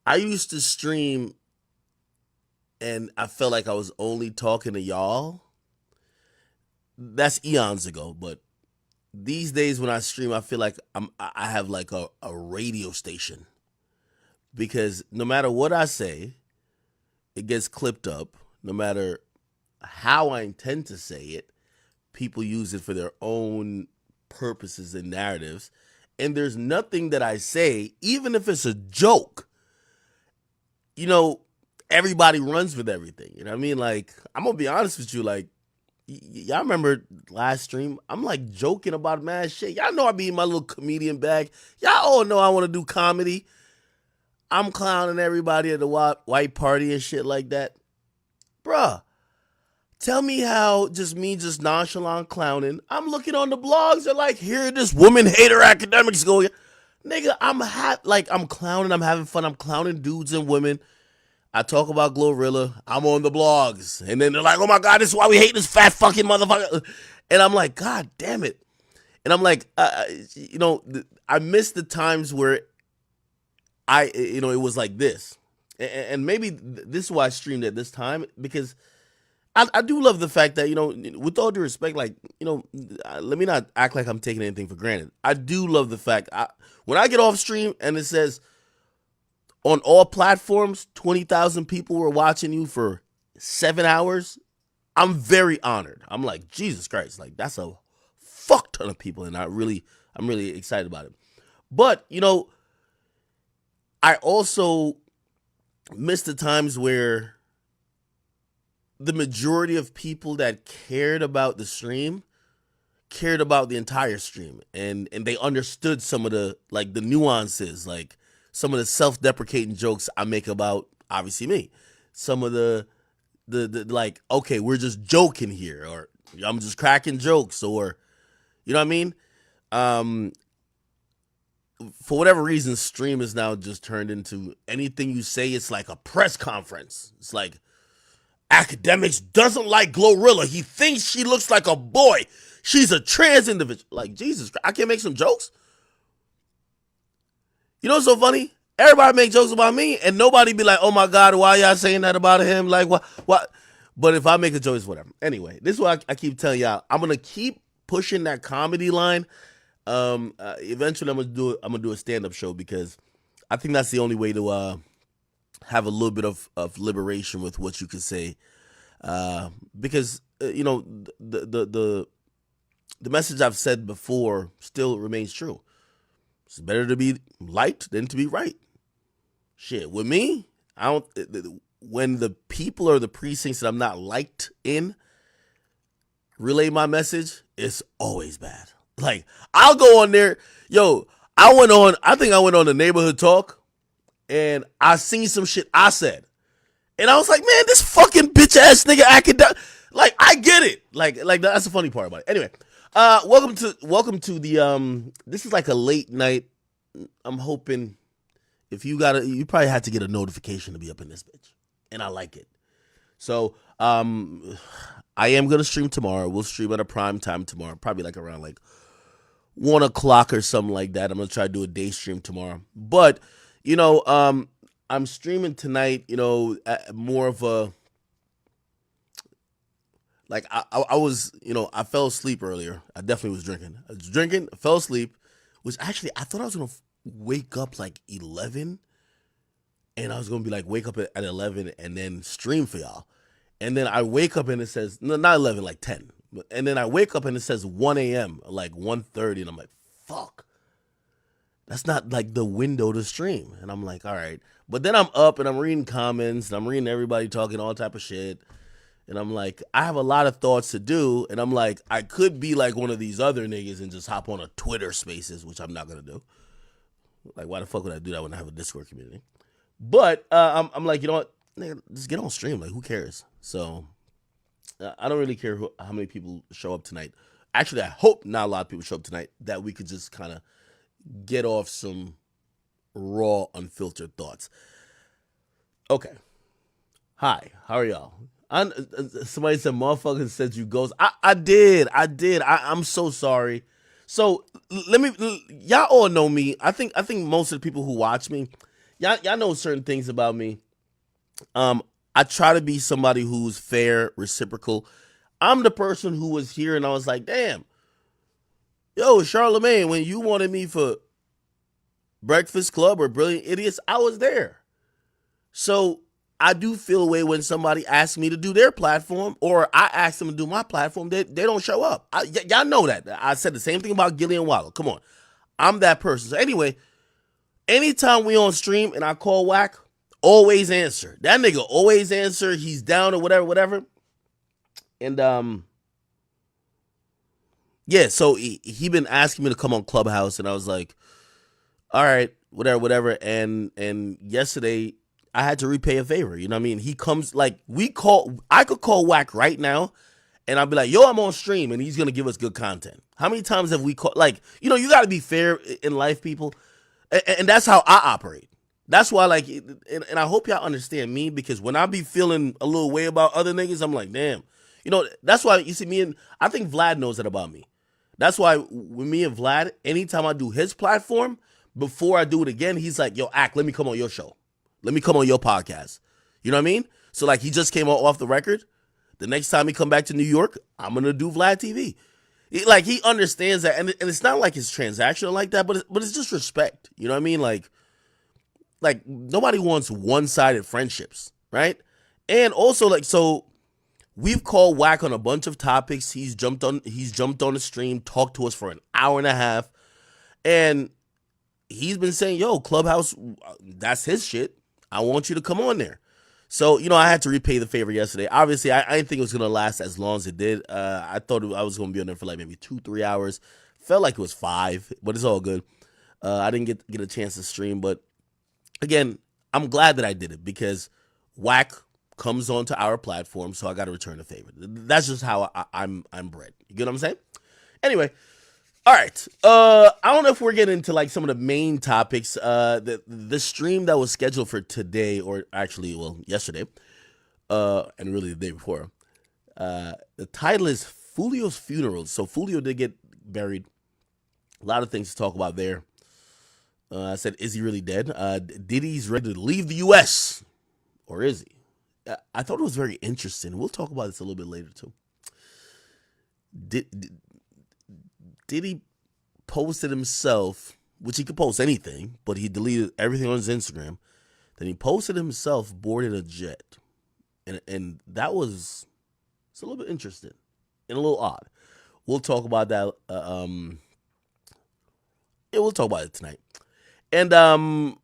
I used to stream and I felt like I was only talking to y'all. That's eons ago, but these days when I stream, I feel like I have like a radio station because no matter what I say, it gets clipped up. No matter how I intend to say it, people use it for their own purposes and narratives. And there's nothing that I say, even if it's a joke, you know, everybody runs with everything. You know what I mean? Like, I'm gonna be honest with you, like, y'all remember last stream? I'm like joking about mad shit. Y'all know I be in my little comedian bag. Y'all all know I want to do comedy. I'm clowning everybody at the white party and shit like that. Bruh, tell me how just me just nonchalant clowning. I'm looking on the blogs. They're like, here this woman hater academics go. Nigga, I'm clowning. I'm having fun. I'm clowning dudes and women. I talk about Glorilla. I'm on the blogs. And then they're like, oh my God, this is why we hate this fat fucking motherfucker. And I'm like, God damn it. And I'm like, I miss the times where it was like this. And maybe this is why I streamed at this time, because I do love the fact that, with all due respect, like, let me not act like I'm taking anything for granted. I do love the fact, when I get off stream and it says, on all platforms, 20,000 people were watching you for 7 hours. I'm very honored. I'm like, Jesus Christ, like that's a fuck ton of people, and I'm really excited about it. But I also miss the times where the majority of people that cared about the stream cared about the entire stream, and they understood some of the nuances, like some of the self-deprecating jokes I make about obviously me. Some of the like, okay, we're just joking here, or I'm just cracking jokes, or you know what I mean? For whatever reason, stream is now just turned into anything you say. It's like a press conference. It's like, Academics doesn't like Glorilla. He thinks she looks like a boy. She's a trans individual. Like, Jesus Christ, I can't make some jokes. You know what's so funny? Everybody make jokes about me, and nobody be like, oh my God, why y'all saying that about him? Like, what? But if I make a joke, it's whatever. Anyway, this is what I keep telling y'all. I'm going to keep pushing that comedy line. Eventually, I'm gonna do a stand-up show, because I think that's the only way to have a little bit of liberation with what you can say. Because, the message I've said before still remains true. It's better to be liked than to be right. Shit, with me, when the people or the precincts that I'm not liked in relay my message, it's always bad. Like, I'll go on there. Yo, I think I went on the Neighborhood Talk, and I seen some shit I said. And I was like, man, this fucking bitch ass nigga academic. Like, I get it. Like that's the funny part about it. Anyway, welcome to the this is like a late night. I'm hoping you probably had to get a notification to be up in this bitch. And I like it. So, I am gonna stream tomorrow. We'll stream at a prime time tomorrow, probably like around like 1 o'clock or something like that. I'm gonna try to do a day stream tomorrow. But, I'm streaming tonight, more of a, like, I was, I fell asleep earlier. I definitely was drinking. I was drinking, fell asleep, which actually, I thought I was going to wake up like 11, and I was going to be like, wake up at 11 and then stream for y'all. And then I wake up and it says, no, not 11, like 10. And then I wake up and it says 1 a.m., like 1:30, and I'm like, fuck. That's not like the window to stream. And I'm like, all right. But then I'm up and I'm reading comments and I'm reading everybody talking all type of shit. And I'm like, I have a lot of thoughts to do. And I'm like, I could be like one of these other niggas and just hop on a Twitter Spaces, which I'm not going to do. Like, why the fuck would I do that when I have a Discord community? But I'm like, you know what? Nigga, just get on stream. Like, who cares? So I don't really care how many people show up tonight. Actually, I hope not a lot of people show up tonight, that we could just kind of get off some raw, unfiltered thoughts. Okay. Hi, how are y'all? Somebody said, motherfucker said you ghost. I did. I'm so sorry. So y'all all know me. I think most of the people who watch me, y'all know certain things about me. Um, I try to be somebody who's fair, reciprocal. I'm the person who was here and I was like, damn, yo, Charlemagne, when you wanted me for Breakfast Club or Brilliant Idiots, I was there. So I do feel a way when somebody asks me to do their platform or I ask them to do my platform, they don't show up. Y'all know that. I said the same thing about Gillian Waddle. Come on. I'm that person. So anyway, anytime we on stream and I call Whack, always answer. That nigga always answer. He's down or whatever, whatever. And yeah, so he been asking me to come on Clubhouse, and I was like, all right, whatever, whatever. And yesterday I had to repay a favor. You know what I mean? He comes like I could call Whack right now, and I'll be like, yo, I'm on stream, and he's gonna give us good content. How many times have we called? Like, you got to be fair in life, people, and that's how I operate. That's why, like, and I hope y'all understand me because when I be feeling a little way about other niggas, I'm like, damn. That's why you see me and I think Vlad knows that about me. That's why with me and Vlad, anytime I do his platform, before I do it again, he's like, yo, let me come on your show. Let me come on your podcast. You know what I mean? So like he just came off the record. The next time he come back to New York, I'm going to do Vlad TV. He understands that. And it's not like it's transactional like that, but it's just respect. You know what I mean? Like nobody wants one-sided friendships, right? And also so we've called Whack on a bunch of topics. He's jumped on the stream, talked to us for an hour and a half, and he's been saying, "Yo, Clubhouse, that's his shit. I want you to come on there." So I had to repay the favor yesterday. Obviously, I didn't think it was gonna last as long as it did. I thought I was gonna be on there for like maybe 2-3 hours. Felt like it was 5, but it's all good. I didn't get a chance to stream, but again, I'm glad that I did it because Whack comes onto our platform, so I got to return the favor. That's just how I'm bred. You get what I'm saying? Anyway, all right. I don't know if we're getting into like some of the main topics. The stream that was scheduled for today, or actually, well, yesterday, and really the day before. The title is Fulio's funeral. So Fulio did get buried. A lot of things to talk about there. I said, is he really dead? Diddy's ready to leave the U.S. Or is he? I thought it was very interesting. We'll talk about this a little bit later too. Diddy posted himself, which he could post anything, but he deleted everything on his Instagram. Then he posted himself boarding a jet, and that was it's a little bit interesting and a little odd. We'll talk about that. Yeah, we'll talk about it tonight. And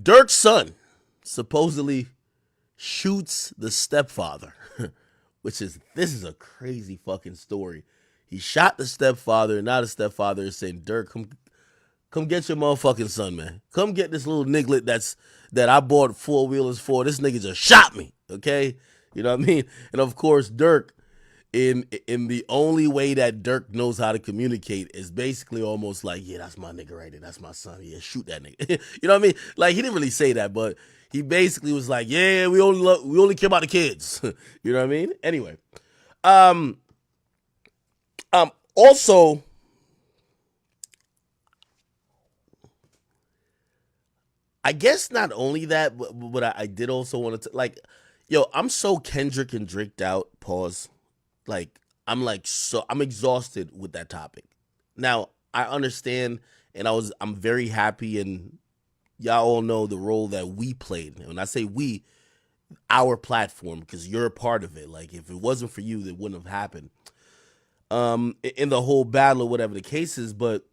Dirk's son supposedly shoots the stepfather, this is a crazy fucking story. He shot the stepfather, and now the stepfather is saying, Dirk, come get your motherfucking son, man. Come get this little niglet that I bought 4-wheelers for. This nigga just shot me, okay? You know what I mean? And of course, Dirk, in the only way that Dirk knows how to communicate is basically almost like, yeah, that's my nigga right there. That's my son. Yeah, shoot that nigga. You know what I mean? Like, he didn't really say that, but he basically was like, yeah, we only care about the kids. You know what I mean? Anyway. Also, I guess not only that, but I did also want to, like, yo, I'm so Kendrick and Draked out, pause. Like, I'm exhausted with that topic. Now, I understand, and I'm very happy, and y'all all know the role that we played. And when I say we, our platform, because you're a part of it. Like, if it wasn't for you, it wouldn't have happened. In the whole battle or whatever the case is, but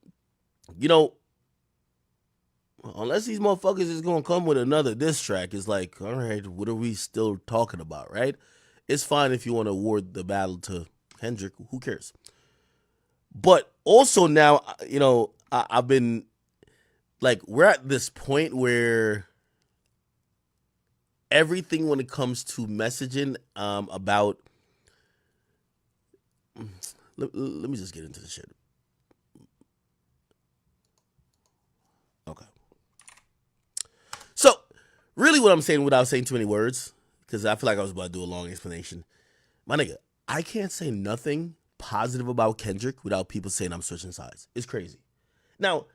unless these motherfuckers is gonna come with another diss track, it's like, all right, what are we still talking about, right? It's fine if you want to award the battle to Kendrick, who cares? But also now, I've been like, we're at this point where everything when it comes to messaging about let me just get into the shit. Okay. So, really what I'm saying without saying too many words, because I feel like I was about to do a long explanation. My nigga, I can't say nothing positive about Kendrick without people saying I'm switching sides. It's crazy. Now,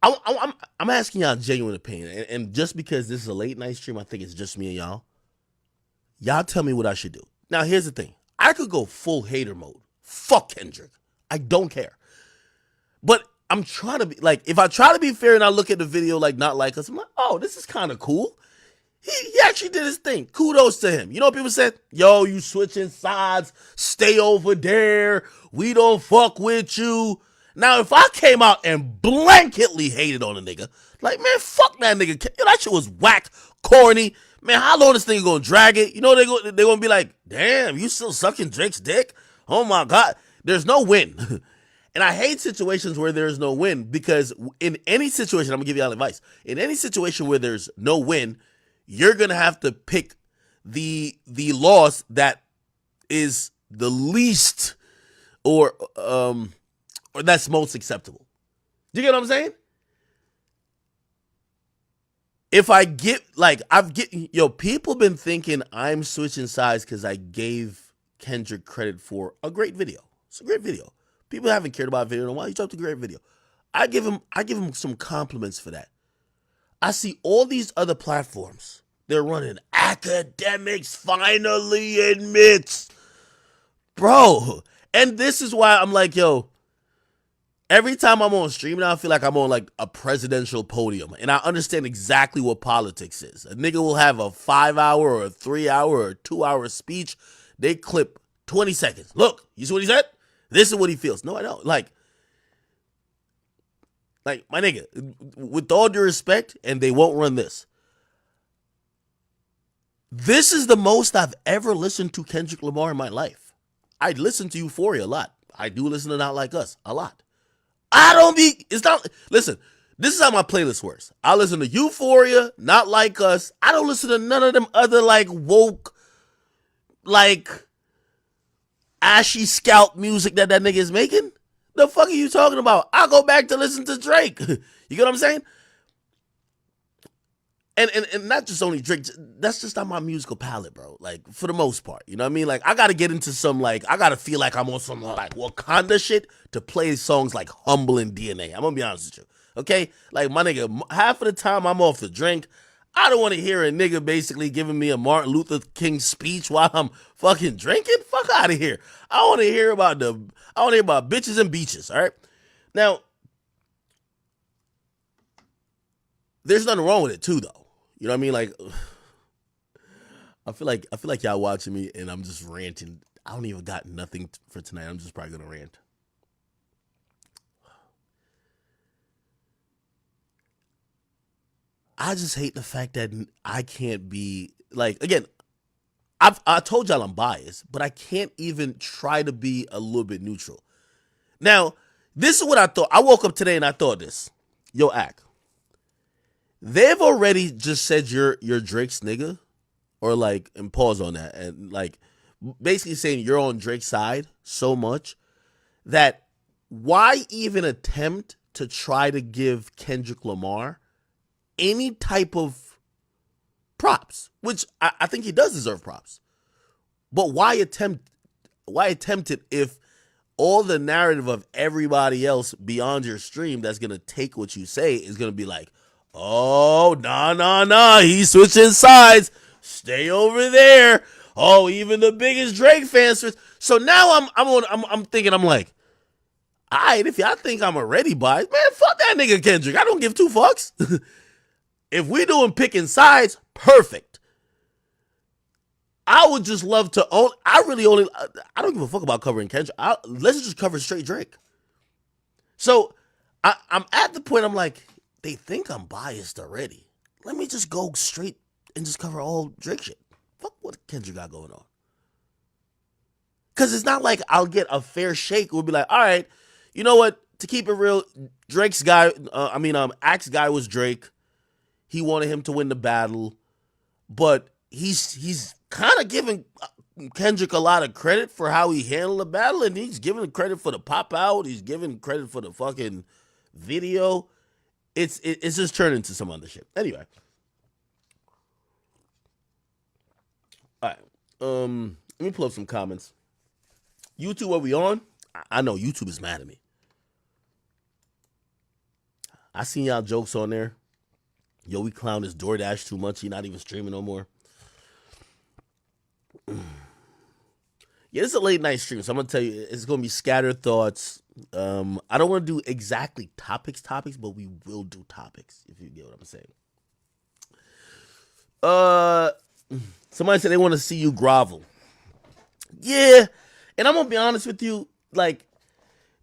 I'm asking y'all genuine opinion, and just because this is a late night stream, I think it's just me and y'all. Y'all tell me what I should do. Now, here's the thing: I could go full hater mode. Fuck Kendrick. I don't care. But I'm trying to be like, if I try to be fair and I look at the video like not like us, I'm like, oh, this is kind of cool. He actually did his thing. Kudos to him. You know what people said? Yo, you switching sides. Stay over there. We don't fuck with you. Now, if I came out and blanketly hated on a nigga, like, man, fuck that nigga. Yo, that shit was whack, corny. Man, how long this nigga gonna drag it? You know, they're gonna be like, damn, you still sucking Drake's dick? Oh my God. There's no win. And I hate situations where there's no win, because in any situation, I'm gonna give y'all advice. In any situation where there's no win, you're gonna have to pick the loss that is the least or that's most acceptable. Do you get what I'm saying? If I get like people been thinking I'm switching sides because I gave Kendrick credit for a great video. It's a great video. People haven't cared about a video in a while. He dropped a great video. I give him some compliments for that. I see all these other platforms. They're running AKADEMIKS finally admits. Bro. And this is why I'm like, yo, every time I'm on stream now, I feel like I'm on like a presidential podium. And I understand exactly what politics is. A nigga will have a 5-hour or a 3-hour or a 2-hour speech. They clip 20 seconds. Look, you see what he said? This is what he feels. No, I don't. Like, my nigga, with all due respect, and they won't run this. This is the most I've ever listened to Kendrick Lamar in my life. I listen to Euphoria a lot. I do listen to Not Like Us a lot. Listen, this is how my playlist works. I listen to Euphoria, Not Like Us. I don't listen to none of them other like woke, like ashy scalp music that nigga is making. The fuck are you talking about? I'll go back to listen to Drake. You get what I'm saying? And not just only Drake, that's just not my musical palette, bro. Like, for the most part, you know what I mean? Like, I gotta get into some, like, I gotta feel like I'm on some, like, Wakanda shit to play songs like Humble and DNA. I'm gonna be honest with you, okay? Like, my nigga, half of the time I'm off the drink. I don't want to hear a nigga basically giving me a Martin Luther King speech while I'm fucking drinking. Fuck out of here. I want to hear about bitches and beaches, all right? Now, there's nothing wrong with it, too, though. You know what I mean? Like, I feel like y'all watching me and I'm just ranting. I don't even got nothing for tonight. I'm just probably gonna rant. I just hate the fact that I can't be like, again, I told y'all I'm biased, but I can't even try to be a little bit neutral. Now, this is what I thought. I woke up today and I thought this. Yo, Ak, they've already just said you're Drake's nigga, or like, and pause on that, and like basically saying you're on Drake's side so much that why even attempt to try to give Kendrick Lamar any type of props, which I think he does deserve props. But why attempt it if all the narrative of everybody else beyond your stream that's going to take what you say is going to be like, oh, nah, he's switching sides. Stay over there. Oh, even the biggest Drake fans. So now I'm thinking, I'm like, all right, if y'all think I'm already biased, man, fuck that nigga Kendrick. I don't give two fucks. If we doing picking sides, perfect. I would just love to own. I don't give a fuck about covering Kendrick. Let's just cover straight Drake. So I'm at the point, I'm like, they think I'm biased already. Let me just go straight and just cover all Drake shit. Fuck what Kendrick got going on. Because it's not like I'll get a fair shake. We'll be like, all right, you know what? To keep it real, Drake's guy, Axe guy was Drake. He wanted him to win the battle, but he's kind of giving Kendrick a lot of credit for how he handled the battle, and he's giving credit for the pop out. He's giving credit for the fucking video. It's just turned into some other shit. Anyway, all right. Let me pull up some comments. YouTube, are we on? I know YouTube is mad at me. I seen y'all jokes on there. Yo, we clown this DoorDash too much. He not even streaming no more. Yeah, it's a late night stream, so I'm gonna tell you it's gonna be scattered thoughts. I don't want to do exactly topics, but we will do topics if you get what I'm saying. Uh, Somebody said they want to see you grovel. Yeah, and I'm gonna be honest with you, like,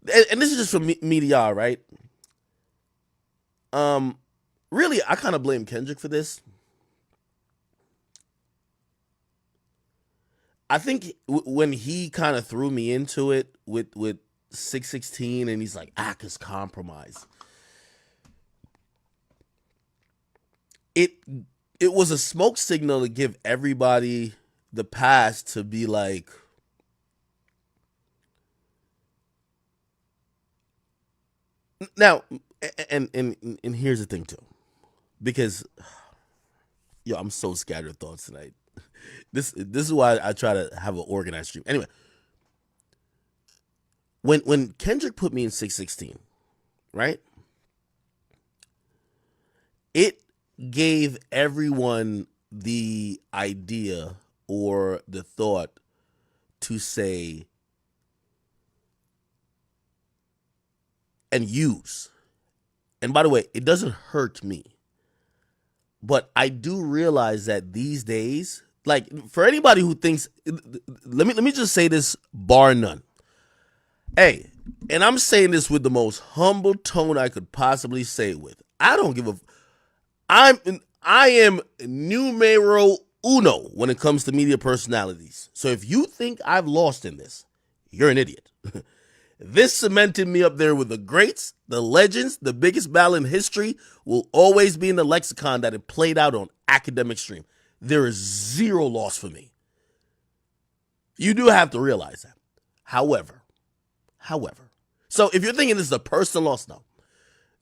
and this is just from me to y'all, right? Really, I kind of blame Kendrick for this. I think when he kind of threw me into it with 616, and he's like, Aka's compromise. It was a smoke signal to give everybody the pass to be like, now, and here's the thing too, because yo, I'm so scattered thoughts tonight. This is why I try to have an organized stream. Anyway, when Kendrick put me in 616, right? It gave everyone the idea or the thought to say and use. And by the way, it doesn't hurt me. But I do realize that these days, like, for anybody who thinks, let me just say this, bar none. Hey, and I'm saying this with the most humble tone I could possibly say it with. I don't give a. I am numero uno when it comes to media personalities. So if you think I've lost in this, you're an idiot. This cemented me up there with the greats, the legends. The biggest battle in history will always be in the lexicon that it played out on academic stream. There is zero loss for me. You do have to realize that. However, so if you're thinking this is a personal loss, no.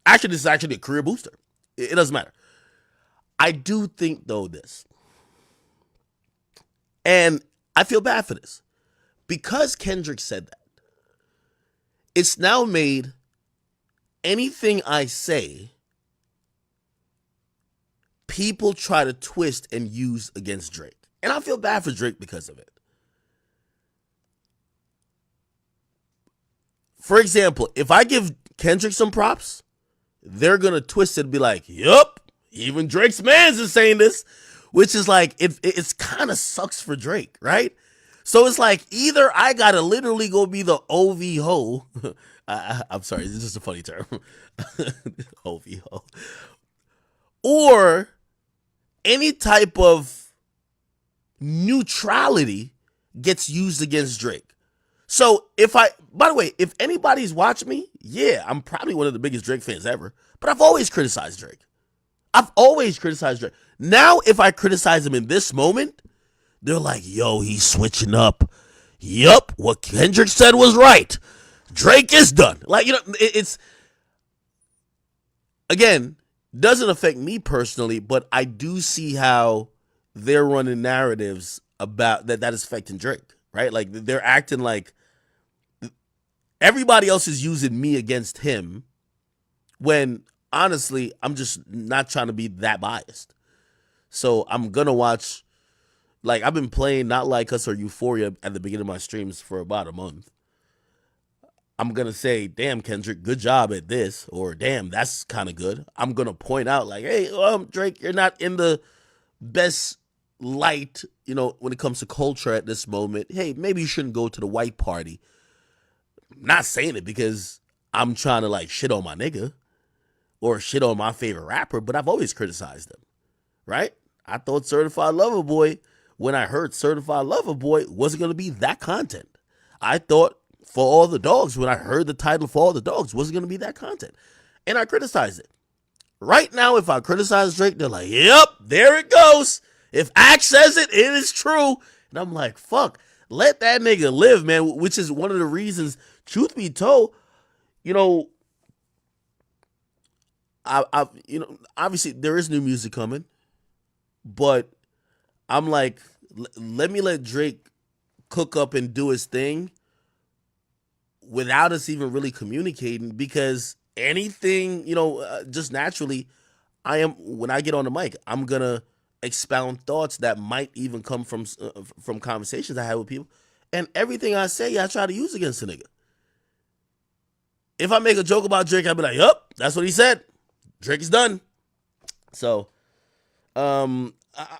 Actually, this is actually a career booster. It doesn't matter. I do think, though, this. And I feel bad for this. Because Kendrick said that, it's now made anything I say, people try to twist and use against Drake. And I feel bad for Drake because of it. For example, if I give Kendrick some props, they're going to twist it and be like, yup, even Drake's mans is saying this, which is like, it's kind of sucks for Drake, right? So it's like, either I got to literally go be the OV ho. I'm sorry, it's just a funny term. OV ho. Or any type of neutrality gets used against Drake. So by the way, if anybody's watched me, yeah, I'm probably one of the biggest Drake fans ever, but I've always criticized Drake. Now, if I criticize him in this moment, they're like, yo, he's switching up. Yup, what Kendrick said was right. Drake is done. Like, it's, again, doesn't affect me personally, but I do see how they're running narratives about that is affecting Drake, right? Like, they're acting like everybody else is using me against him when, honestly, I'm just not trying to be that biased. So I'm going to watch, like, I've been playing Not Like Us or Euphoria at the beginning of my streams for about a month. I'm going to say, damn, Kendrick, good job at this. Or, damn, that's kind of good. I'm going to point out, like, hey, Drake, you're not in the best light, when it comes to culture at this moment. Hey, maybe you shouldn't go to the white party. I'm not saying it because I'm trying to, like, shit on my nigga or shit on my favorite rapper, but I've always criticized him, right? I thought Certified Lover Boy, when I heard Certified Lover Boy, wasn't going to be that content. I thought For All the Dogs, when I heard the title For All the Dogs, wasn't going to be that content. And I criticized it. Right now, if I criticize Drake, they're like, yep, there it goes. If Axe says it, it is true. And I'm like, fuck, let that nigga live, man, which is one of the reasons, truth be told, obviously there is new music coming, but I'm like, let me let Drake cook up and do his thing without us even really communicating, because anything, just naturally, when I get on the mic, I'm gonna expound thoughts that might even come from conversations I had with people, and everything I say, I try to use against a nigga. If I make a joke about Drake, I'll be like, yup, that's what he said. Drake is done. So, I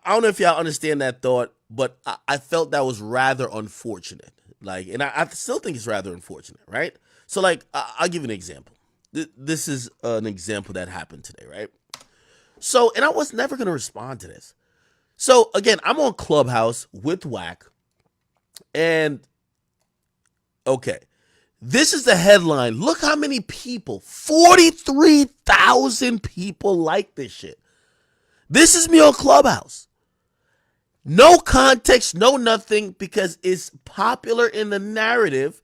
don't know if y'all understand that thought, but I felt that was rather unfortunate. And I still think it's rather unfortunate, right? So, I'll give you an example. This is an example that happened today, right? So, and I was never going to respond to this. So, again, I'm on Clubhouse with Whack, and, okay, this is the headline. Look how many people, 43,000 people like this shit. This is me on Clubhouse. No context, no nothing, because it's popular in the narrative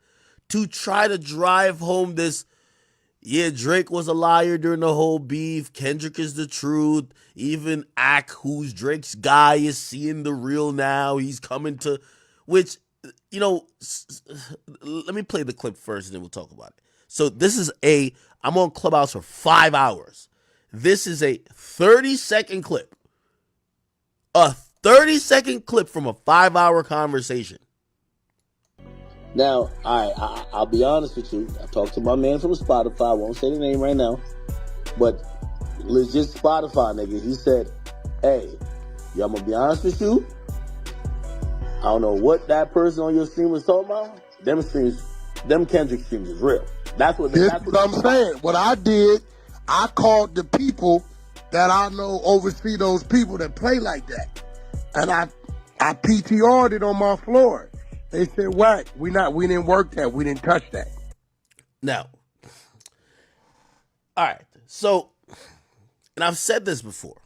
to try to drive home this, yeah, Drake was a liar during the whole beef. Kendrick is the truth. Even Ak, who's Drake's guy, is seeing the real now. He's coming to, which, let me play the clip first and then we'll talk about it. So I'm on Clubhouse for 5 hours. This is a 30-second clip. A 30-second clip from a 5-hour conversation. Now, I'll be honest with you. I talked to my man from Spotify. I won't say the name right now. But legit Spotify nigga, he said, hey, yo, I'm going to be honest with you. I don't know what that person on your stream was talking about. Them Kendrick streams is real. That's what I'm saying. What I did, I called the people that I know oversee those people that play like that. And I PTR'd it on my floor. They said, Whack, we didn't work that. We didn't touch that. Now, all right. So, and I've said this before.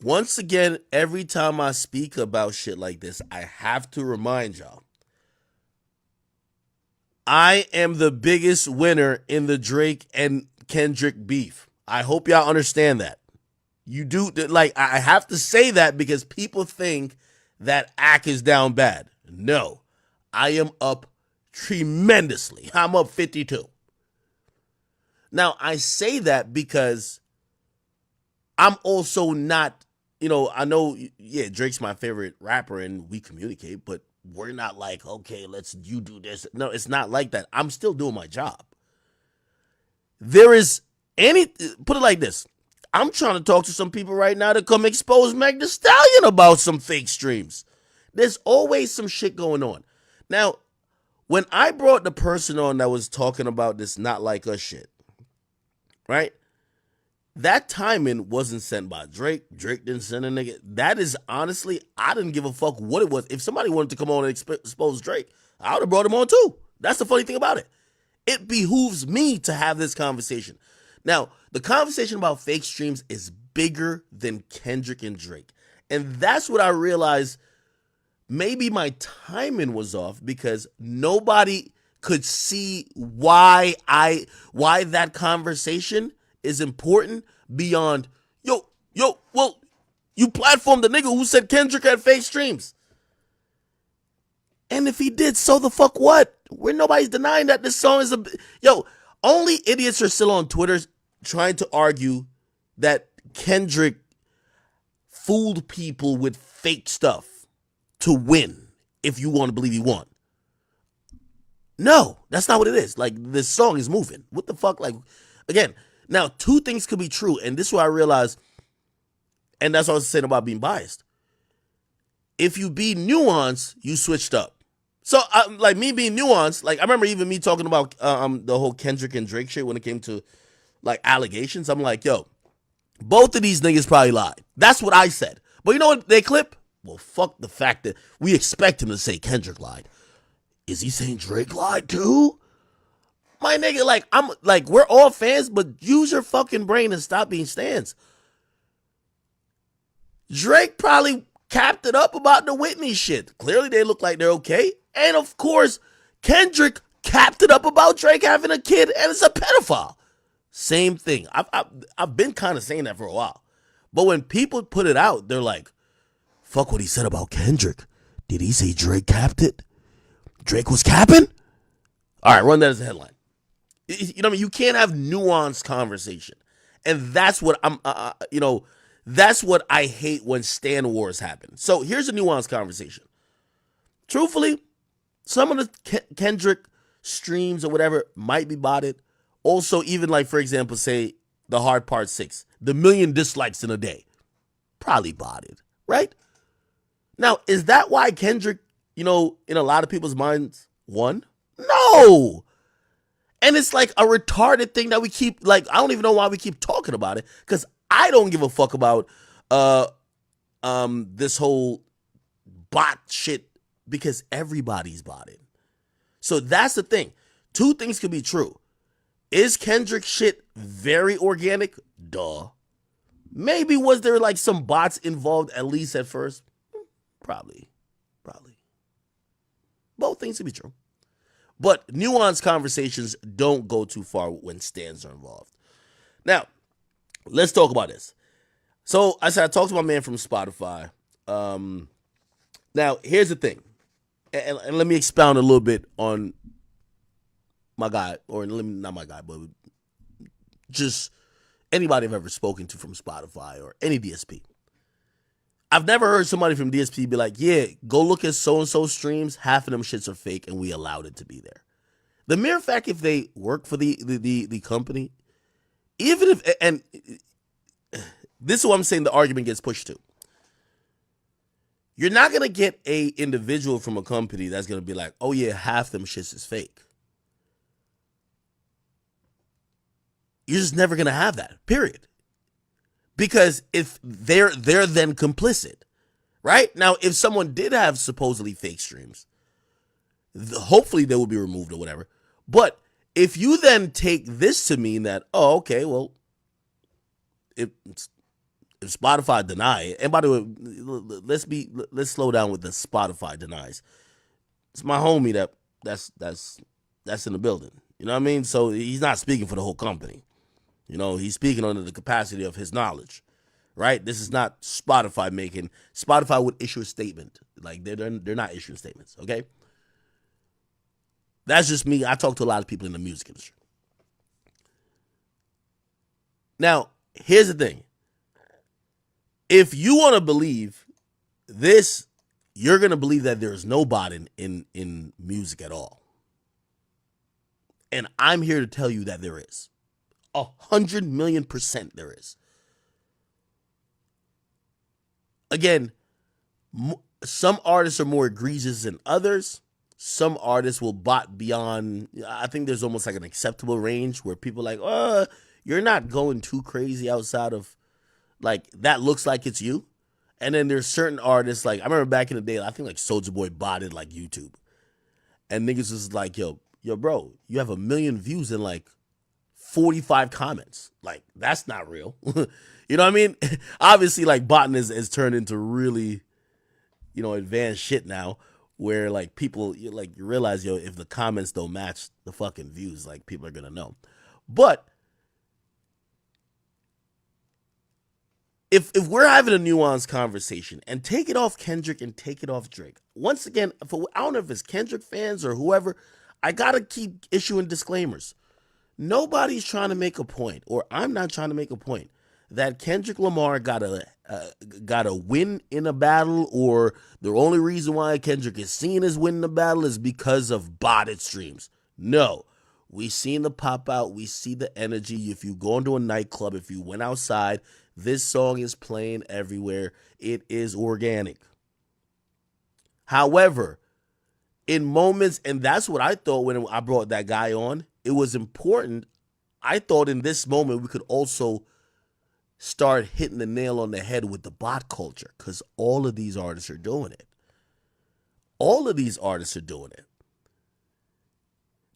Once again, every time I speak about shit like this, I have to remind y'all, I am the biggest winner in the Drake and Kendrick beef. I hope y'all understand that. You do, I have to say that because people think that Ak is down bad. No, I am up tremendously. I'm up 52. Now, I say that because I'm also not, I know, yeah, Drake's my favorite rapper and we communicate, but we're not like, okay, you do this. No, it's not like that. I'm still doing my job. Put it like this. I'm trying to talk to some people right now to come expose Meg Thee Stallion about some fake streams. There's always some shit going on. Now, when I brought the person on that was talking about this not like us shit, right? That timing wasn't sent by Drake. Drake didn't send a nigga. That is honestly, I didn't give a fuck what it was. If somebody wanted to come on and expose Drake, I would have brought him on too. That's the funny thing about it. It behooves me to have this conversation. Now, the conversation about fake streams is bigger than Kendrick and Drake. And that's what I realized. Maybe my timing was off because nobody could see why that conversation is important beyond, well, you platformed the nigga who said Kendrick had fake streams. And if he did, so the fuck what? Nobody's denying that this song is only idiots are still on Twitter trying to argue that Kendrick fooled people with fake stuff to win, if you want to believe he won. No, that's not what it is. This song is moving. What the fuck? Again, now, two things could be true, and this is what I realized, and that's what I was saying about being biased. If you be nuanced, you switched up. So, me being nuanced, I remember even me talking about the whole Kendrick and Drake shit when it came to, allegations. I'm like, yo, both of these niggas probably lied. That's what I said. But you know what they clip? Well, fuck the fact that we expect him to say Kendrick lied. Is he saying Drake lied too? My nigga, we're all fans, but use your fucking brain and stop being stans. Drake probably capped it up about the Whitney shit. Clearly they look like they're okay. And of course, Kendrick capped it up about Drake having a kid and it's a pedophile. Same thing. I've been kind of saying that for a while. But when people put it out, they're like, fuck what he said about Kendrick. Did he say Drake capped it? Drake was capping? All right, run that as a headline. You know what I mean? You can't have nuanced conversation. And that's what that's what I hate when Stan Wars happen. So here's a nuanced conversation. Truthfully, some of the Kendrick streams or whatever might be botted. Also, even like, for example, say the Hard Part 6, the million dislikes in a day. Probably botted, right? Now, is that why Kendrick, in a lot of people's minds, won? No. And it's like a retarded thing that we keep, like, I don't even know why we keep talking about it, because I don't give a fuck about this whole bot shit, because everybody's botted. So that's the thing. Two things could be true. Is Kendrick shit very organic? Duh. Maybe was there like some bots involved at least at first? Probably. Both things could be true. But nuanced conversations don't go too far when stands are involved. Now, let's talk about this. So I said I talked to my man from Spotify. Now, here's the thing. And let me expound a little bit on my guy, or not my guy, but just anybody I've ever spoken to from Spotify or any DSP. I've never heard somebody from DSP be like, yeah, go look at so-and-so streams. Half of them shits are fake, and we allowed it to be there. The mere fact if they work for the company, even if, and this is what I'm saying the argument gets pushed to. You're not going to get a individual from a company that's going to be like, oh yeah, half them shits is fake. You're just never going to have that, period. Because if they're then complicit, right? Now, if someone did have supposedly fake streams, hopefully they will be removed or whatever. But if you then take this to mean that, oh, okay, well, if Spotify deny it, and by the way, let's slow down with the Spotify denies. It's my homie that's in the building. You know what I mean? So he's not speaking for the whole company. He's speaking under the capacity of his knowledge, right? This is not Spotify making. Spotify would issue a statement. Like, they're not issuing statements, okay? That's just me. I talk to a lot of people in the music industry. Now, here's the thing. If you want to believe this, you're going to believe that there is no botting in music at all. And I'm here to tell you that there is. 100,000,000% there is. Again, some artists are more egregious than others. Some artists will bot beyond, I think there's almost like an acceptable range where people are like, oh, you're not going too crazy outside of, like, that looks like it's you. And then there's certain artists, like, I remember back in the day, I think like Soulja Boy botted like YouTube. And niggas was like, yo, bro, you have 1 million views and like 45 comments. Like, that's not real. You know what I mean? Obviously, like, botting has turned into really, advanced shit now, where like people, you realize, if the comments don't match the fucking views, like, people are gonna know. But if we're having a nuanced conversation, and take it off Kendrick and take it off Drake, once again, I don't know if it's Kendrick fans or whoever, I gotta keep issuing disclaimers. Nobody's trying to make a point, or I'm not trying to make a point, that Kendrick Lamar got a win in a battle, or the only reason why Kendrick is seen as winning the battle is because of botted streams. No. We seen the pop out. We see the energy. If you go into a nightclub, if you went outside, this song is playing everywhere. It is organic. However, in moments, and that's what I thought when I brought that guy on, it was important. I thought in this moment we could also start hitting the nail on the head with the bot culture, because all of these artists are doing it. All of these artists are doing it.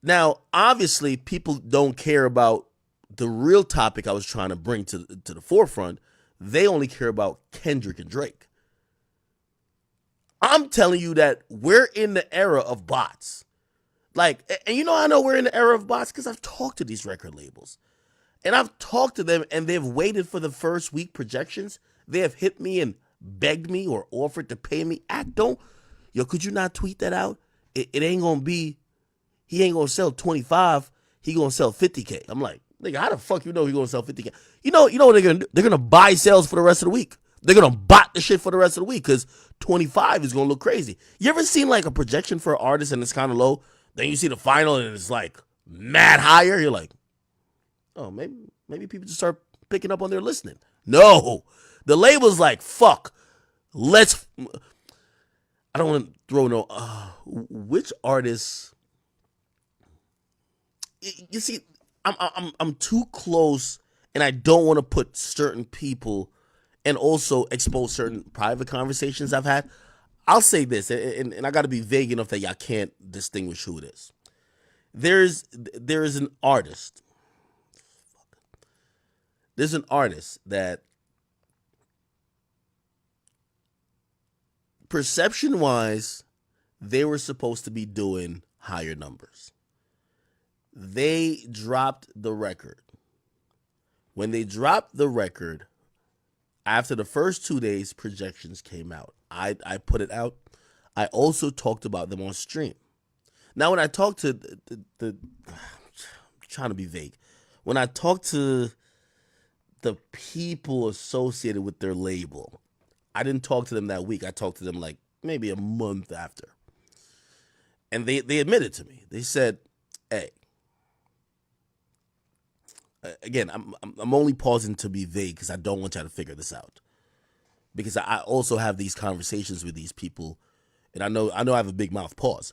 Now, obviously, people don't care about the real topic I was trying to bring to the forefront. They only care about Kendrick and Drake. I'm telling you that we're in the era of bots. Like, and I know we're in the era of bots because I've talked to these record labels. And I've talked to them, and they've waited for the first week projections. They have hit me and begged me or offered to pay me. Could you not tweet that out? It ain't going to be, he ain't going to sell 25. he gonna sell 50K. I'm like, nigga, how the fuck you know he gonna sell 50K? You know what they're gonna do? They're gonna buy sales for the rest of the week. They're gonna bot the shit for the rest of the week because 25 is gonna look crazy. You ever seen like a projection for an artist and it's kind of low? Then you see the final and it's like mad higher. You're like, oh, maybe people just start picking up on their listening. No, the label's like, fuck. Let's. I don't want to throw no. Which artists? You see, I'm too close, and I don't want to put certain people, and also expose certain private conversations I've had. I'll say this, and I got to be vague enough that y'all can't distinguish who it is. There is an artist. There's an artist that, perception-wise, they were supposed to be doing higher numbers. They dropped the record. When they dropped the record, after the first 2 days, projections came out. I put it out. I also talked about them on stream. Now, when I talked to I'm trying to be vague. When I talked to the people associated with their label, I didn't talk to them that week. I talked to them like maybe a month after. And they admitted to me. They said, hey, again, I'm only pausing to be vague because I don't want y'all to figure this out. Because I also have these conversations with these people, and I know I have a big mouth pause,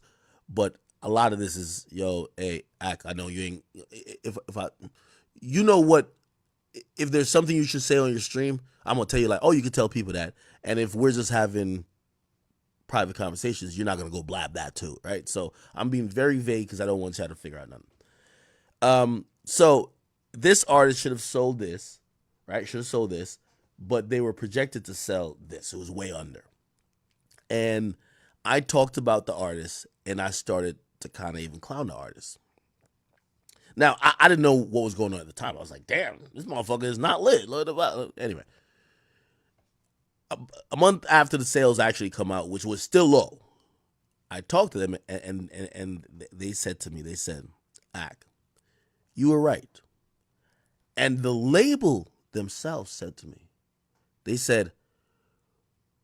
but a lot of this is, yo, hey, Ak, I know you ain't. If you know what, if there's something you should say on your stream, I'm gonna tell you like, oh, you can tell people that, and if we're just having private conversations, you're not gonna go blab that too, right? So I'm being very vague because I don't want y'all to figure out nothing. So this artist should have sold this, right? Should have sold this. But they were projected to sell this. It was way under. And I talked about the artist, and I started to kind of even clown the artist. Now, I didn't know what was going on at the time. I was like, damn, this motherfucker is not lit. Anyway, a month after the sales actually come out, which was still low, I talked to them, and they said to me, they said, Ak, you were right. And the label themselves said to me, they said,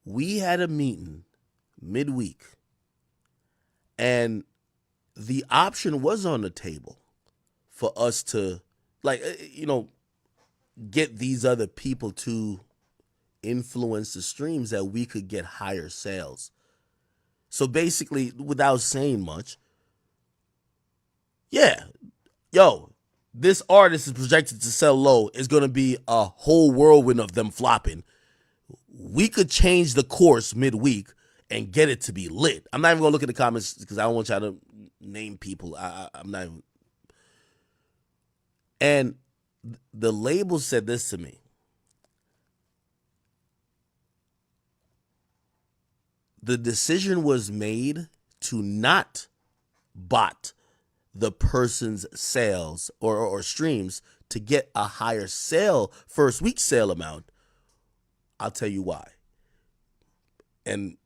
we had a meeting midweek, and the option was on the table for us to, like, get these other people to influence the streams that we could get higher sales. So basically, without saying much, yeah, yo, this artist is projected to sell low. It's going to be a whole whirlwind of them flopping. We could change the course midweek and get it to be lit. I'm not even going to look at the comments because I don't want y'all to name people. I'm not even. And the label said this to me. The decision was made to not bot the person's sales or streams to get a higher first week sale amount. I'll tell you why. And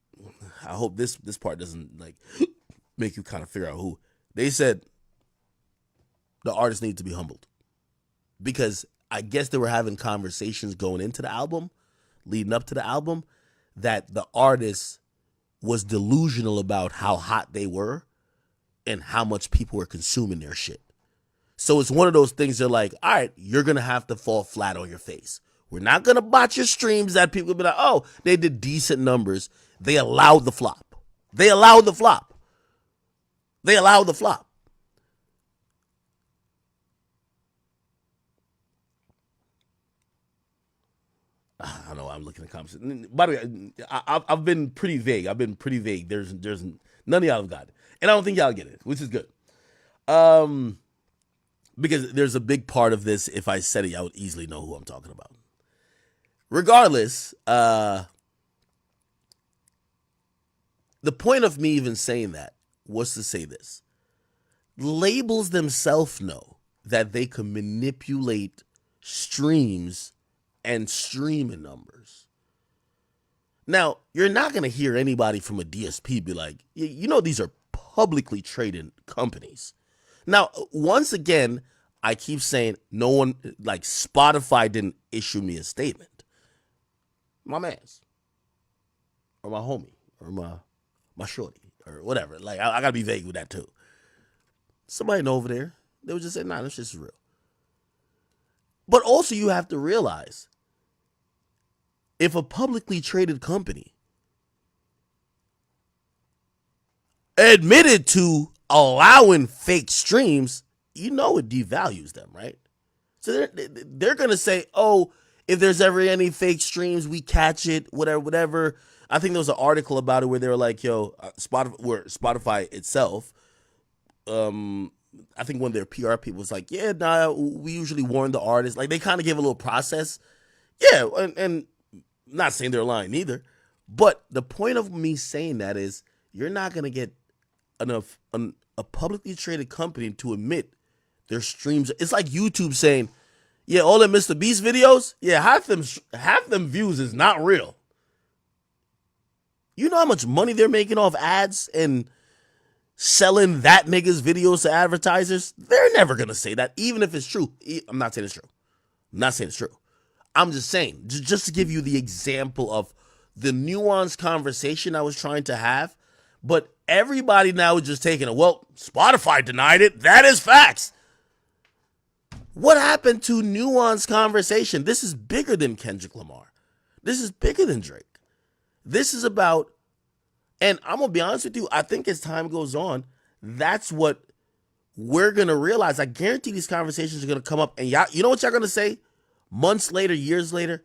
I hope this part doesn't like make you kind of figure out who. They said the artist needs to be humbled. Because I guess they were having conversations going into the album, leading up to the album, that the artist was delusional about how hot they were and how much people were consuming their shit. So it's one of those things they're like, all right, you're going to have to fall flat on your face. We're not going to botch your streams that people will be like, oh, they did decent numbers. They allowed the flop. They allowed the flop. They allowed the flop. I don't know. I'm looking at comments. By the way, I've been pretty vague. There's none of y'all have got it. And I don't think y'all get it, which is good. Because there's a big part of this. If I said it, I would easily know who I'm talking about. Regardless, the point of me even saying that was to say this. Labels themselves know that they can manipulate streams and streaming numbers. Now, you're not going to hear anybody from a DSP be like, these are publicly traded companies. Now, once again, I keep saying no one, like Spotify didn't issue me a statement. My man's, or my homie, or my shorty, or whatever. Like, I gotta be vague with that too. Somebody know over there, they would just say, nah, this shit's real. But also, you have to realize, if a publicly traded company admitted to allowing fake streams, you know it devalues them, right? So they're going to say, oh, if there's ever any fake streams, we catch it, whatever. I think there was an article about it where they were like, yo, Spotify itself, I think one of their PR people was like, yeah, nah, we usually warn the artists. Like, they kind of give a little process. Yeah, and not saying they're lying either. But the point of me saying that is, you're not going to get enough a publicly traded company to admit their streams. It's like YouTube saying, yeah, all them Mr. Beast videos, yeah, half them views is not real. You know how much money they're making off ads and selling that nigga's videos to advertisers? They're never going to say that, even if it's true. I'm not saying it's true. I'm not saying it's true. I'm just saying, just to give you the example of the nuanced conversation I was trying to have. But everybody now is just taking it, well, Spotify denied it. That is facts. What happened to nuanced conversation? This is bigger than Kendrick Lamar. This is bigger than Drake. This is about, and I'm going to be honest with you, I think as time goes on, that's what we're going to realize. I guarantee these conversations are going to come up, and y'all, you know what y'all going to say? Months later, years later,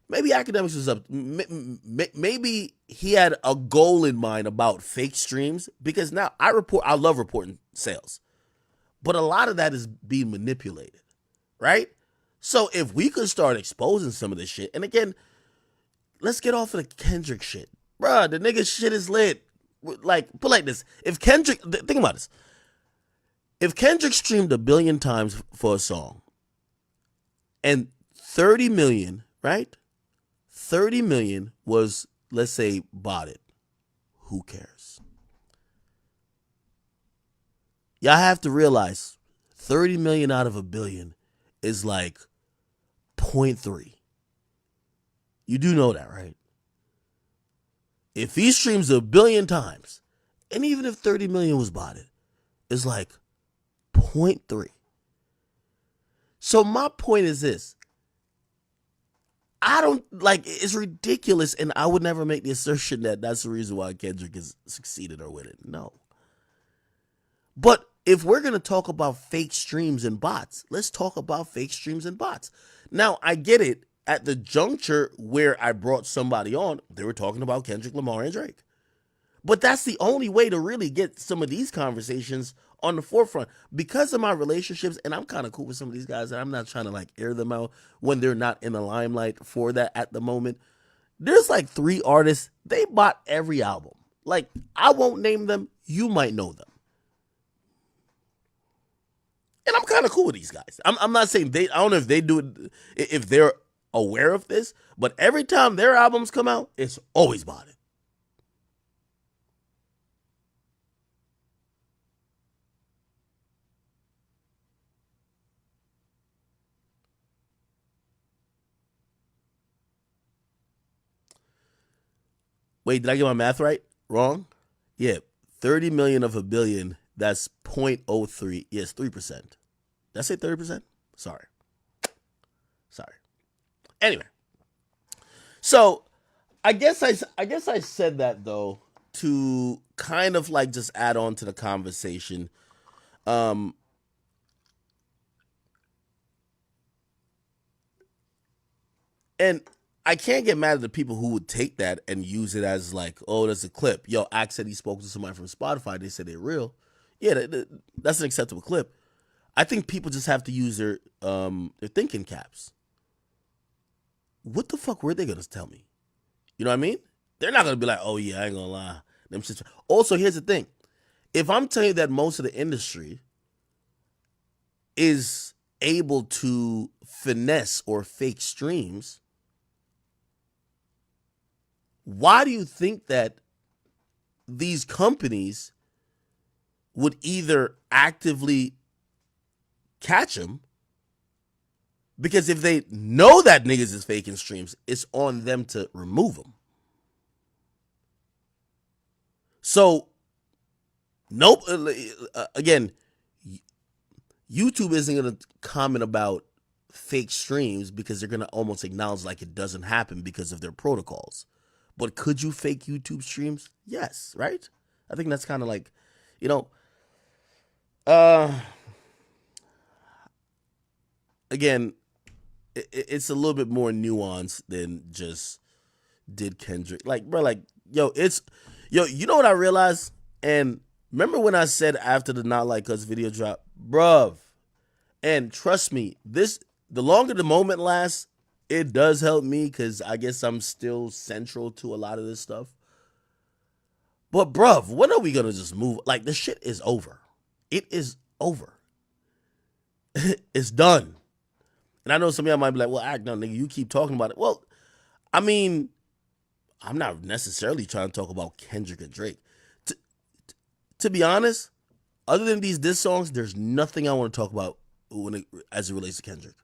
maybe AKADEMIKS was up. Maybe he had a goal in mind about fake streams, because now I love reporting sales, but a lot of that is being manipulated, right? So if we could start exposing some of this shit, and again, let's get off of the Kendrick shit. Bruh, the nigga shit is lit. Like, put like this. If Kendrick, think about this. If Kendrick streamed 1 billion times for a song, and 30 million, right? 30 million was, let's say, botted. Who cares? Y'all have to realize 30 million out of 1 billion is like 0.3. You do know that, right? If he streams 1 billion times, and even if 30 million was botted, it's like 0.3. So my point is this. I don't, like, it's ridiculous, and I would never make the assertion that that's the reason why Kendrick has succeeded or with it. No. But if we're going to talk about fake streams and bots, let's talk about fake streams and bots. Now, I get it. At the juncture where I brought somebody on, they were talking about Kendrick Lamar and Drake. But that's the only way to really get some of these conversations on the forefront. Because of my relationships, and I'm kind of cool with some of these guys, and I'm not trying to like air them out when they're not in the limelight for that at the moment. There's like 3 artists, they bought every album. Like, I won't name them, you might know them. And I'm kind of cool with these guys. I'm not saying I don't know if they do it, if they're aware of this, but every time their albums come out, it's always bought it. Wait, did I get my math right? Wrong? Yeah, 30 million of 1 billion, that's 0.03. Yes, 3%. Did I say 30%? Sorry. Anyway, so I guess I said that though to kind of like just add on to the conversation. And I can't get mad at the people who would take that and use it as like, oh, there's a clip. Yo, Axe said he spoke to somebody from Spotify. They said they're real. Yeah, that's an acceptable clip. I think people just have to use their thinking caps. What the fuck were they gonna tell me? You know what I mean? They're not gonna be like, oh yeah, I ain't gonna lie. Also, here's the thing. If I'm telling you that most of the industry is able to finesse or fake streams, why do you think that these companies would either actively catch him, because if they know that niggas is faking streams, it's on them to remove them. So, nope. Again, YouTube isn't going to comment about fake streams because they're going to almost acknowledge like it doesn't happen because of their protocols. But could you fake YouTube streams? Yes, right? I think that's kind of like, again, it's a little bit more nuanced than just did Kendrick. Like, bro, like, you know what I realized? And remember when I said after the Not Like Us video drop, bruv, and trust me, the longer the moment lasts, it does help me because I guess I'm still central to a lot of this stuff. But bruv, when are we gonna just move? Like, this shit is over. It is over. It's done. And I know some of y'all might be like, well, act no, nigga, you keep talking about it. Well, I mean, I'm not necessarily trying to talk about Kendrick and Drake. To be honest, other than these diss songs, there's nothing I want to talk about as it relates to Kendrick.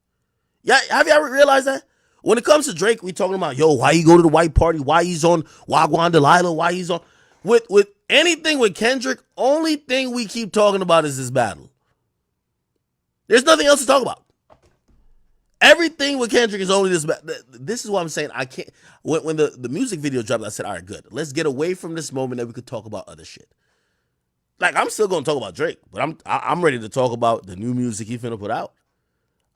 Yeah, have you ever realized that? When it comes to Drake, we talking about, why he go to the white party, why he's on Wagwan Delilah, why he's on. With anything with Kendrick, only thing we keep talking about is this battle. There's nothing else to talk about. Everything with Kendrick is only this. This is what I'm saying. I can't. When the music video dropped, I said, all right, good. Let's get away from this moment that we could talk about other shit. Like, I'm still gonna talk about Drake, but I'm ready to talk about the new music he finna put out.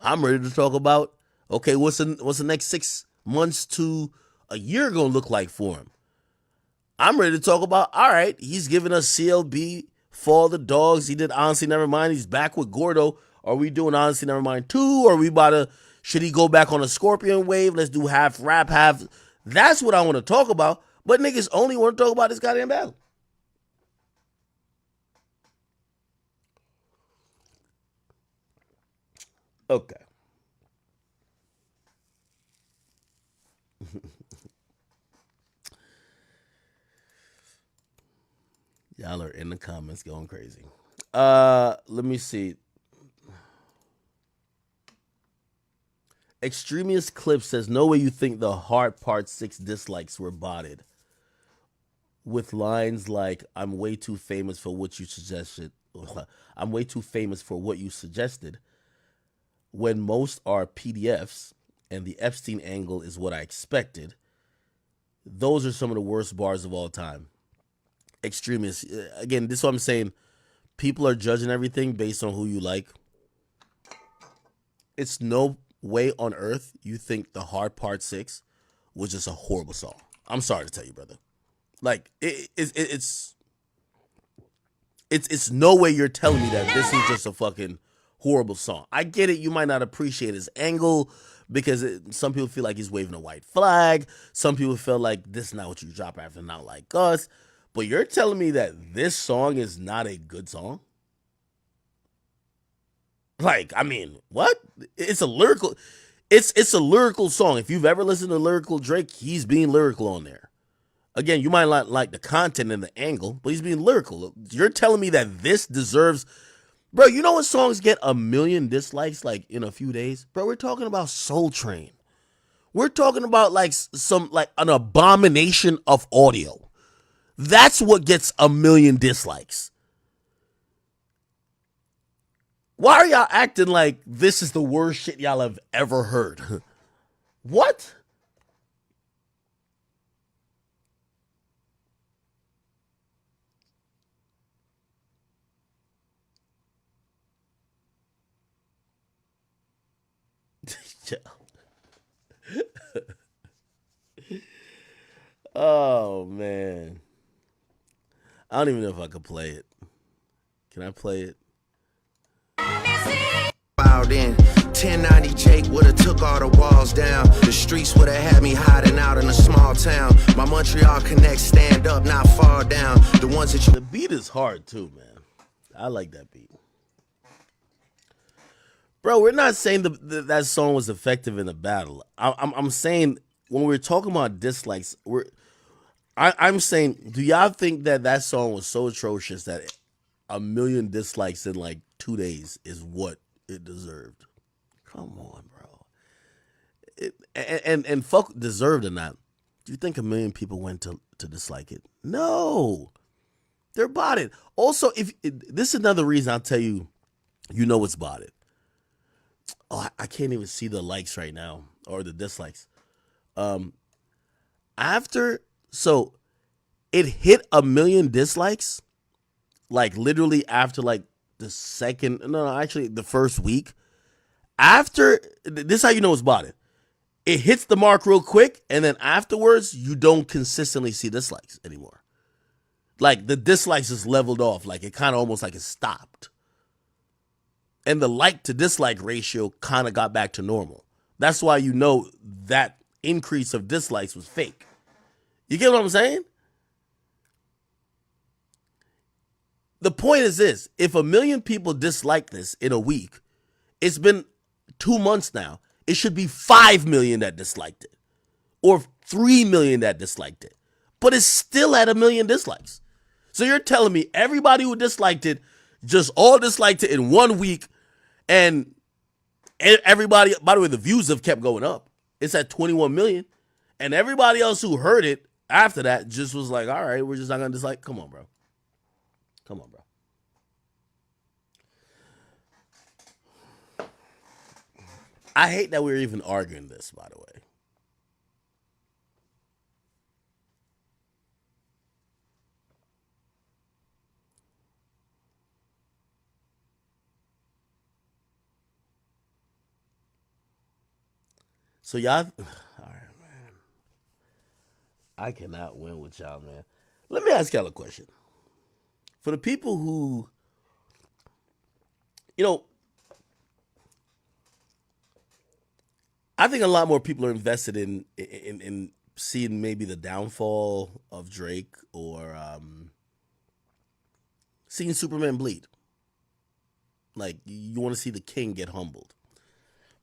I'm ready to talk about, okay, what's the next 6 months to a year gonna look like for him? I'm ready to talk about, all right, he's giving us CLB, Fall the Dogs. He did Honestly Nevermind. He's back with Gordo. Are we doing Honestly Nevermind 2? Or are we about to, should he go back on a Scorpion wave? Let's do half rap, half. That's what I want to talk about. But niggas only want to talk about this goddamn battle. Okay. Y'all are in the comments going crazy. Let me see. Extremist Clip says, no way you think the Hard Part 6 dislikes were botted. With lines like, I'm way too famous for what you suggested. I'm way too famous for what you suggested. When most are PDFs and the Epstein angle is what I expected. Those are some of the worst bars of all time. Extremists. Again, this is what I'm saying. People are judging everything based on who you like. It's no way on earth you think the Hard Part 6 was just a horrible song. I'm sorry to tell you, brother. Like, it's no way you're telling me that this is just a fucking horrible song. I get it. You might not appreciate his angle because some people feel like he's waving a white flag. Some people feel like this is not what you drop after Not Like Us. But you're telling me that this song is not a good song? Like, I mean, what? It's a lyrical song. If you've ever listened to lyrical Drake, he's being lyrical on there. Again, you might not like the content and the angle, but he's being lyrical. You're telling me that this deserves... Bro, you know what songs get 1 million dislikes like in a few days? Bro, we're talking about Soul Train. We're talking about like an abomination of audio. That's what gets 1 million dislikes. Why are y'all acting like this is the worst shit y'all have ever heard? What? Oh, man. I don't even know if I could play it. Can I play it? In 1090 Jake would've took all the walls down. The streets would've had me hiding out in a small town. My Montreal connect, stand up, not fall down. The ones that you... The beat is hard too, man. I like that beat. Bro, we're not saying that song was effective in the battle. I'm saying when we're talking about dislikes, I'm saying, do y'all think that song was so atrocious that a million dislikes in like 2 days is what it deserved. Come on, bro. And fuck deserved or not. Do you think a million people went to dislike it? No. They're botted. Also, if this is another reason I'll tell you, you know it's botted. Oh, I can't even see the likes right now or the dislikes. After so it hit a million dislikes, like literally after like the second, no, actually the first week. After this, is how you know it's botted. It hits the mark real quick, and then afterwards, you don't consistently see dislikes anymore. Like the dislikes is leveled off, like it kind of almost like it stopped. And the like to dislike ratio kind of got back to normal. That's why you know that increase of dislikes was fake. You get what I'm saying? The point is this: if a million people dislike this in a week, it's been 2 months now. It should be 5 million that disliked it, or 3 million that disliked it. But it's still at a million dislikes. So you're telling me everybody who disliked it just all disliked it in 1 week, and everybody, by the way, the views have kept going up. It's at 21 million. And everybody else who heard it after that just was like, all right, we're just not going to dislike. Come on, bro. Come on, bro. I hate that we're even arguing this, by the way. So y'all, all right, man. I cannot win with y'all, man. Let me ask y'all a question. For the people who, you know, I think a lot more people are invested in seeing maybe the downfall of Drake or seeing Superman bleed. Like you want to see the king get humbled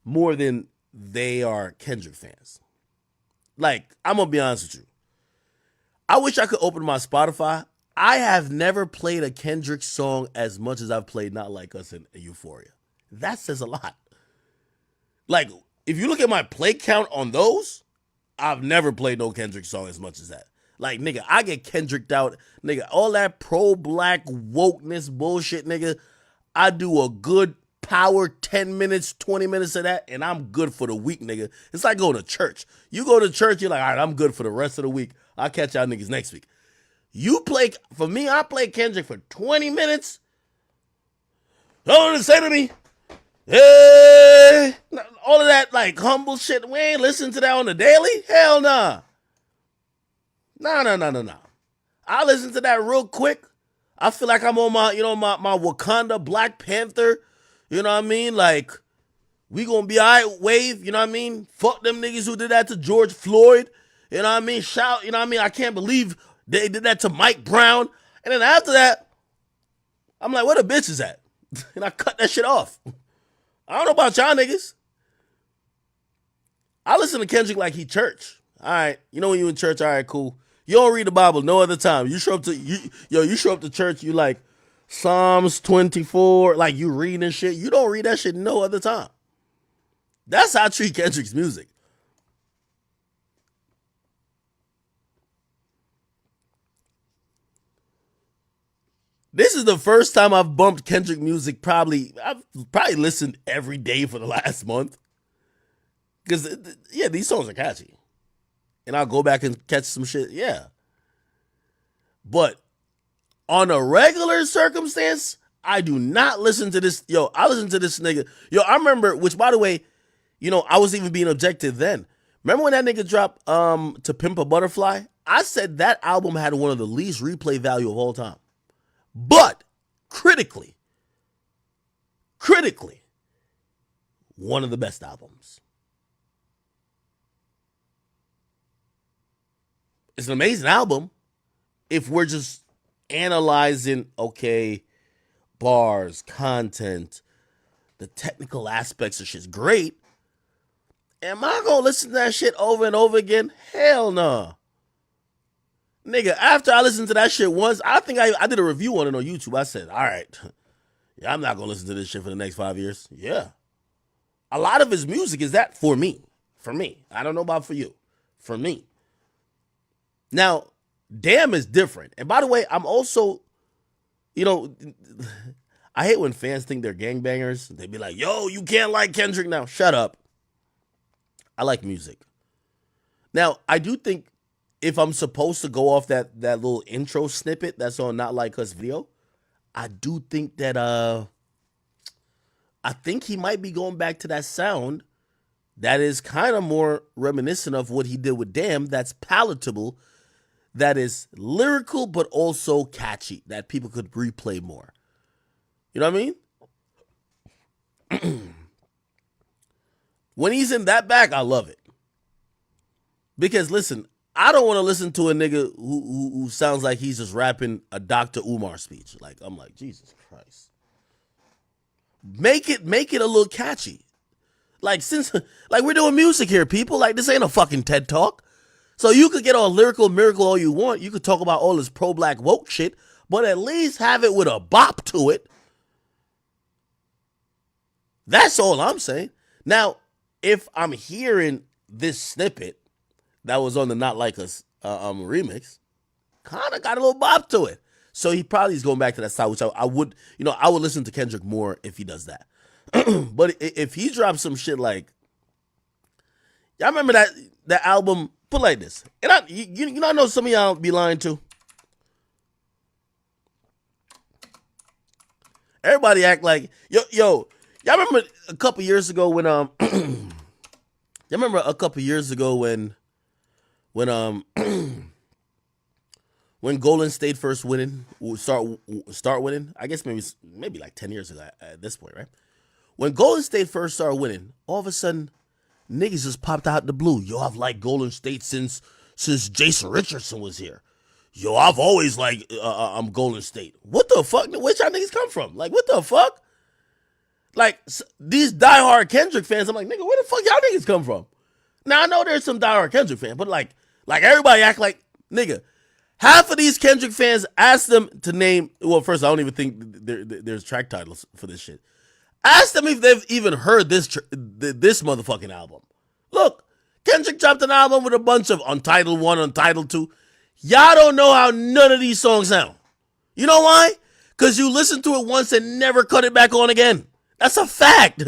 more than they are Kendrick fans. Like I'm gonna be honest with you. I wish I could open my Spotify. I have never played a Kendrick song as much as I've played Not Like Us and Euphoria. That says a lot. Like, if you look at my play count on those, I've never played no Kendrick song as much as that. Like, nigga, I get Kendricked out. Nigga, all that pro-black wokeness bullshit, nigga. I do a good power 10 minutes, 20 minutes of that, and I'm good for the week, nigga. It's like going to church. You go to church, you're like, all right, I'm good for the rest of the week. I'll catch y'all niggas next week. You play, for me, I play Kendrick for 20 minutes. Don't say to me, hey, all of that like humble shit. We ain't listen to that on the daily. Hell nah. Nah. I listen to that real quick. I feel like I'm on my, my Wakanda Black Panther. You know what I mean? Like, we gonna be all right, wave. You know what I mean? Fuck them niggas who did that to George Floyd. You know what I mean? Shout. You know what I mean? I can't believe they did that to Mike Brown. And then after that, I'm like, where the bitches at? And I cut that shit off. I don't know about y'all niggas. I listen to Kendrick like he church. All right, you know when you in church, all right, cool. You don't read the Bible no other time. You show up to you show up to church, you like Psalms 24, like you reading shit. You don't read that shit no other time. That's how I treat Kendrick's music. This is the first time I've bumped Kendrick music. I've probably listened every day for the last month. Because, yeah, these songs are catchy. And I'll go back and catch some shit, yeah. But on a regular circumstance, I do not listen to this. Yo, I listen to this nigga. Yo, I remember, which, by the way, I was even being objective then. Remember when that nigga dropped To Pimp a Butterfly? I said that album had one of the least replay value of all time. But critically, one of the best albums. It's an amazing album if we're just analyzing, okay, bars, content, the technical aspects of shit's great. Am I going to listen to that shit over and over again? Hell no. Nigga, after I listened to that shit once, I think I did a review on it on YouTube. I said, all right, yeah, I'm not gonna listen to this shit for the next 5 years. Yeah. A lot of his music is that for me. For me. I don't know about for you. For me. Now, Damn is different. And by the way, I'm also, you know, I hate when fans think they're gangbangers. They be like, yo, you can't like Kendrick now. Shut up. I like music. Now, I do think if I'm supposed to go off that little intro snippet that's on Not Like Us video, I do think that I think he might be going back to that sound that is kind of more reminiscent of what he did with Damn, that's palatable, that is lyrical but also catchy, that people could replay more. You know what I mean? When he's in that back, I love it. Because listen, I don't want to listen to a nigga who sounds like he's just rapping a Dr. Umar speech. Like, I'm like, Jesus Christ. Make it a little catchy. Like, since we're doing music here, people. Like, this ain't a fucking TED Talk. So you could get all lyrical miracle all you want. You could talk about all this pro-black woke shit, but at least have it with a bop to it. That's all I'm saying. Now, if I'm hearing this snippet that was on the Not Like Us remix, kind of got a little bop to it. So he probably is going back to that style, which I would, I would listen to Kendrick more if he does that. But if he drops some shit like, y'all remember that album? Put like this, and I know some of y'all be lying too. Everybody act like yo. Y'all remember a couple years ago when y'all remember a couple years ago when when Golden State first start winning, I guess maybe like 10 years ago at this point, right? When Golden State first started winning, all of a sudden, niggas just popped out the blue. Yo, I've liked Golden State since Jason Richardson was here. Yo, I've always liked I'm Golden State. What the fuck? Where y'all niggas come from? Like, what the fuck? Like, these diehard Kendrick fans, I'm like, nigga, where the fuck y'all niggas come from? Now, I know there's some diehard Kendrick fans, but like everybody act like, nigga, half of these Kendrick fans, ask them to name, well, first, I don't even think there's track titles for this shit. Ask them if they've even heard this motherfucking album. Look, Kendrick dropped an album with a bunch of Untitled 1, Untitled 2. Y'all don't know how none of these songs sound. You know why? Because you listened to it once and never cut it back on again. That's a fact.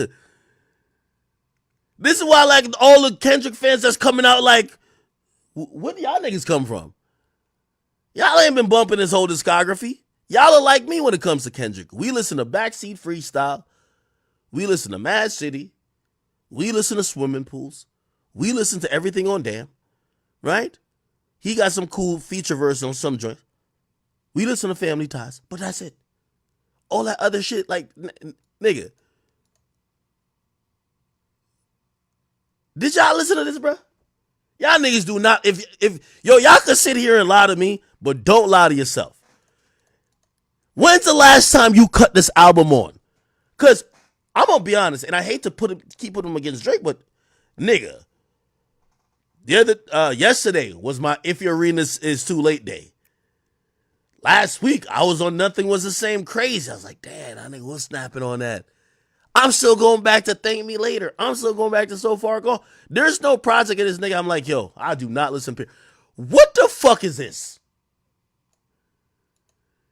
This is why, like, all the Kendrick fans that's coming out, like, where do y'all niggas come from? Y'all ain't been bumping his whole discography. Y'all are like me when it comes to Kendrick. We listen to Backseat Freestyle. We listen to Mad City. We listen to Swimming Pools. We listen to everything on Damn. Right? He got some cool feature verse on some joint. We listen to Family Ties. But that's it. All that other shit, like, nigga. Did y'all listen to this, bro? Y'all niggas do not. Y'all can sit here and lie to me, but don't lie to yourself. When's the last time you cut this album on? Because I'm gonna be honest, and I hate to keep putting him against Drake, but nigga, yesterday was my If Your Arena is Too Late day. Last week I was on Nothing Was the Same Crazy. I was like, damn, I nigga was snapping on that. I'm still going back to Thank Me Later. I'm still going back to So Far Gone. There's no project of this nigga. I'm like, yo, I do not listen. What the fuck is this?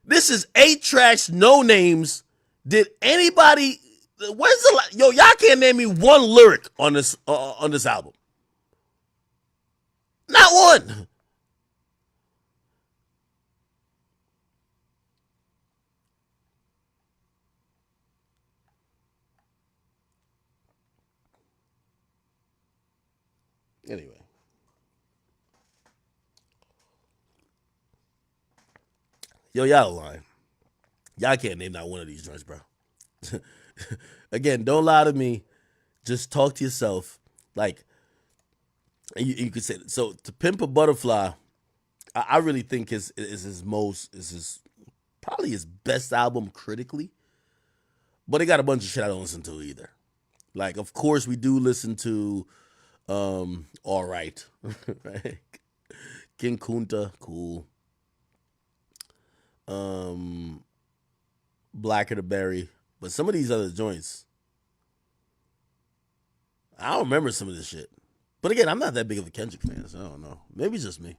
This is 8 tracks, no names. Did anybody? Y'all can't name me one lyric on this album. Not one. Anyway. Yo, y'all lying. Y'all can't name not one of these joints, bro. Again, don't lie to me. Just talk to yourself. Like, you could say, so To Pimp a Butterfly, I really think is probably his best album critically. But it got a bunch of shit I don't listen to either. Like, of course, we do listen to All Right. Right? King Kunta, cool. Blacker the Berry, but some of these other joints, I don't remember some of this shit. But again, I'm not that big of a Kendrick fan, so I don't know. Maybe it's just me.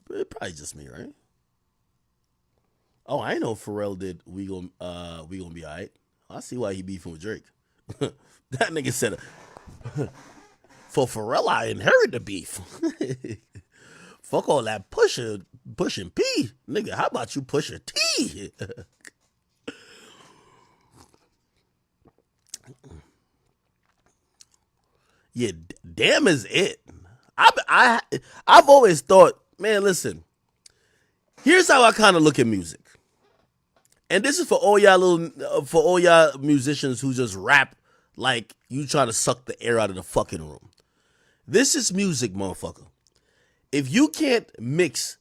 It's probably just me, right? Oh, I know Pharrell did We Gonna Be Alright. I see why he beefing with Drake. That nigga said, for Pharrell, I inherit the beef. Fuck all that pushing P. Nigga, how about you push a T? Yeah, damn is it. I've always thought, man, listen, here's how I kind of look at music. And this is for all y'all musicians who just rap like you trying to suck the air out of the fucking room. This is music, motherfucker. If you can't mix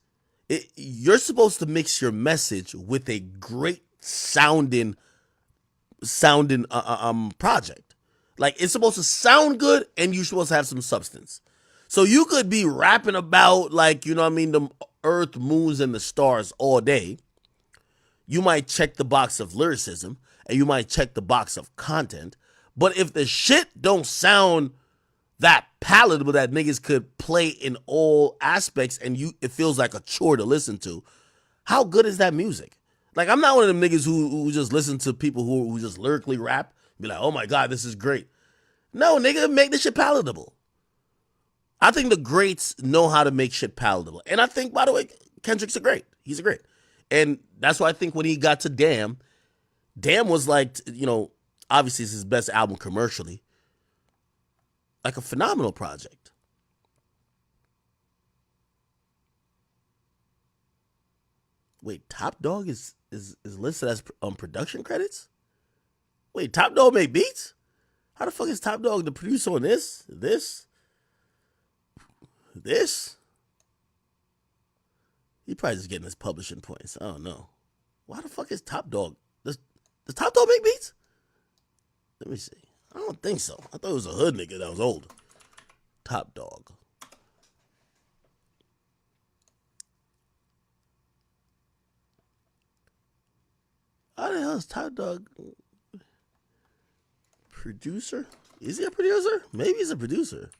it, you're supposed to mix your message with a great sounding project. Like, it's supposed to sound good and you're supposed to have some substance. So you could be rapping about, like, you know what I mean, the earth, moons, and the stars all day. You might check the box of lyricism and you might check the box of content. But if the shit don't sound that palatable that niggas could play in all aspects and it feels like a chore to listen to, how good is that music? Like, I'm not one of them niggas who just listen to people who just lyrically rap and be like, oh my God, this is great. No, nigga, make this shit palatable. I think the greats know how to make shit palatable. And I think, by the way, Kendrick's a great. He's a great. And that's why I think when he got to Damn was like, you know, obviously it's his best album commercially. Like a phenomenal project. Wait, Top Dog is listed as production credits? Wait, Top Dog made beats? How the fuck is Top Dog the producer on this? He probably just getting his publishing points. I don't know. Why the fuck is Top Dog? Does Top Dog make beats? Let me see. I don't think so. I thought it was a hood nigga that was old. Top Dog. How the hell is Top Dog producer? Is he a producer? Maybe he's a producer.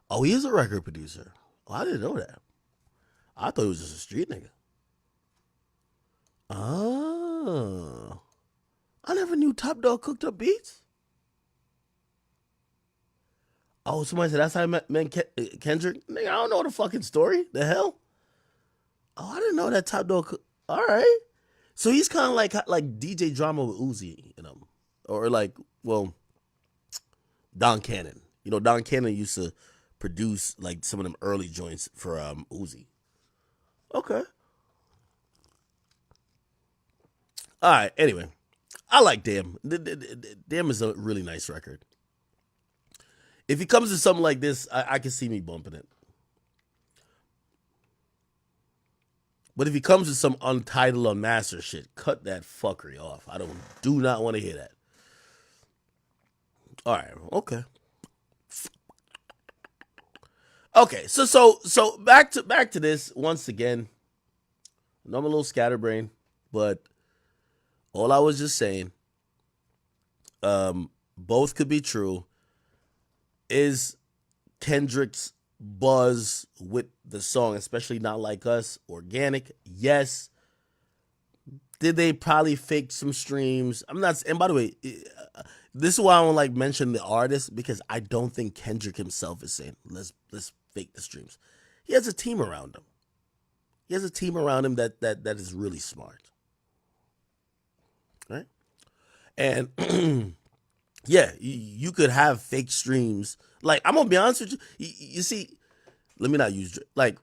Oh, he is a record producer. Oh, I didn't know that. I thought he was just a street nigga. Oh. I never knew Top Dog cooked up beats. Oh, somebody said that's how I met Kendrick. Nigga, I don't know the fucking story. The hell? Oh, I didn't know that Top Dog. All right. So he's kind of like DJ Drama with Uzi, you know, or like, well, Don Cannon. You know, Don Cannon used to produce like some of them early joints for Uzi. Okay. All right. Anyway, I like Damn. Damn is a really nice record. If he comes to something like this, I can see me bumping it. But if he comes to some Untitled Unmastered shit, cut that fuckery off. I do not want to hear that. All right, okay. Okay, so back to this once again. I know I'm a little scatterbrained, but all I was just saying, both could be true. Is Kendrick's buzz with the song, especially Not Like Us, organic? Yes. Did they probably fake some streams? I'm not. And by the way, this is why I don't like mention the artist, because I don't think Kendrick himself is saying let's fake the streams. He has a team around him. He has a team around him that is really smart, right? And yeah, you could have fake streams. Like, I'm gonna be honest with you. You see, let me not use like.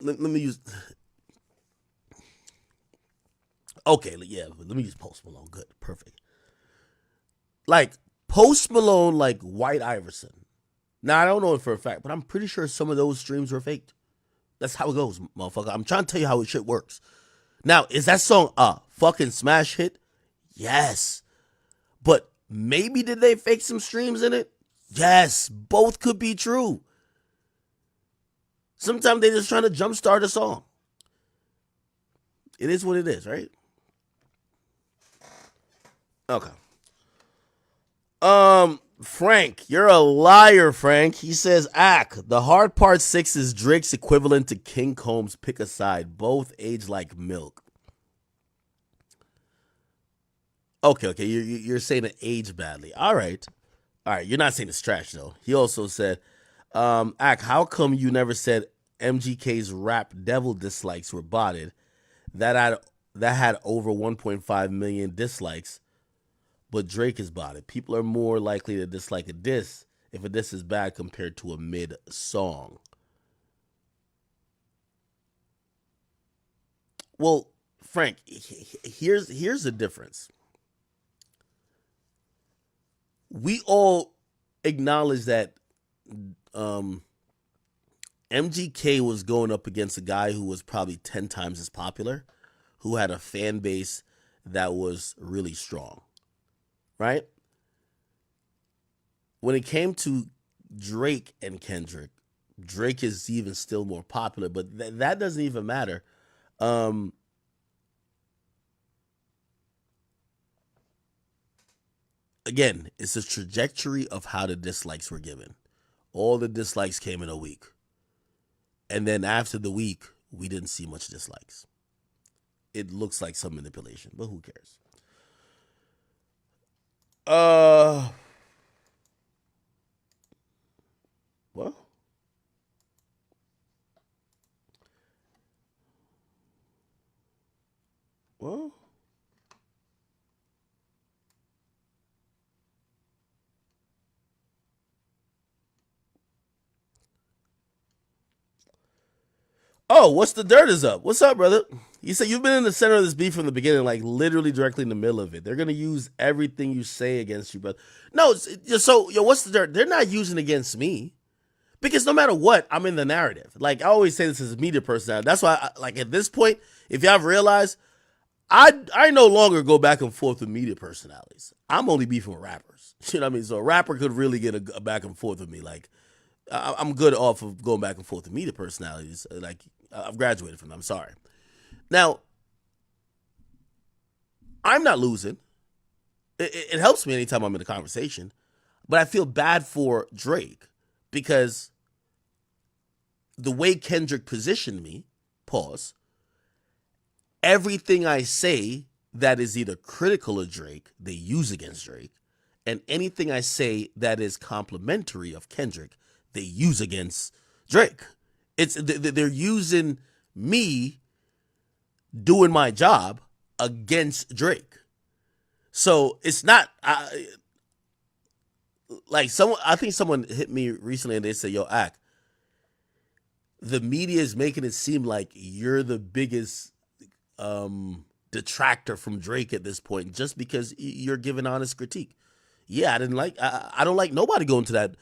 Let me use. Okay, yeah, let me use Post Malone. Good, perfect. Like Post Malone, like White Iverson. Now I don't know it for a fact, but I'm pretty sure some of those streams were faked. That's how it goes, motherfucker. I'm trying to tell you how it shit works. Now, is that song a fucking smash hit? Yes. But maybe did they fake some streams in it? Yes. Both could be true. Sometimes they're just trying to jumpstart a song. It is what it is, right? Okay. Frank, you're a liar, Frank. He says, the hard part 6 is Drake's equivalent to King Combs' Pick a Side. Both age like milk. Okay, you're saying it aged badly. All right, you're not saying it's trash, though. He also said, how come you never said MGK's Rap Devil dislikes were botted? That had over 1.5 million dislikes, but Drake is botted. People are more likely to dislike a diss if a diss is bad compared to a mid song. Well, Frank, here's the difference. We all acknowledge that MGK was going up against a guy who was probably 10 times as popular, who had a fan base that was really strong, right? When it came to Drake and Kendrick, Drake is even still more popular, but that doesn't even matter. Again, it's a trajectory of how the dislikes were given. All the dislikes came in a week. And then after the week, we didn't see much dislikes. It looks like some manipulation, but who cares? Well, oh, what's the dirt is up? What's up, brother? You said you've been in the center of this beef from the beginning, like literally directly in the middle of it. They're gonna use everything you say against you, brother. No, what's the dirt? They're not using against me because no matter what, I'm in the narrative. Like I always say, this is a media personality. That's why, at this point, if y'all have realized, I no longer go back and forth with media personalities. I'm only beefing with rappers. You know what I mean? So a rapper could really get a back and forth with me. Like I'm good off of going back and forth with media personalities. Like I've graduated from them. I'm sorry. Now, I'm not losing. It helps me anytime I'm in a conversation, but I feel bad for Drake because the way Kendrick positioned me, everything I say that is either critical of Drake, they use against Drake, and anything I say that is complimentary of Kendrick, they use against Drake. They're using me doing my job against Drake. So it's not I think someone hit me recently and they said, yo, the media is making it seem like you're the biggest detractor from Drake at this point just because you're giving honest critique. Yeah, I don't like nobody going to that.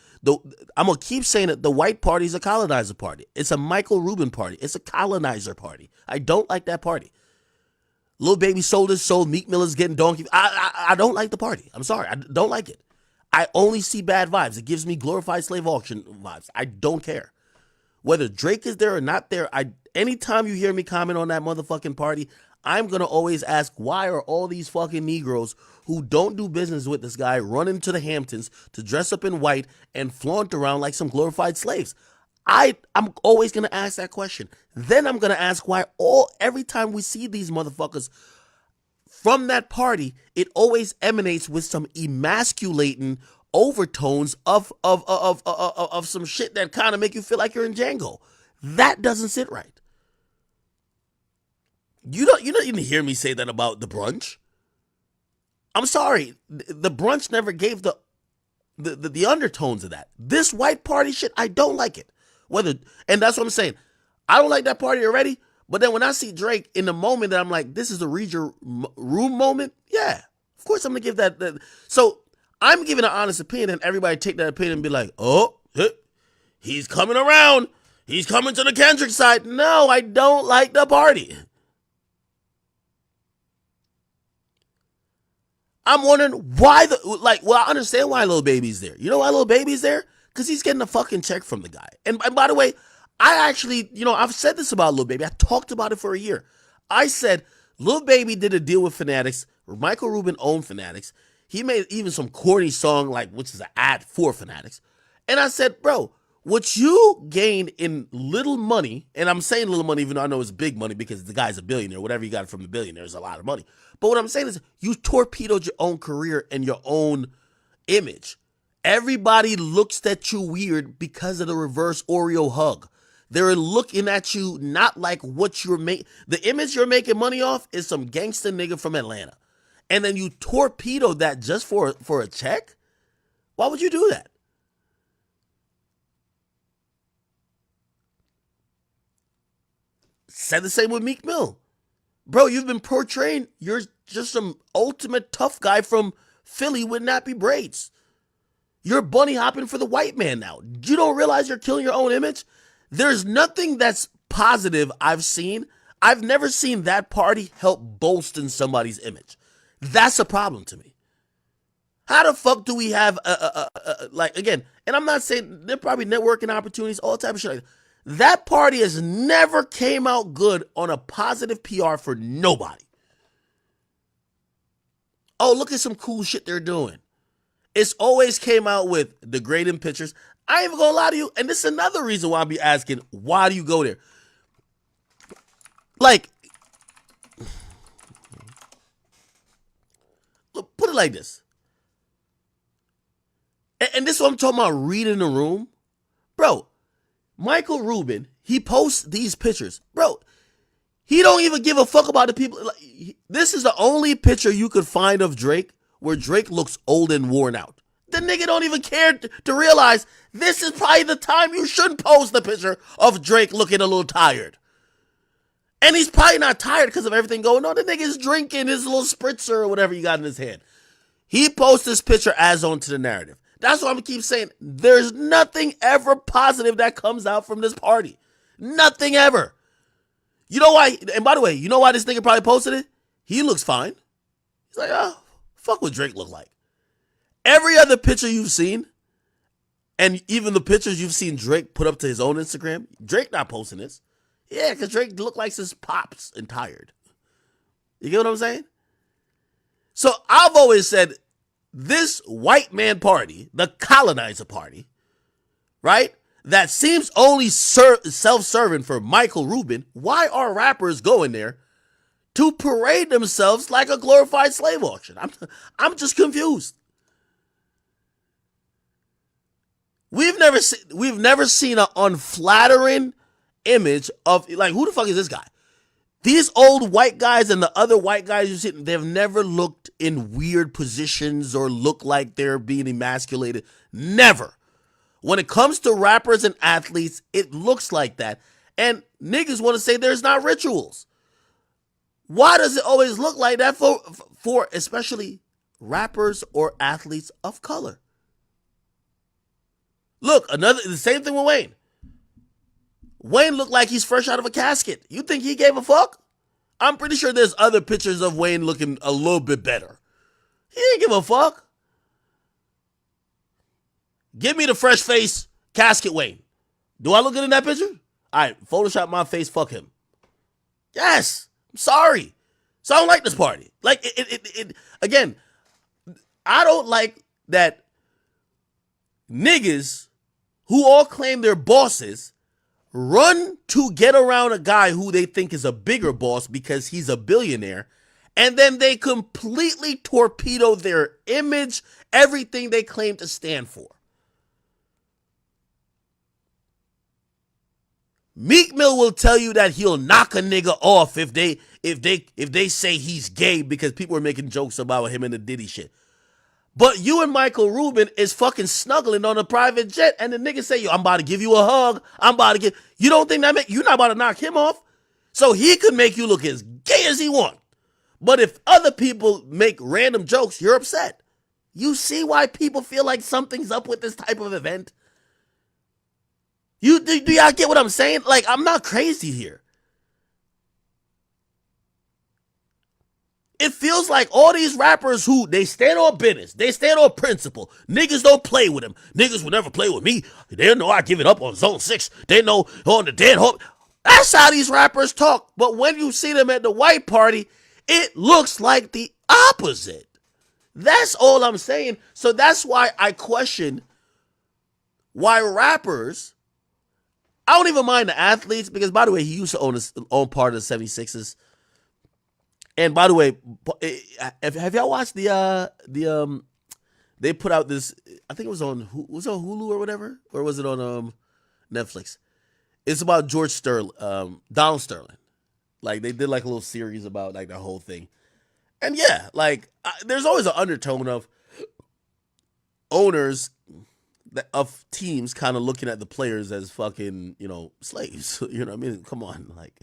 I'm going to keep saying it. The white party is a colonizer party. It's a Michael Rubin party. It's a colonizer party. I don't like that party. Lil Baby sold his soul. Meek Miller's getting donkey. I don't like the party. I'm sorry. I don't like it. I only see bad vibes. It gives me glorified slave auction vibes. I don't care. Whether Drake is there or not there, anytime you hear me comment on that motherfucking party, I'm going to always ask, why are all these fucking Negroes who don't do business with this guy running to the Hamptons to dress up in white and flaunt around like some glorified slaves? I'm always going to ask that question. Then I'm going to ask why every time we see these motherfuckers from that party, it always emanates with some emasculating overtones of some shit that kind of make you feel like you're in Django. That doesn't sit right. You don't even hear me say that about the brunch. I'm sorry, the brunch never gave the undertones of that. This white party shit, I don't like it. And that's what I'm saying. I don't like that party already. But then when I see Drake in the moment that I'm like, this is a read your room moment. Yeah, of course I'm gonna give that. So I'm giving an honest opinion, and everybody take that opinion and be like, oh, he's coming around. He's coming to the Kendrick side. No, I don't like the party. I'm wondering why well, I understand why Lil Baby's there. You know why Lil Baby's there? Because he's getting a fucking check from the guy. And by the way, I actually, I've said this about Lil Baby. I talked about it for a year. I said Lil Baby did a deal with Fanatics. Michael Rubin owned Fanatics. He made even some corny song, which is an ad for Fanatics. And I said, bro, what you gained in little money, and I'm saying little money even though I know it's big money because the guy's a billionaire. Whatever you got from the billionaire is a lot of money. But what I'm saying is you torpedoed your own career and your own image. Everybody looks at you weird because of the reverse Oreo hug. They're looking at you not like what you're making. The image you're making money off is some gangster nigga from Atlanta. And then you torpedoed that just for a check? Why would you do that? Said the same with Meek Mill. Bro, you've been portraying you're just some ultimate tough guy from Philly with nappy braids. You're bunny hopping for the white man now. You don't realize you're killing your own image? There's nothing that's positive I've seen. I've never seen that party help bolster somebody's image. That's a problem to me. How the fuck do we have, again, and I'm not saying they're probably networking opportunities, all type of shit like that. That party has never came out good on a positive PR for nobody. Oh, look at some cool shit they're doing. It's always came out with degrading pictures. I ain't even gonna lie to you, and this is another reason why I'll be asking, why do you go there? Look, put it like this. And this is what I'm talking about, reading the room. Bro, Michael Rubin, he posts these pictures. Bro, he don't even give a fuck about the people. This is the only picture you could find of Drake where Drake looks old and worn out. The nigga don't even care to realize this is probably the time you shouldn't post the picture of Drake looking a little tired. And he's probably not tired because of everything going on. The nigga's drinking his little spritzer or whatever you got in his hand. He posts this picture as on to the narrative. That's why I'm keep saying there's nothing ever positive that comes out from this party. Nothing ever. You know why? And by the way, you know why this nigga probably posted it? He looks fine. He's like, oh, fuck what Drake look like. Every other picture you've seen, and even the pictures you've seen Drake put up to his own Instagram, Drake not posting this. Yeah, because Drake look like his pops and tired. You get what I'm saying? So I've always said this white man party, the colonizer party, right? That seems only self-serving for Michael Rubin. Why are rappers going there to parade themselves like a glorified slave auction? I'm just confused. We've never seen an unflattering image of, like, who the fuck is this guy? These old white guys and the other white guys you see, they've never looked in weird positions or look like they're being emasculated. Never. When it comes to rappers and athletes, it looks like that. And niggas want to say there's not rituals. Why does it always look like that for especially rappers or athletes of color? Look, the same thing with Wayne. Wayne looked like he's fresh out of a casket. You think he gave a fuck? I'm pretty sure there's other pictures of Wayne looking a little bit better. He didn't give a fuck. Give me the fresh face casket Wayne. Do I look good in that picture? All right, Photoshop my face, fuck him. Yes, I'm sorry. So I don't like this party. Like, again, I don't like that niggas who all claim they're bosses run to get around a guy who they think is a bigger boss because he's a billionaire, and then they completely torpedo their image, everything they claim to stand for. Meek Mill will tell you that he'll knock a nigga off if they say he's gay because people are making jokes about him and the Diddy shit. But you and Michael Rubin is fucking snuggling on a private jet, and the nigga say, yo, I'm about to give you a hug. You don't think you're not about to knock him off? So he could make you look as gay as he want. But if other people make random jokes, you're upset. You see why people feel like something's up with this type of event? Do y'all get what I'm saying? Like, I'm not crazy here. It feels like all these rappers who they stand on business, they stand on principle. Niggas don't play with them. Niggas will never play with me. They know I give it up on Zone 6. They know on the dead home. That's how these rappers talk. But when you see them at the white party, it looks like the opposite. That's all I'm saying. So that's why I question why rappers, I don't even mind the athletes, because by the way, he used to own part of the 76ers. And by the way, have y'all watched they put out this, I think it was on Hulu or whatever, or was it on Netflix? It's about George Sterling, Donald Sterling. Like they did like a little series about like the whole thing. And yeah, like there's always an undertone of owners of teams kind of looking at the players as fucking, slaves. You know what I mean? Come on, like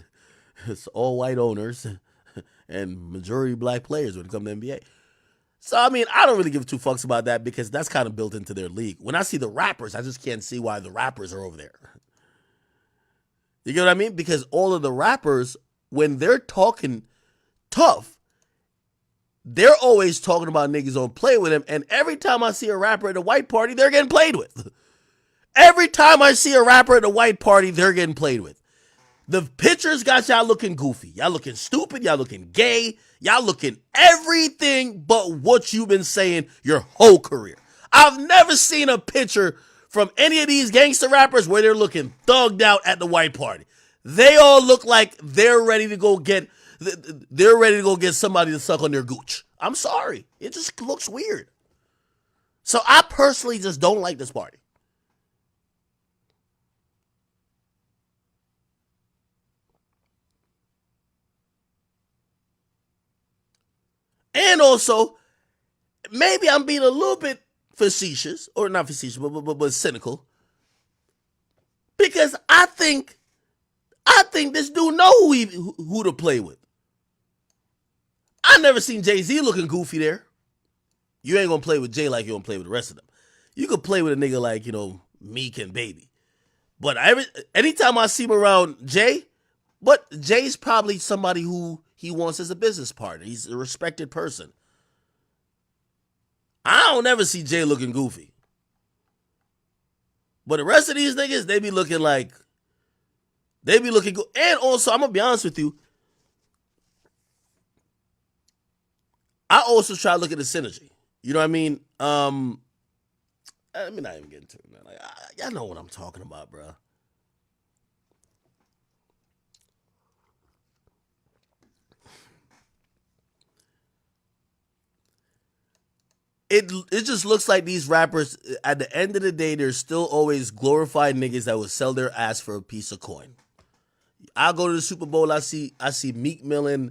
it's all white owners and majority black players when it comes to NBA. So, I mean, I don't really give two fucks about that because that's kind of built into their league. When I see the rappers, I just can't see why the rappers are over there. You get what I mean? Because all of the rappers, when they're talking tough, they're always talking about niggas don't play with them. And every time I see a rapper at a white party, they're getting played with. Every time I see a rapper at a white party, they're getting played with. The pictures got y'all looking goofy. Y'all looking stupid. Y'all looking gay. Y'all looking everything but what you've been saying your whole career. I've never seen a picture from any of these gangster rappers where they're looking thugged out at the white party. They all look like they're ready to go get somebody to suck on their gooch. I'm sorry. It just looks weird. So I personally just don't like this party. And also, maybe I'm being a little bit facetious, or not facetious, but cynical, because I think this dude know who to play with. I never seen Jay-Z looking goofy there. You ain't gonna play with Jay like you gonna play with the rest of them. You could play with a nigga like, Meek and Baby. But anytime I see him around Jay, but Jay's probably somebody who he wants as a business partner. He's a respected person. I don't ever see Jay looking goofy. But the rest of these niggas, they be looking good. And also, I'm going to be honest with you, I also try to look at the synergy. You know what I mean? Let me not even get into it, man. Like, y'all know what I'm talking about, bro. It just looks like these rappers, at the end of the day, they're still always glorified niggas that would sell their ass for a piece of coin. I go to the Super Bowl, I see Meek Mill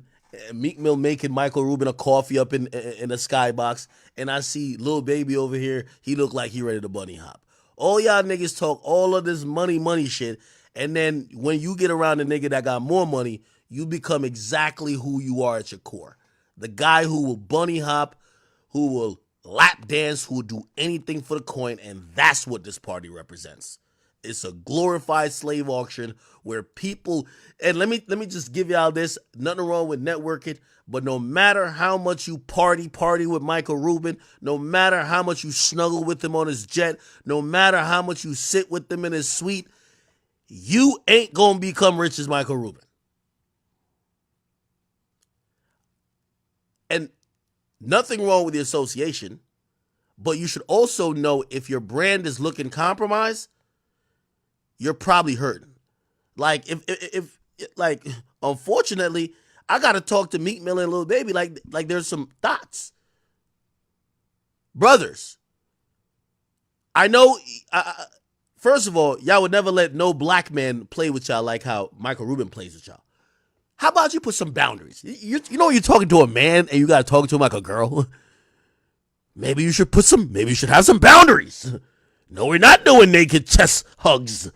making Michael Rubin a coffee up in a skybox, and I see Lil Baby over here. He look like he ready to bunny hop. All y'all niggas talk all of this money shit, and then when you get around a nigga that got more money, you become exactly who you are at your core. The guy who will bunny hop, who will lap dance, who will do anything for the coin, and that's what this party represents. It's a glorified slave auction where people, and let me just give y'all this, nothing wrong with networking, but no matter how much you party with Michael Rubin, no matter how much you snuggle with him on his jet, no matter how much you sit with him in his suite, you ain't gonna become rich as Michael Rubin. And nothing wrong with the association, but you should also know if your brand is looking compromised, you're probably hurting. Like if unfortunately, I gotta talk to Meek Mill and Lil Baby like there's some thoughts. Brothers, I know. First of all, y'all would never let no black man play with y'all like how Michael Rubin plays with y'all. How about you put some boundaries? You know you're talking to a man and you gotta talk to him like a girl. Maybe you should have some boundaries. No, we're not doing naked chest hugs.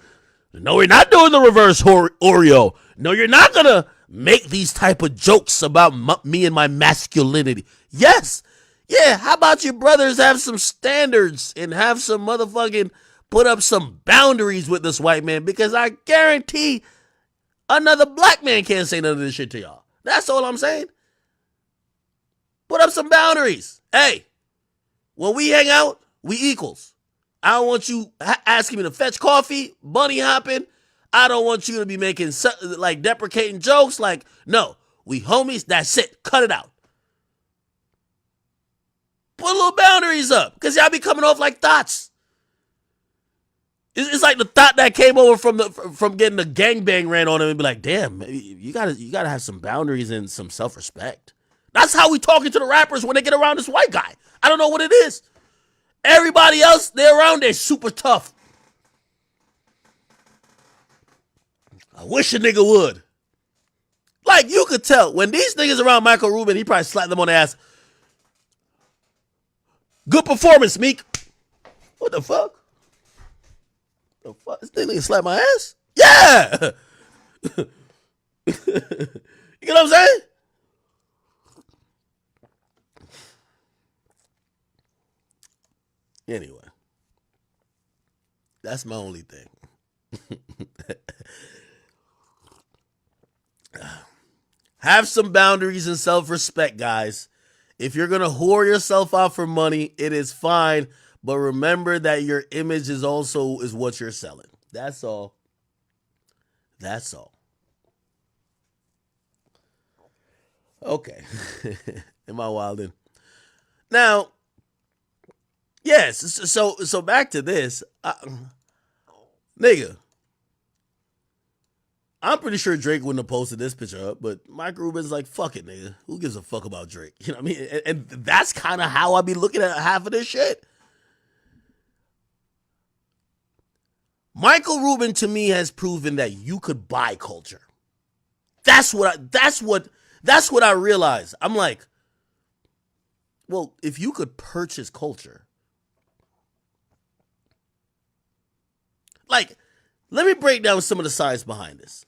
No, we're not doing the reverse Oreo. No, you're not gonna make these type of jokes about me and my masculinity. Yes. Yeah, how about you brothers have some standards and have some motherfucking put up some boundaries with this white man, because I guarantee another black man can't say none of this shit to y'all. That's all I'm saying. Put up some boundaries. Hey, when we hang out, we equals. I don't want you asking me to fetch coffee, bunny hopping. I don't want you to be making like deprecating jokes. Like, no, we homies. That's it. Cut it out. Put little boundaries up, because y'all be coming off like thoughts. It's like the thought that came over from getting the gangbang ran on him and be like, damn, you gotta have some boundaries and some self-respect. That's how we talking to the rappers when they get around this white guy. I don't know what it is. Everybody else they're around, they're super tough. I wish a nigga would. Like, you could tell when these niggas around Michael Rubin, he probably slapped them on the ass. Good performance, Meek. What the fuck? The fuck? This nigga slap my ass? Yeah! You know what I'm saying? Anyway. That's my only thing. Have some boundaries and self-respect, guys. If you're going to whore yourself out for money, it is fine. But remember that your image is what you're selling. That's all. That's all. Okay. Am I wilding? Now, yes. So back to this. Nigga. I'm pretty sure Drake wouldn't have posted this picture up, but Mike Rubin's like, fuck it, nigga. Who gives a fuck about Drake? You know what I mean? And that's kind of how I be looking at half of this shit. Michael Rubin, to me, has proven that you could buy culture. That's what I realized. I'm like, well, if you could purchase culture, like, let me break down some of the science behind this.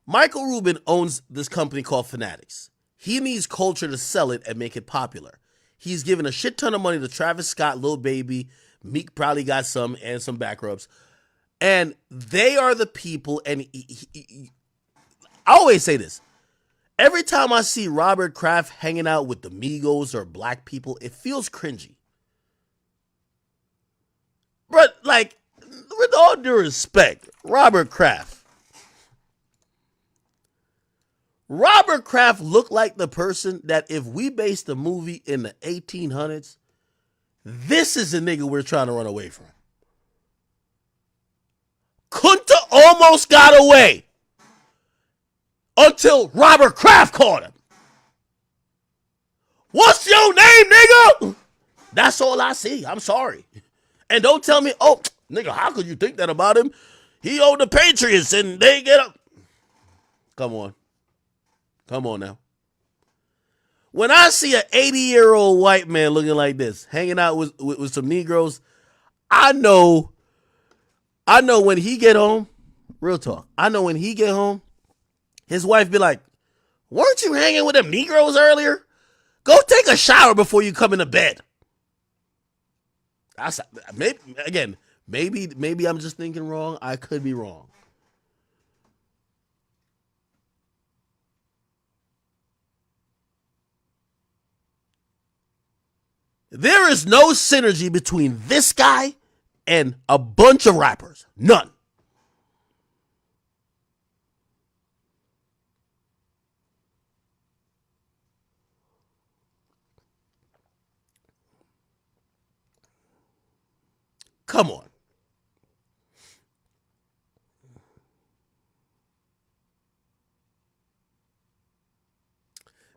Michael Rubin owns this company called Fanatics. He needs culture to sell it and make it popular. He's given a shit ton of money to Travis Scott, Lil Baby, Meek probably got some, and some back rubs. And they are the people, and I always say this. Every time I see Robert Kraft hanging out with the Migos or black people, it feels cringy. But, like, with all due respect, Robert Kraft looked like the person that if we based a movie in the 1800s, this is the nigga we're trying to run away from. Kunta almost got away until Robert Kraft caught him. What's your name, nigga? That's all I see. I'm sorry. And don't tell me, oh, nigga, how could you think that about him? He owed the Patriots and they get up. Come on. Come on now. When I see an 80-year-old white man looking like this, hanging out with some Negroes, I know when he get home, real talk, I know when he get home, his wife be like, weren't you hanging with them Negroes earlier? Go take a shower before you come into bed. Maybe I'm just thinking wrong. I could be wrong. There is no synergy between this guy and a bunch of rappers. None. Come on.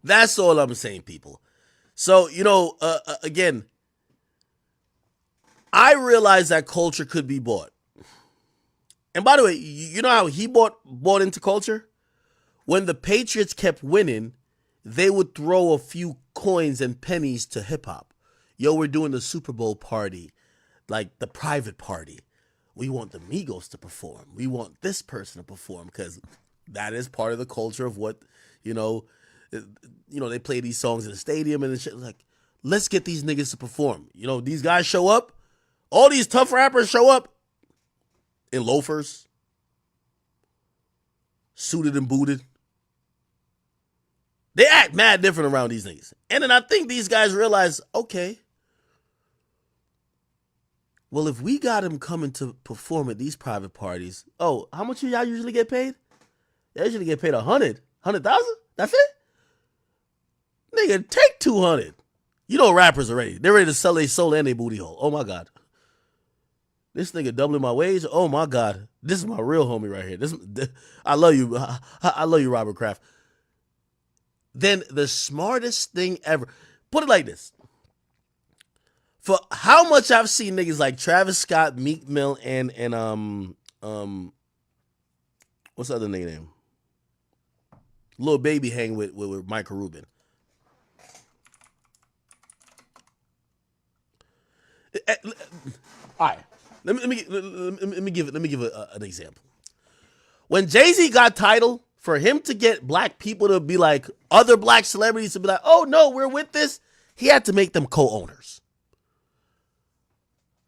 That's all I'm saying, people. So, again, I realize that culture could be bought. And by the way, you know how he bought into culture? When the Patriots kept winning, they would throw a few coins and pennies to hip hop. Yo, we're doing the Super Bowl party, like the private party. We want the Migos to perform. We want this person to perform because that is part of the culture of what, they play these songs in the stadium and shit. Like, let's get these niggas to perform. These guys show up. All these tough rappers show up in loafers, suited and booted. They act mad different around these niggas. And then I think these guys realize, okay, well, if we got him coming to perform at these private parties, oh, how much do y'all usually get paid? They usually get paid 100,000? That's it? Nigga, take 200. You know rappers already. They're ready to sell their soul and their booty hole. Oh my God. This nigga doubling my wage. Oh my God. This is my real homie right here. I love you. I love you, Robert Kraft. Then the smartest thing ever. Put it like this. For how much I've seen niggas like Travis Scott, Meek Mill, and what's the other nigga name? Lil Baby hang with Michael Rubin. All right, let me give an example. When Jay-Z got Tidal, for him to get black people to be like, other black celebrities to be like, oh no, we're with this, he had to make them co-owners.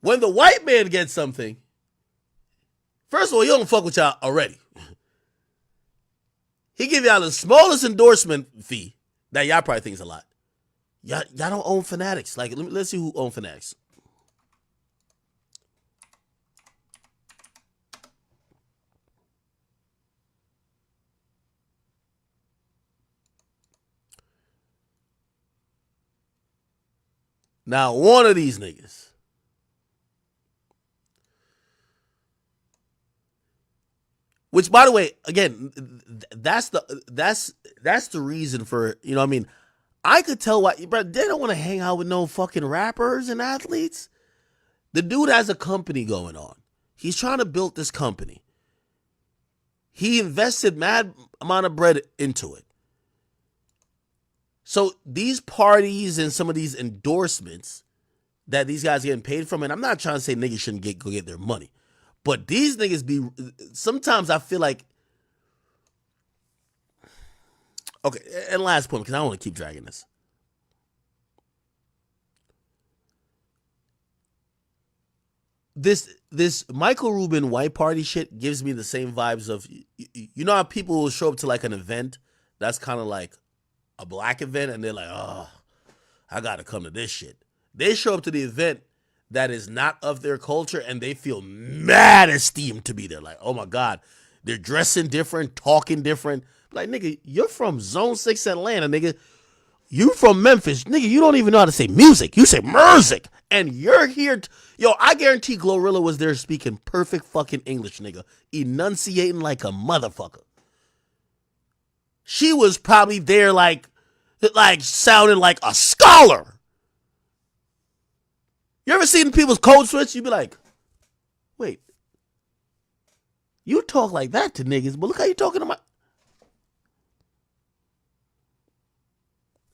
When the white man gets something, first of all, he don't fuck with y'all already. He give y'all the smallest endorsement fee that y'all probably think is a lot. Y'all don't own Fanatics. Like, let's see who own Fanatics. Now, one of these niggas. Which, by the way, again, that's the reason for, you know what I mean? I could tell why, bro, they don't want to hang out with no fucking rappers and athletes. The dude has a company going on. He's trying to build this company. He invested mad amount of bread into it. So these parties and some of these endorsements that these guys are getting paid from, and I'm not trying to say niggas shouldn't go get their money, but these niggas be, sometimes I feel like, okay, and last point, because I don't want to keep dragging this. This Michael Rubin white party shit gives me the same vibes of, you know how people will show up to like an event that's kind of like a black event and they're like, oh, I gotta come to this shit. They show up to the event that is not of their culture and they feel mad esteemed to be there. Like, oh my God, they're dressing different, talking different. Like, nigga, you're from Zone 6 Atlanta, nigga. You from Memphis, nigga, you don't even know how to say music. You say music. And you're here. Yo, I guarantee Glorilla was there speaking perfect fucking English, nigga. Enunciating like a motherfucker. She was probably there like sounding like a scholar. You ever seen people's code switch? You be like, wait, you talk like that to niggas, but look how you talking to my...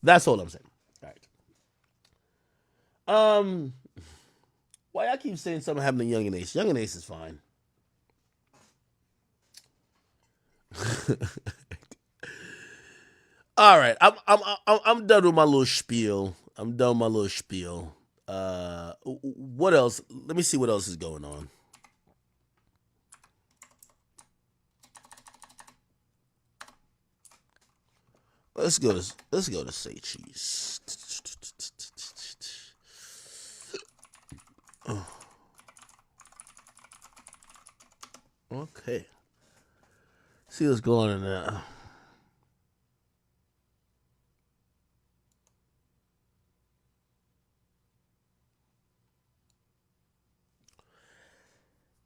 That's all I'm saying. All right. Why I keep saying something happened to Young and Ace? Young and Ace is fine. All right. I'm done with my little spiel. What else? Let me see what else is going on. Let's go to Say Cheese. Okay. See what's going on now.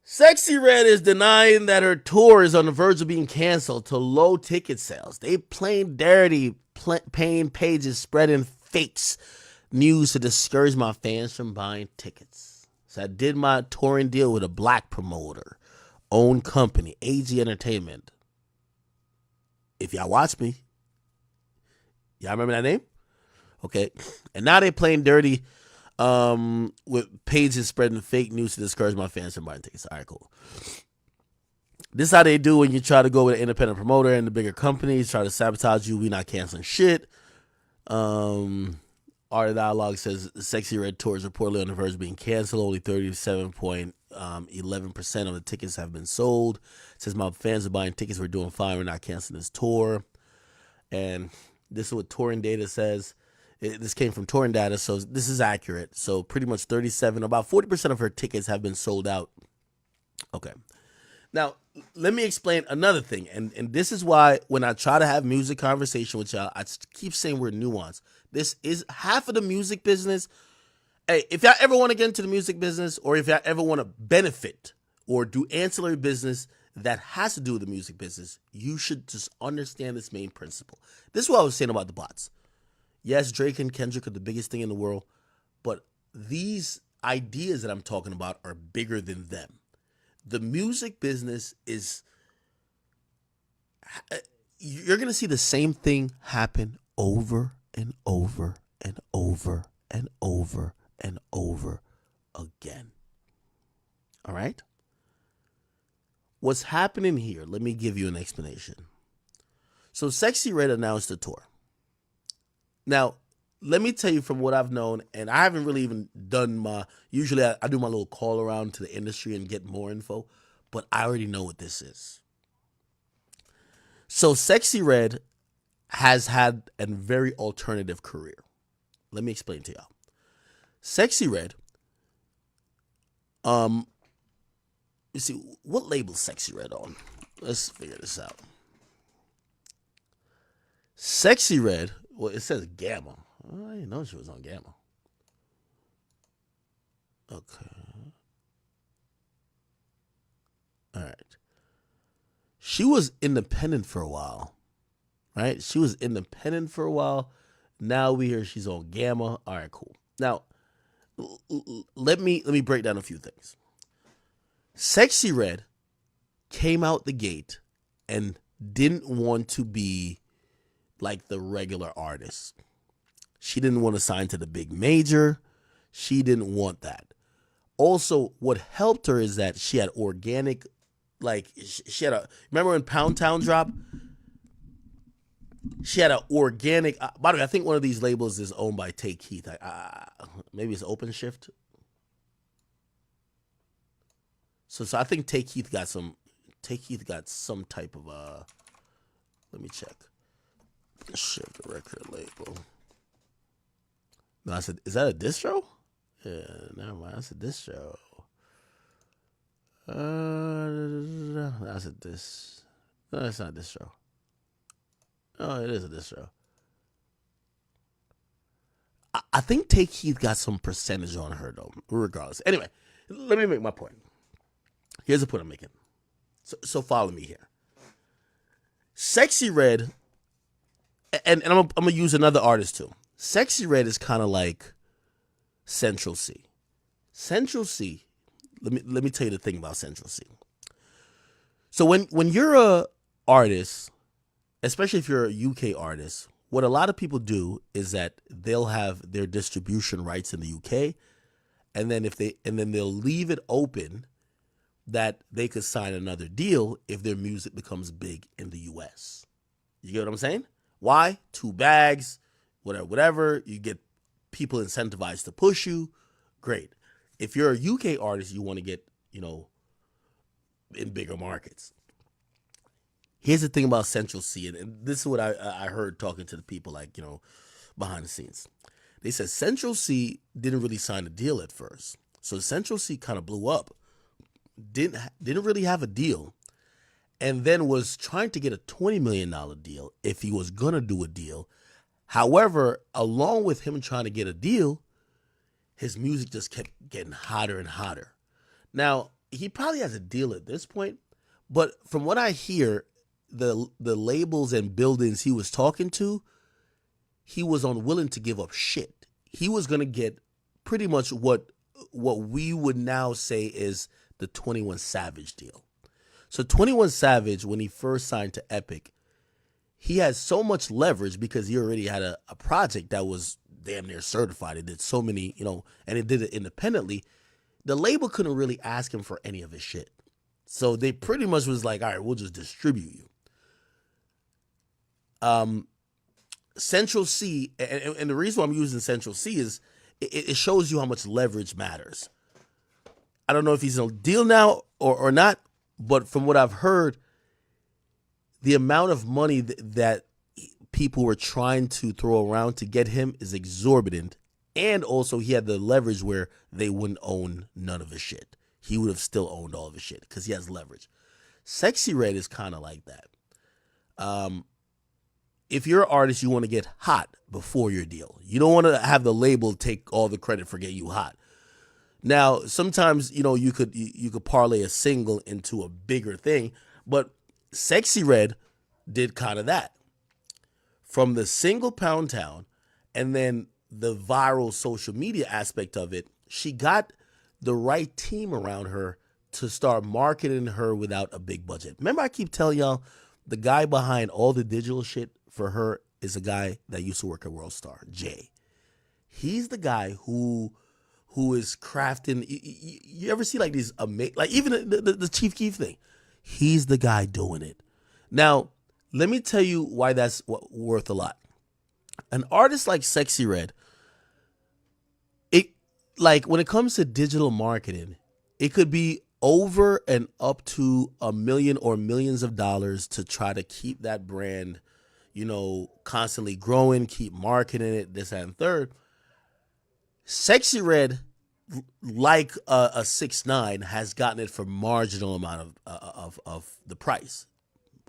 Sexy Red is denying that her tour is on the verge of being canceled to low ticket sales. They plain dirty paying pages spreading fakes news to discourage my fans from buying tickets. So I did my touring deal with a black promoter, own company, AG Entertainment. If y'all watch me, y'all remember that name? Okay. And now they playing dirty with pages spreading fake news to discourage my fans from buying tickets. All right, cool. This is how they do when you try to go with an independent promoter and the bigger companies try to sabotage you. We not canceling shit. Art Dialogue says Sexy Red tour is reportedly on the verge of being canceled. Only 37.11% of the tickets have been sold. It says my fans are buying tickets. We're doing fine. We're not canceling this tour. And This is what touring data says. This came from touring data, so this is accurate. So pretty much 37, about 40% of her tickets have been sold out. Okay. Now, let me explain another thing. And this is why when I try to have music conversation with y'all, I keep saying we're nuanced. This is half of the music business. Hey, if y'all ever want to get into the music business, or if y'all ever want to benefit or do ancillary business that has to do with the music business, you should just understand this main principle. This is what I was saying about the bots. Yes, Drake and Kendrick are the biggest thing in the world, but these ideas that I'm talking about are bigger than them. The music business is, you're going to see the same thing happen over and over and over and over and over again. All right? What's happening here? Let me give you an explanation. So Sexy Red announced a tour. Now, let me tell you from what I've known, and I haven't really even done usually I do my little call around to the industry and get more info, but I already know what this is. So Sexy Red has had a very alternative career. Let me explain to y'all. Sexy Red, you see, what label Sexy Red on? Let's figure this out. Sexy Red, well, it says Gamma. Oh, I didn't know she was on Gamma. Okay. All right. She was independent for a while, right? She was independent for a while. Now we hear she's on Gamma. All right, cool. Now, let me break down a few things. Sexy Red came out the gate and didn't want to be like the regular artist. She didn't want to sign to the big major. She didn't want that. Also, what helped her is that she had organic, like she had remember when Pound Town dropped? She had an organic, by the way, I think one of these labels is owned by Take Keith. Maybe it's Open Shift. So I think Take Keith got some type of, let me check. Shift record label. No, I said, is that a distro? Yeah, never mind. That's a distro. That's a dis. No, it's not a distro. Oh, it is a distro. I think Take Keith got some percentage on her though, regardless. Anyway, let me make my point. Here's the point I'm making. So follow me here. Sexy Red, and I'm gonna use another artist too. Sexy Red is kind of like Central C. Central C. Let me tell you the thing about Central C. So when you're a artist, especially if you're a UK artist, what a lot of people do is that they'll have their distribution rights in the UK, and then they'll leave it open that they could sign another deal if their music becomes big in the US. You get what I'm saying? Why? 2 bags, whatever. You get people incentivized to push you. Great. If you're a UK artist, you want to get, in bigger markets. Here's the thing about Central C, and this is what I heard talking to the people, behind the scenes. They said Central C didn't really sign a deal at first. So Central C kind of blew up. Didn't really have a deal, and then was trying to get a $20 million deal if he was going to do a deal. However, along with him trying to get a deal, his music just kept getting hotter and hotter. Now, he probably has a deal at this point, but from what I hear, the labels and buildings he was talking to, he was unwilling to give up shit. He was going to get pretty much what we would now say is the 21 Savage deal. So 21 Savage, when he first signed to Epic, he had so much leverage because he already had a project that was damn near certified. It did so many, and it did it independently. The label couldn't really ask him for any of his shit. So they pretty much was like, all right, we'll just distribute you. Central C, and the reason why I'm using Central C is it shows you how much leverage matters. I don't know if he's in a deal now or not, but from what I've heard, the amount of money that people were trying to throw around to get him is exorbitant. And also, he had the leverage where they wouldn't own none of his shit. He would have still owned all of his shit because he has leverage. Sexy Red is kind of like that. If you're an artist, you want to get hot before your deal. You don't want to have the label take all the credit for getting you hot. Now, sometimes, you could parlay a single into a bigger thing, but Sexy Red did kind of that. From the single Pound Town and then the viral social media aspect of it, she got the right team around her to start marketing her without a big budget. Remember, I keep telling y'all, the guy behind all the digital shit for her is a guy that used to work at World Star, Jay. He's the guy who is crafting. You ever see like these amazing, like even the Chief Keef thing? He's the guy doing it. Now, let me tell you why that's worth a lot. An artist like Sexy Red, when it comes to digital marketing, it could be over and up to $1 million or millions of dollars to try to keep that brand, constantly growing, keep marketing it, this, that, and third. Sexy Red, like a 6ix9ine, has gotten it for marginal amount of the price,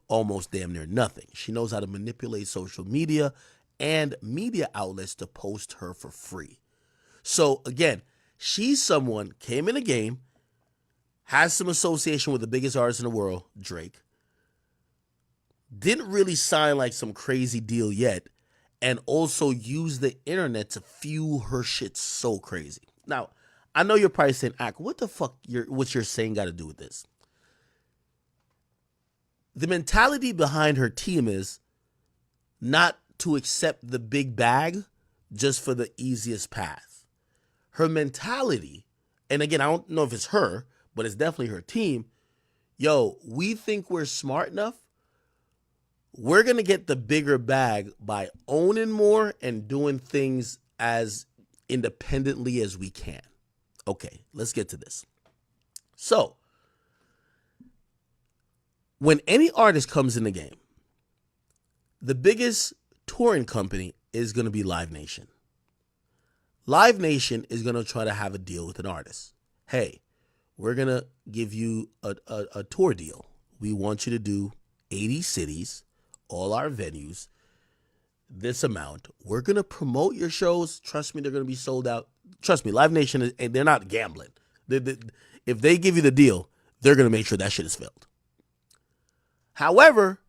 almost damn near nothing. She knows how to manipulate social media and media outlets to post her for free. So again, she's someone came in the game, has some association with the biggest artist in the world, Drake. Didn't really sign like some crazy deal yet, and also use the internet to fuel her shit so crazy. Now, I know you're probably saying, Ak, what the fuck what you're saying got to do with this? The mentality behind her team is not to accept the big bag just for the easiest path. Her mentality, and again, I don't know if it's her, but it's definitely her team. Yo, we think we're smart enough. We're going to get the bigger bag by owning more and doing things as independently as we can. Okay, let's get to this. So, when any artist comes in the game, the biggest touring company is going to be Live Nation. Live Nation is going to try to have a deal with an artist. Hey, we're going to give you a tour deal. We want you to do 80 cities, all our venues, this amount. We're going to promote your shows. Trust me, they're going to be sold out. Trust me, Live Nation, they're not gambling. If they give you the deal, they're going to make sure that shit is filled. However,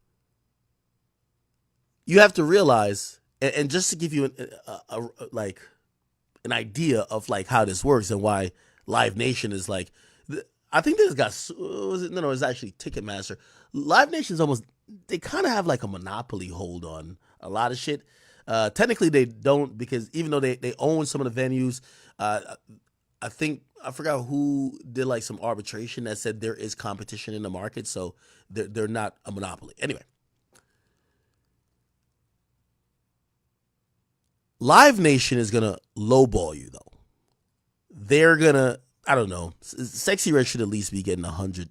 you have to realize, and just to give you an idea of like how this works and why Live Nation is like, I think this got, it's actually Ticketmaster. Live Nation's almost, they kind of have like a monopoly hold on a lot of shit. Technically they don't, because even though they own some of the venues, I forgot who did like some arbitration that said there is competition in the market, so they're not a monopoly. Anyway, Live Nation is gonna lowball you though. They're gonna, I don't know, Sexy Red should at least be getting 100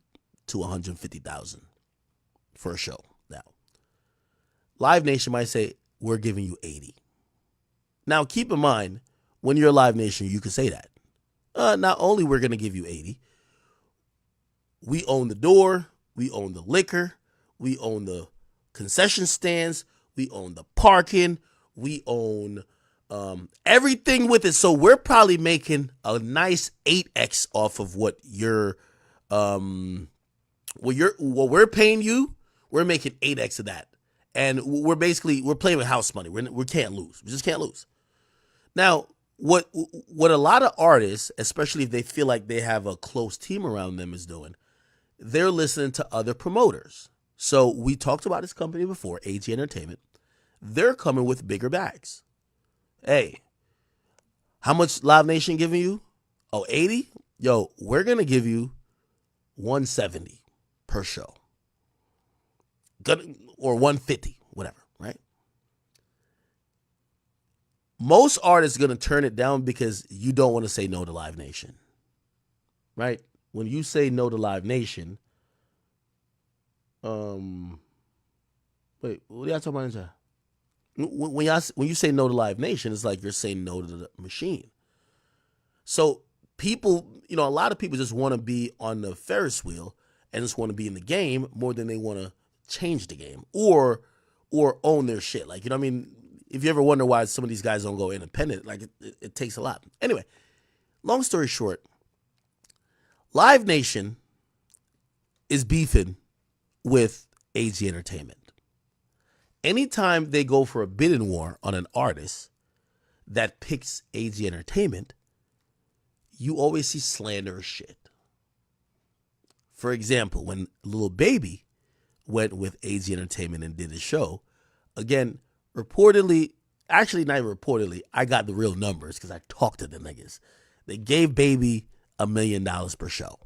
to 150,000 for a show. Now, Live Nation might say, we're giving you 80. Now, keep in mind, when you're a Live Nation, you can say that. Not only we're going to give you 80, we own the door, we own the liquor, we own the concession stands, we own the parking, we own everything with it. So we're probably making a nice 8x off of what what we're paying you. We're making 8x of that. And we're playing with house money. We can't lose. We just can't lose. Now, what a lot of artists, especially if they feel like they have a close team around them, is doing, they're listening to other promoters. So we talked about this company before, AG Entertainment. They're coming with bigger bags. Hey, how much Live Nation giving you? Oh, 80? Yo, we're going to give you 170 per show. Or 150, whatever, right? Most artists are going to turn it down because you don't want to say no to Live Nation, right? When you say no to Live Nation, wait, what are y'all talking about? When you say no to Live Nation, it's like you're saying no to the machine. So people, a lot of people just want to be on the Ferris wheel and just want to be in the game more than they want to change the game or own their shit. Like, what I mean? If you ever wonder why some of these guys don't go independent, like it takes a lot. Anyway, long story short, Live Nation is beefing with AG Entertainment. Anytime they go for a bidding war on an artist that picks AG Entertainment, you always see slanderous shit. For example, when Lil Baby went with AG Entertainment and did a show, again, reportedly, actually not even reportedly, I got the real numbers because I talked to the niggas. They gave Baby $1 million per show.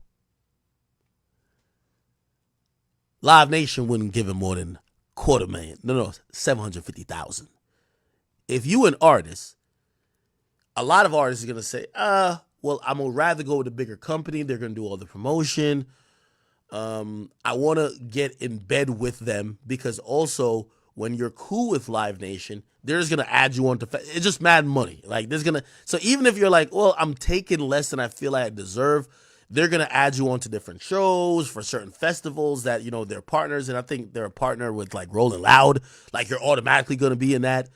Live Nation wouldn't give him more than $250,000. No, $750,000. If you an artist, a lot of artists are gonna say, well, I'm gonna rather go with a bigger company. They're gonna do all the promotion. I want to get in bed with them because also when you're cool with Live Nation, they're just gonna add you on to. It's just mad money. Like so even if you're like, well, I'm taking less than I feel like I deserve, they're gonna add you on to different shows for certain festivals that they're partners, and I think they're a partner with like Rolling Loud. Like you're automatically gonna be in that.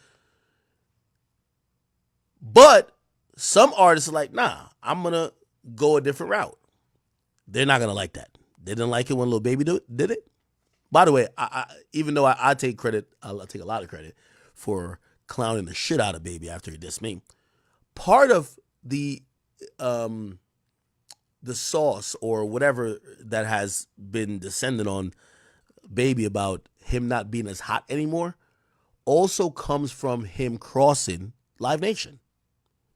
But some artists are like, nah, I'm gonna go a different route. They're not gonna like that. They didn't like it when Lil Baby did it. By the way, even though I take credit, I'll take a lot of credit for clowning the shit out of Baby after he dissed me. Part of the sauce or whatever that has been descended on Baby about him not being as hot anymore also comes from him crossing Live Nation.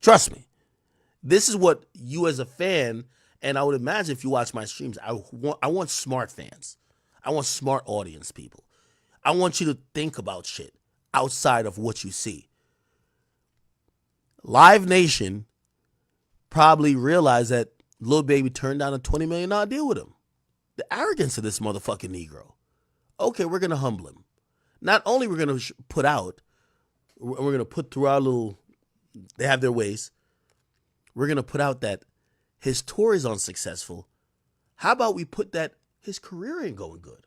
Trust me. This is what you as a fan, and I would imagine if you watch my streams, I want smart fans. I want smart audience people. I want you to think about shit outside of what you see. Live Nation probably realized that Lil Baby turned down a $20 million deal with him. The arrogance of this motherfucking Negro. Okay, we're going to humble him. Not only we're going to put out, we're going to put through our little, they have their ways. We're going to put out that his tour is unsuccessful. How about we put that his career ain't going good?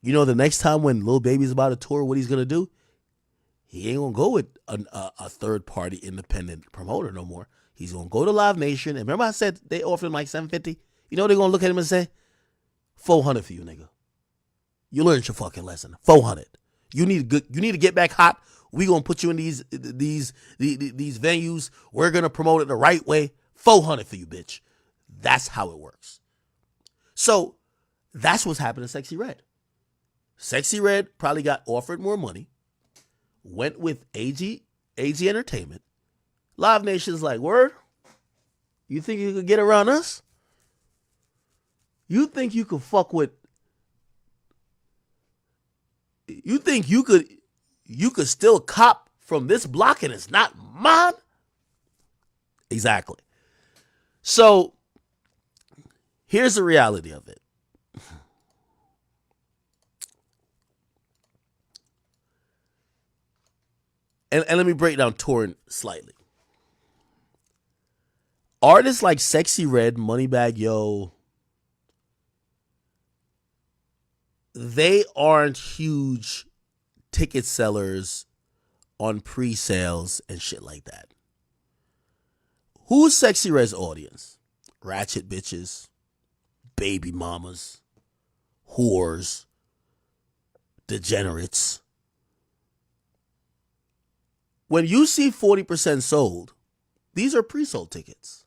The next time when Lil Baby's about to tour, what he's going to do? He ain't going to go with a third-party independent promoter no more. He's going to go to Live Nation. And remember I said they offered him like $750? They're going to look at him and say, $400 for you, nigga. You learned your fucking lesson. $400. You need to get back hot. We gonna put you in these venues. We're gonna promote it the right way. $400 for you, bitch. That's how it works. So that's what's happened to Sexy Red. Sexy Red probably got offered more money. Went with AG Entertainment. Live Nation's like, word? You think you could get around us? You think you could fuck with? You think you could still cop from this block and it's not mine? Exactly. So here's the reality of it. And let me break down touring slightly. Artists like Sexy Red, Moneybagg Yo, they aren't huge ticket sellers on pre-sales and shit like that. Who's Sexy Red's audience? Ratchet bitches, baby mamas, whores, degenerates. When you see 40% sold, these are pre-sold tickets.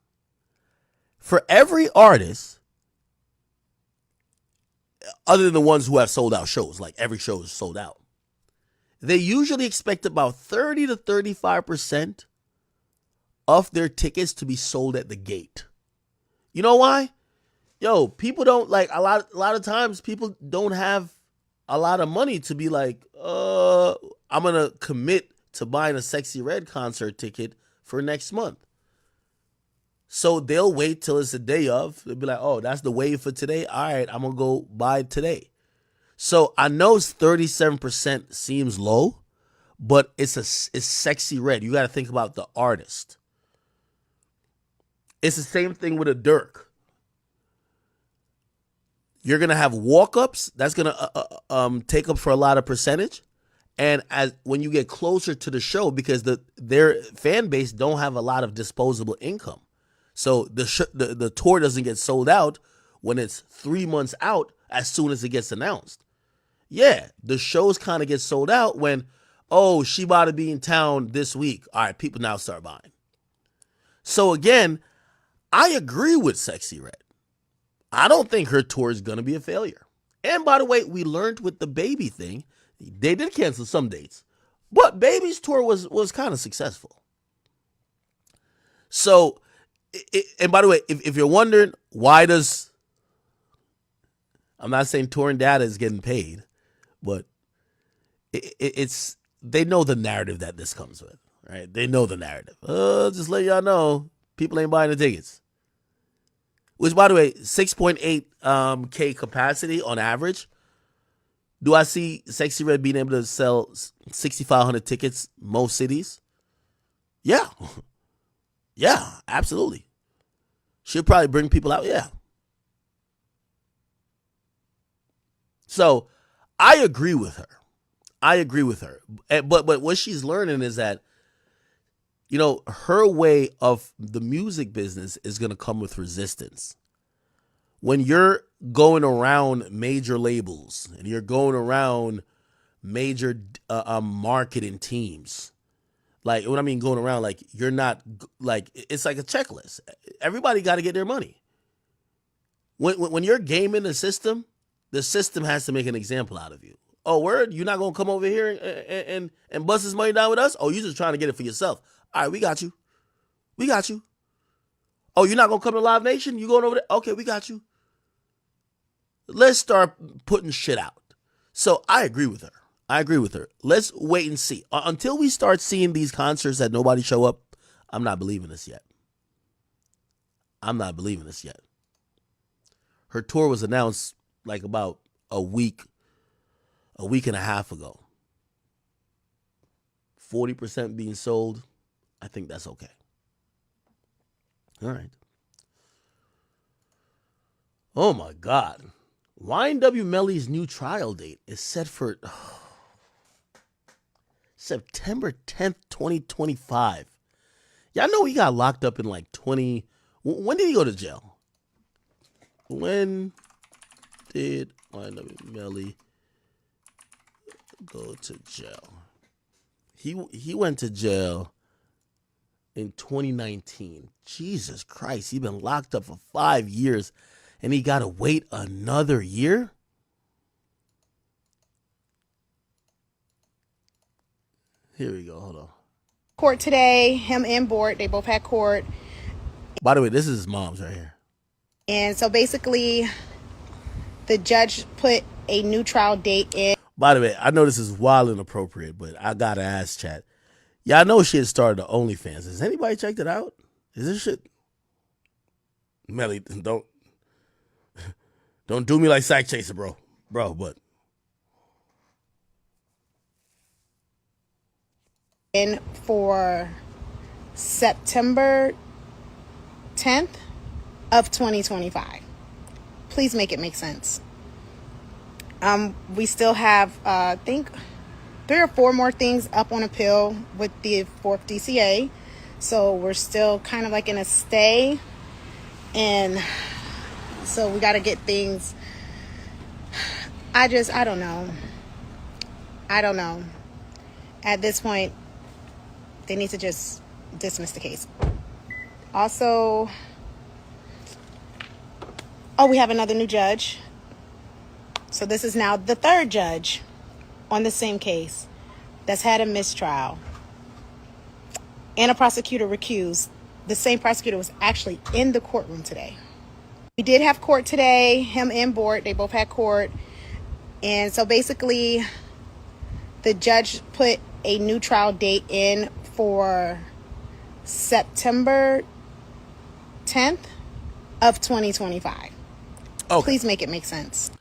For every artist, other than the ones who have sold out shows, like every show is sold out, they usually expect about 30 to 35% of their tickets to be sold at the gate. You know why? Yo, people don't like a lot of times people don't have a lot of money to be like, I'm going to commit to buying a Sexy Red concert ticket for next month. So they'll wait till it's the day of. They'll be like, oh, that's the wave for today. All right, I'm going to go buy it today. So I know 37% seems low, but it's Sexy Red. You got to think about the artist. It's the same thing with a Dirk. You're gonna have walk-ups. That's gonna take up for a lot of percentage. And as when you get closer to the show, because their fan base don't have a lot of disposable income, so the tour doesn't get sold out when it's 3 months out. As soon as it gets announced, yeah, the shows kind of get sold out when, oh, she about to be in town this week. All right, people now start buying. So again, I agree with Sexy Red. I don't think her tour is going to be a failure. And by the way, we learned with the Baby thing, they did cancel some dates, but Baby's tour was kind of successful. So, and by the way, if you're wondering, why does, I'm not saying touring data is getting paid, but it's, they know the narrative that this comes with, right? They know the narrative. Just let y'all know, people ain't buying the tickets. Which, by the way, 6.8 K capacity on average. Do I see Sexy Red being able to sell 6,500 tickets most cities? Yeah. Yeah, absolutely. She'll probably bring people out. Yeah. So I agree with her. But what she's learning is that, you know, her way of the music business is going to come with resistance. When you're going around major labels and you're going around major marketing teams, like what I mean going around, like you're not, like it's like a checklist. Everybody got to get their money. When you're gaming the system has to make an example out of you. Oh, word? You're not going to come over here and bust this money down with us? Oh, you're just trying to get it for yourself. All right, we got you. We got you. Oh, you're not going to come to Live Nation? You going over there? Okay, we got you. Let's start putting shit out. So I agree with her. Let's wait and see. Until we start seeing these concerts that nobody show up, I'm not believing this yet. Her tour was announced like about a week and a half ago. 40% being sold. I think that's okay. All right. Oh my God. YNW Melly's new trial date is set for September 10th, 2025. Y'all know he got locked up in like 20. When did he go to jail? When did YNW Melly go to jail? He went to jail in 2019. Jesus Christ, he's been locked up for 5 years, and he got to wait another year? Here we go. Hold on. Court today, him and Board, they both had court. By the way, this is his mom's right here. And so basically, the judge put a new trial date in. By the way, I know this is wild and inappropriate, but I gotta ask chat. Yeah, I know she had started the OnlyFans. Has anybody checked it out? Is this shit? Melly, don't do me like Sack Chaser, bro. But In for September 10th of 2025. Please make it make sense. We still have, I think, 3 or 4 more things up on appeal with the 4th DCA. So we're still kind of like in a stay. And so we got to get things. I don't know. At this point, they need to just dismiss the case. Also, we have another new judge. So this is now the 3rd judge on the same case that's had a mistrial. And a prosecutor recused. The same prosecutor was actually in the courtroom today. We did have court today, him and Board, they both had court. And so basically, the judge put a new trial date in for September 10th of 2025. Okay. Please make it make sense.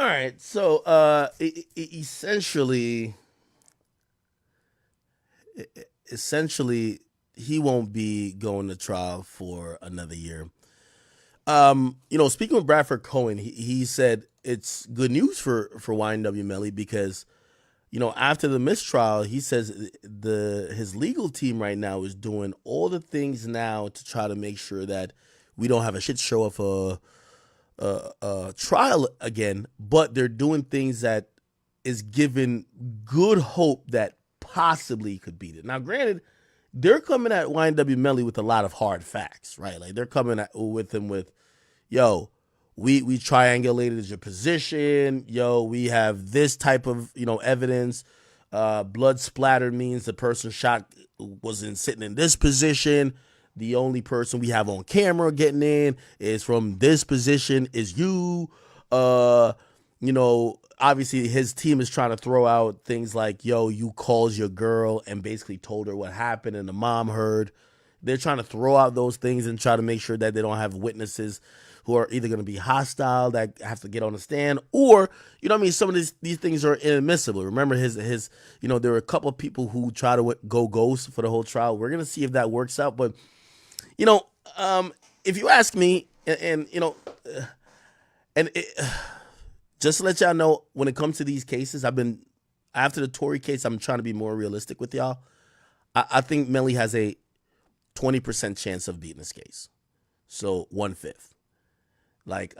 All right, so essentially, he won't be going to trial for another year. Speaking with Bradford Cohen, he said it's good news for YNW Melly because after the mistrial, he says his legal team right now is doing all the things now to try to make sure that we don't have a shit show of a trial again, but they're doing things that is giving good hope that possibly could beat it. Now, granted, they're coming at YNW Melly with a lot of hard facts, right? Like they're coming with him with, yo, we triangulated your position, yo, we have this type of evidence. Blood splatter means the person shot wasn't sitting in this position. The only person we have on camera getting in is from this position is you. Obviously his team is trying to throw out things like, yo, you called your girl and basically told her what happened and the mom heard. They're trying to throw out those things and try to make sure that they don't have witnesses who are either going to be hostile that have to get on the stand, or some of these things are inadmissible. Remember his there were a couple of people who try to go ghost for the whole trial. We're gonna see if that works out, but if you ask me, just to let y'all know, when it comes to these cases, after the Tory case, I'm trying to be more realistic with y'all. I think Melly has a 20% chance of beating this case, so 1/5. Like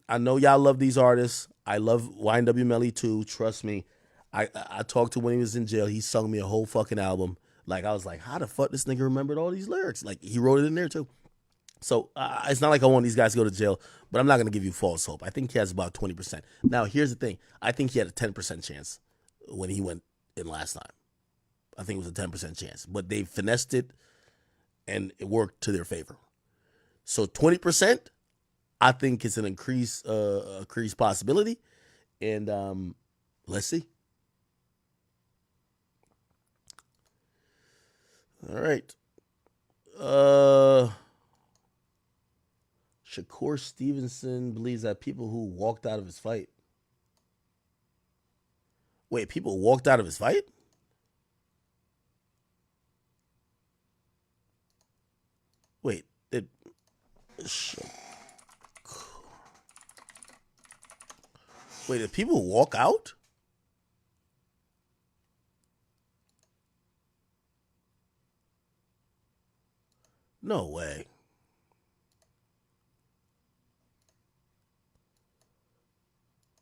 I know y'all love these artists. I love YNW Melly too. Trust me. I talked to when he was in jail. He sung me a whole fucking album. Like I was like, how the fuck this nigga remembered all these lyrics? Like he wrote it in there too. So it's not like I want these guys to go to jail, but I'm not gonna give you false hope. I think he has about 20%. Now here's the thing. I think he had a 10% chance when he went in last time. I think it was a 10% chance, but they finessed it and it worked to their favor. So 20%. I think it's an increased possibility, and let's see. All right. Shakur Stevenson believes that people who walked out of his fight. Wait, people walked out of his fight? Wait, Wait, did people walk out? No way.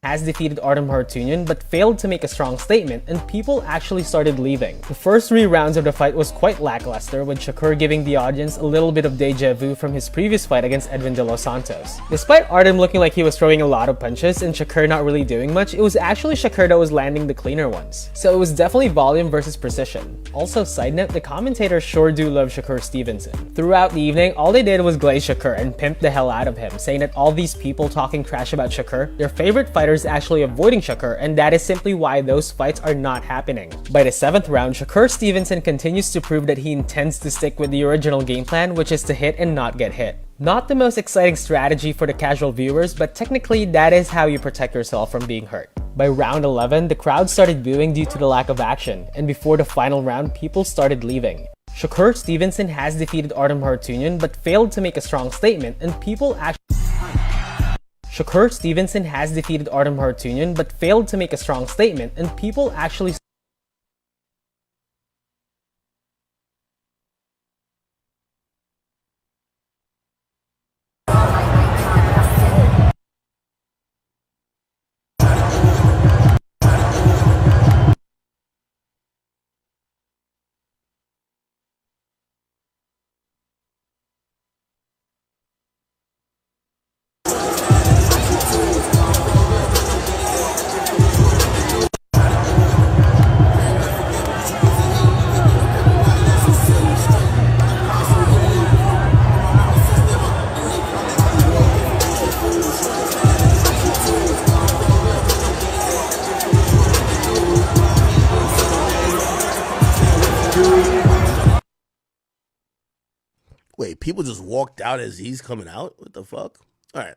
has defeated Artem Hartunian but failed to make a strong statement, and people actually started leaving. The first 3 rounds of the fight was quite lackluster, with Shakur giving the audience a little bit of deja vu from his previous fight against Edwin De Los Santos. Despite Artem looking like he was throwing a lot of punches and Shakur not really doing much, it was actually Shakur that was landing the cleaner ones. So it was definitely volume versus precision. Also, side note, the commentators sure do love Shakur Stevenson. Throughout the evening, all they did was glaze Shakur and pimp the hell out of him, saying that all these people talking trash about Shakur, their favorite fighter is actually avoiding Shakur, and that is simply why those fights are not happening. By the 7th round, Shakur Stevenson continues to prove that he intends to stick with the original game plan, which is to hit and not get hit. Not the most exciting strategy for the casual viewers, but technically that is how you protect yourself from being hurt. By round 11, the crowd started booing due to the lack of action, and before the final round, people started leaving. Shakur Stevenson has defeated Artem Hartunian but failed to make a strong statement, and people actually Shakur Stevenson has defeated Artem Hartunian but failed to make a strong statement, and people actually Wait, people just walked out as he's coming out? What the fuck? All right.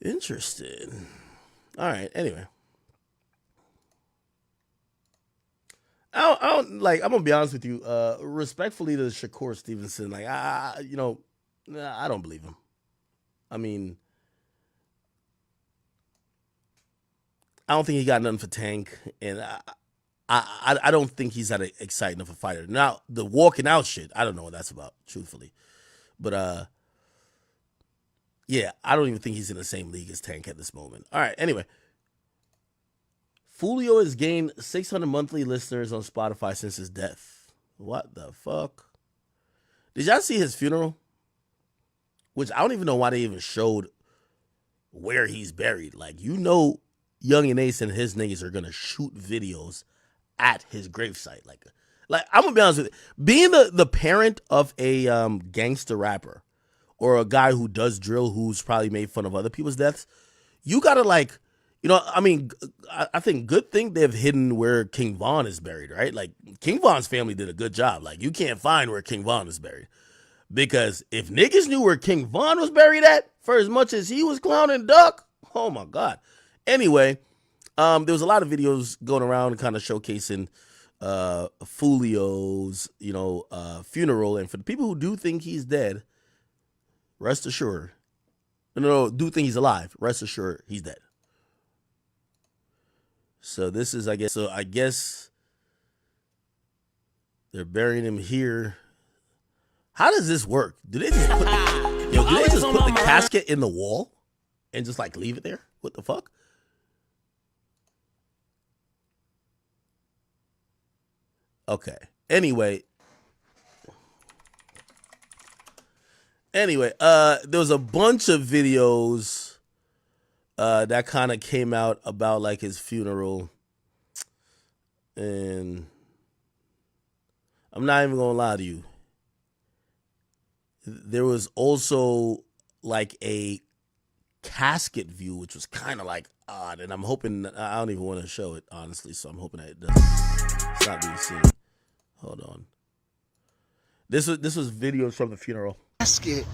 Interesting. All right. Anyway, I don't like. I'm gonna be honest with you. Respectfully to Shakur Stevenson, like I don't believe him. I mean, I don't think he got nothing for Tank, and I don't think he's that exciting enough a fighter. Now the walking out shit, I don't know what that's about, truthfully, but yeah, I don't even think he's in the same league as Tank at this moment. All right, anyway. Fulio has gained 600 monthly listeners on Spotify since his death. What the fuck? Did y'all see his funeral? Which I don't even know why they even showed where he's buried. Like, Young and Ace and his niggas are gonna shoot videos at his gravesite. Like I'm gonna be honest with you. Being the parent of a gangster rapper or a guy who does drill who's probably made fun of other people's deaths, you gotta I think good thing they've hidden where King Von is buried, right? Like, King Von's family did a good job. Like, you can't find where King Von is buried. Because if niggas knew where King Von was buried at, for as much as he was clowning Duck, oh my God. Anyway, there was a lot of videos going around kind of showcasing Fulio's, funeral. And for the people who do think he's dead, rest assured. No, do think he's alive. Rest assured he's dead. So this is, I guess they're burying him here. How does this work? Do they just put the casket in the wall and just like leave it there? What the fuck? Okay. Anyway, there was a bunch of videos that kind of came out about like his funeral, and I'm not even gonna lie to you. There was also like a casket view, which was kind of like odd, and I'm hoping I don't even want to show it honestly, so I'm hoping that it doesn't stop being seen. Hold on. This was videos from the funeral. Casket.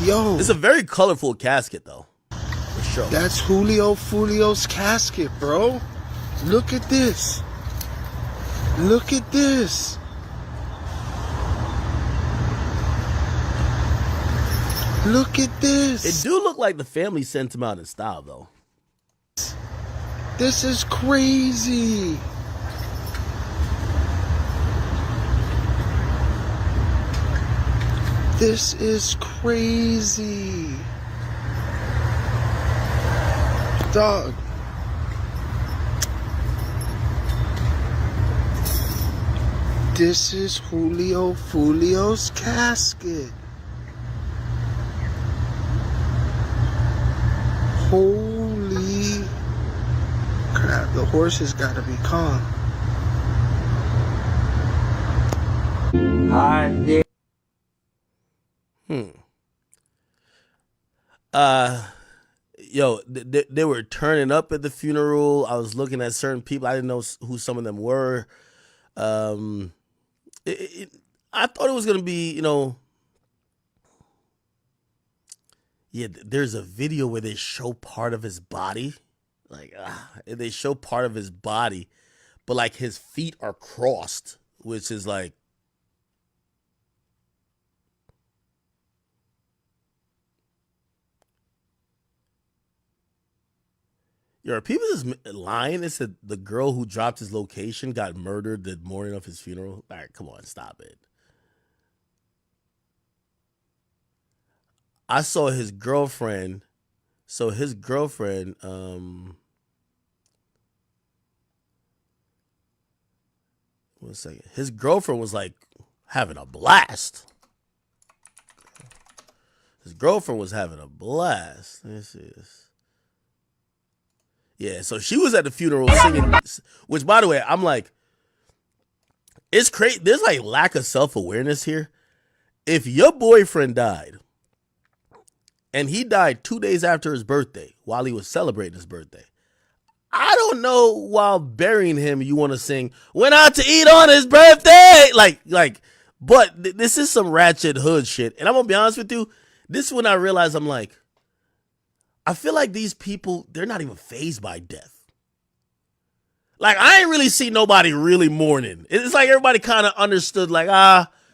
Yo. It's a very colorful casket, though. For sure. That's Julio Fulio's casket, bro. Look at this. Look at this. Look at this. It do look like the family sent him out in style, though. This is crazy. This is crazy. Dog. This is Julio Fulio's casket. Holy crap, the horses gotta be calm. They were turning up at the funeral. I was looking at certain people. I didn't know who some of them were. I thought it was gonna be, there's a video where they show part of his body, they show part of his body, but like his feet are crossed, which is like, are people just lying? It said the girl who dropped his location got murdered the morning of his funeral. All right, come on, stop it. I saw his girlfriend. So his girlfriend, 1 second. His girlfriend was like having a blast. His girlfriend was having a blast. Let me see this. Yeah, so she was at the funeral singing, which, by the way, I'm like, it's crazy. There's like lack of self-awareness here. If your boyfriend died, and he died 2 days after his birthday, while he was celebrating his birthday, I don't know, while burying him, you want to sing, "Went out to eat on his birthday." But this is some ratchet hood shit. And I'm going to be honest with you, this is when I realized, I'm like, I feel like these people, they're not even fazed by death. Like, I ain't really see nobody really mourning. It's like everybody kind of understood, like,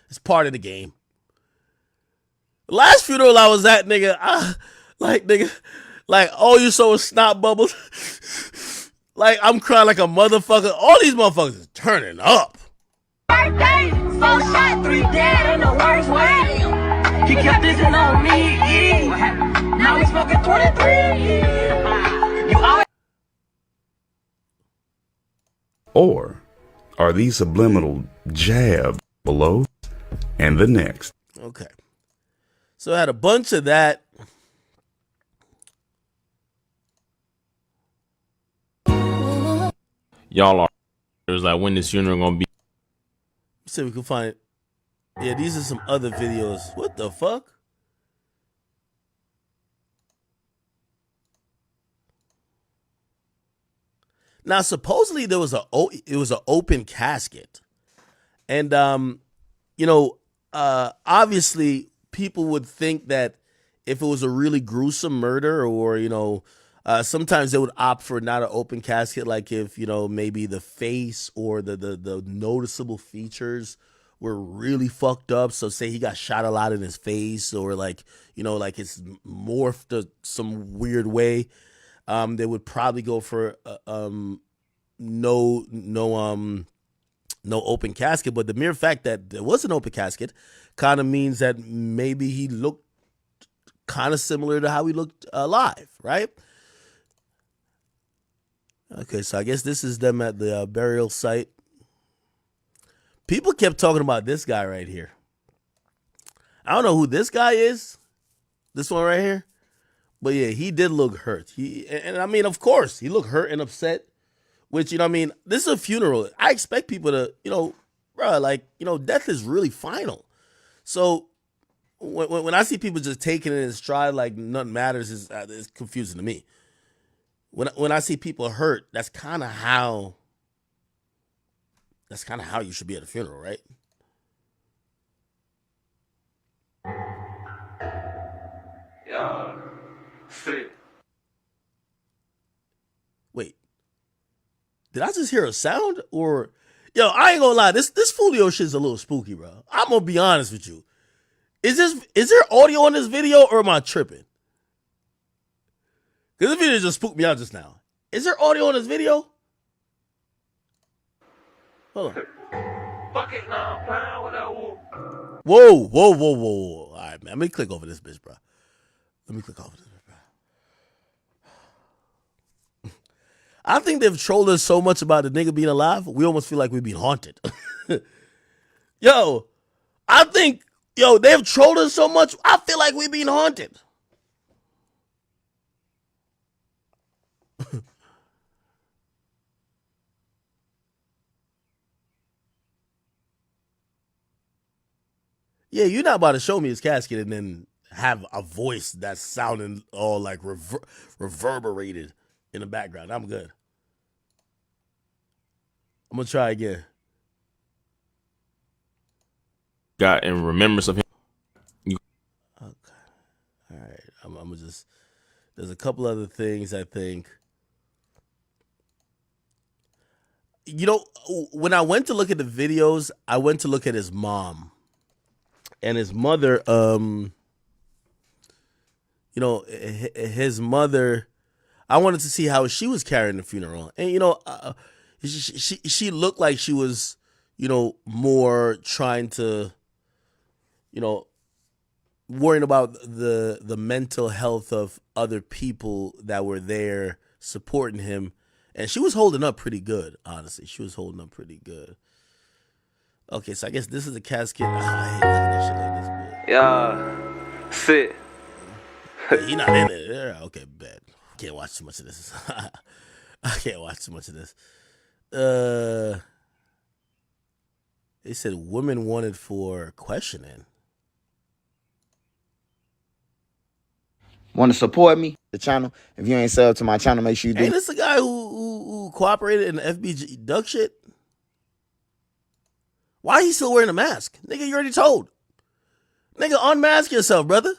it's part of the game. The last funeral I was at, nigga, oh, you so snot bubbles. Like, I'm crying like a motherfucker. All these motherfuckers is turning up. Birthday, 4 shot, 3 dead in the worst way. He kept this on me. Now he's smoking 23. You always. Or are these subliminal jabs below and the next? Okay. So I had a bunch of that. Y'all are. It was like, when this funeral gonna be? Let's see if we can find it. Yeah, these are some other videos. What the fuck? Now, supposedly it was an open casket, and obviously people would think that if it was a really gruesome murder, or sometimes they would opt for not an open casket, like if maybe the face or the noticeable features were really fucked up. So say he got shot a lot in his face, or like it's morphed some weird way. They would probably go for no open casket. But the mere fact that there was an open casket kind of means that maybe he looked kind of similar to how he looked alive, right? Okay, so I guess this is them at the burial site. People kept talking about this guy right here. I don't know who this guy is. This one right here. But yeah, he did look hurt. And I mean, of course, he looked hurt and upset. Which, this is a funeral. I expect people to, death is really final. So when I see people just taking it in stride like nothing matters, it's confusing to me. When I see people hurt, that's kind of how you should be at a funeral, right? Yeah. Sick. Wait, did I just hear a sound? Or, I ain't gonna lie, this Fulio shit's a little spooky, bro. I'm gonna be honest with you. Is there audio on this video, or am I tripping? Because this video just spooked me out just now. Is there audio on this video? Hold on. Fuck it, nah, I'm playing with that Whoa. All right, man. Let me click over this bitch, bro. I think they've trolled us so much about the nigga being alive, we almost feel like we're being haunted. I think, they've trolled us so much, I feel like we're being haunted. Yeah, you're not about to show me his casket and then have a voice that's sounding all like reverberated in the background. I'm good. I'm gonna try again. Got in remembrance of him. Okay. All right. I'm gonna just. There's a couple other things I think. When I went to look at the videos, I went to look at his mom. And his mother, his mother, I wanted to see how she was carrying the funeral. And, she looked like she was, more trying to, worrying about the mental health of other people that were there supporting him. And she was holding up pretty good, honestly. She was holding up pretty good. Okay, so I guess this is the casket. I hate looking at shit like this, man. Yeah. Sick. Yeah, he not in it. Yeah, okay, bad. Can't watch too much of this. I can't watch too much of this. They said women wanted for questioning. Want to support me, the channel? If you ain't sub to my channel, make sure you do. Ain't this the guy who cooperated in the FBG duck shit? Why are you still wearing a mask? Nigga, you already told. Nigga, unmask yourself, brother.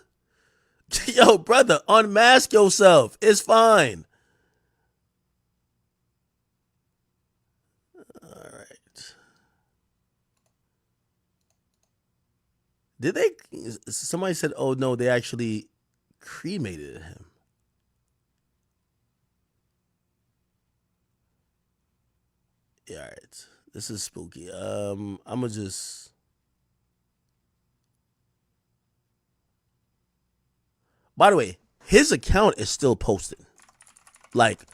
Yo, brother, unmask yourself. It's fine. All right. Did they? Somebody said, "Oh no, they actually cremated him." Yeah, all right. This is spooky. I'ma just. By the way, his account is still posted. Like,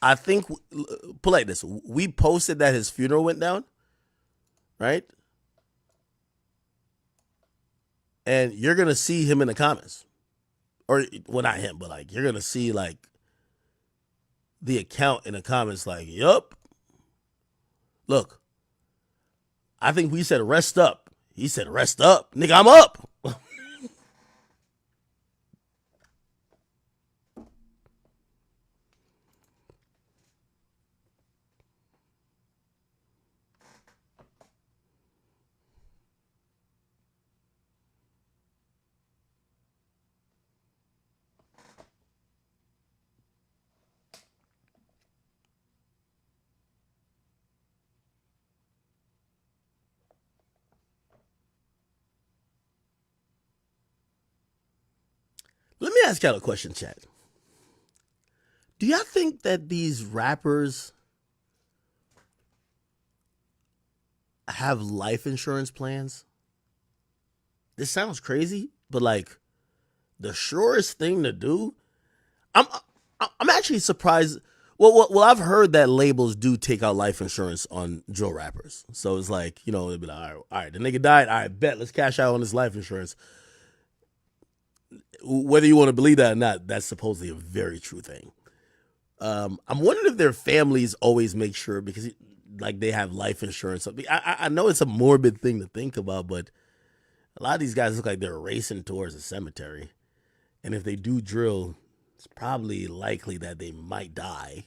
I think, put like this: we posted that his funeral went down, right? And you're gonna see him in the comments, or well, not him, but like you're gonna see like the account in the comments. Like, yup, look, I think we said rest up. He said rest up, nigga. I'm up. Let me ask y'all a question, chat. Do y'all think that these rappers have life insurance plans? This sounds crazy, but like the surest thing to do. I'm I'm actually surprised. Well, I've heard that labels do take out life insurance on drill rappers. So it's like, you know, they'll be like, all right, the nigga died. All right, bet, let's cash out on this life insurance. Whether you want to believe that or not, that's supposedly a very true thing. I'm wondering if their families always make sure, because like they have life insurance. I know it's a morbid thing to think about, but a lot of these guys look like they're racing towards a cemetery. And if they do drill, it's probably likely that they might die.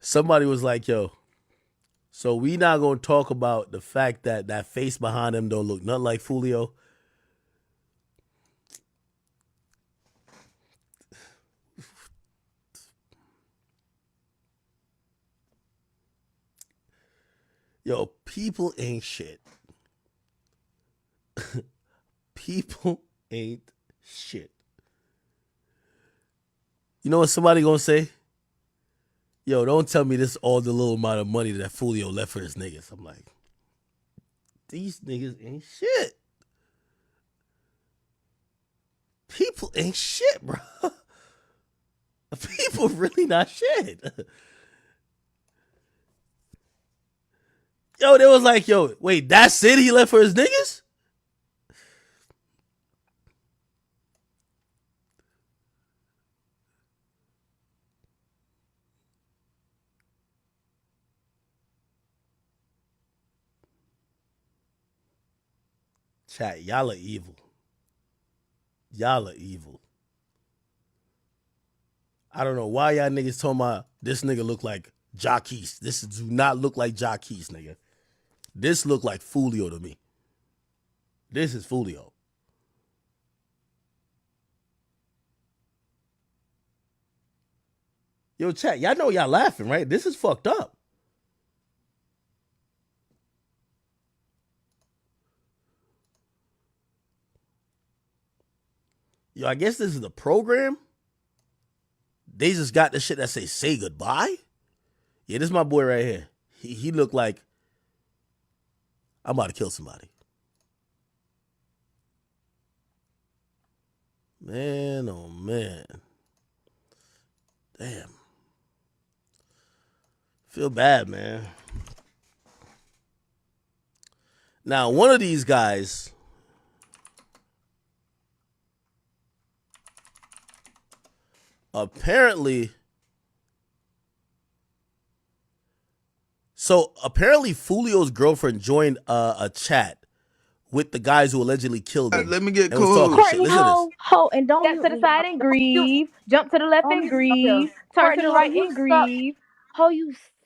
Somebody was like, yo, so we not going to talk about the fact that that face behind him don't look nothing like Fulio. Yo, people ain't shit. People ain't shit. You know what somebody gonna say? Yo, don't tell me this all the little amount of money that Fulio left for his niggas. I'm like, these niggas ain't shit. People ain't shit, bro. People really not shit. Yo, they was like, yo, wait, that's it? He left for his niggas? Chat, y'all are evil. Y'all are evil. I don't know why y'all niggas talking about this nigga look like Jacquees. This do not look like Jacquees, nigga. This look like Fulio to me. This is Fulio. Yo, chat, y'all know y'all laughing, right? This is fucked up. Yo, I guess this is the program. They just got the shit that say goodbye. Yeah, this is my boy right here. He looked like I'm about to kill somebody. Man, oh man. Damn. Feel bad, man. Now, one of these guys apparently Fulio's girlfriend joined a chat with the guys who allegedly killed him. Let me get and was cool. talking shit. Courtney, Listen to this. ho, and don't Step mute to the me. side and grieve. Jump to the left Don't and mute me up here. grieve. Turn to Courtney, the ho, right you and suck. grieve. Ho, you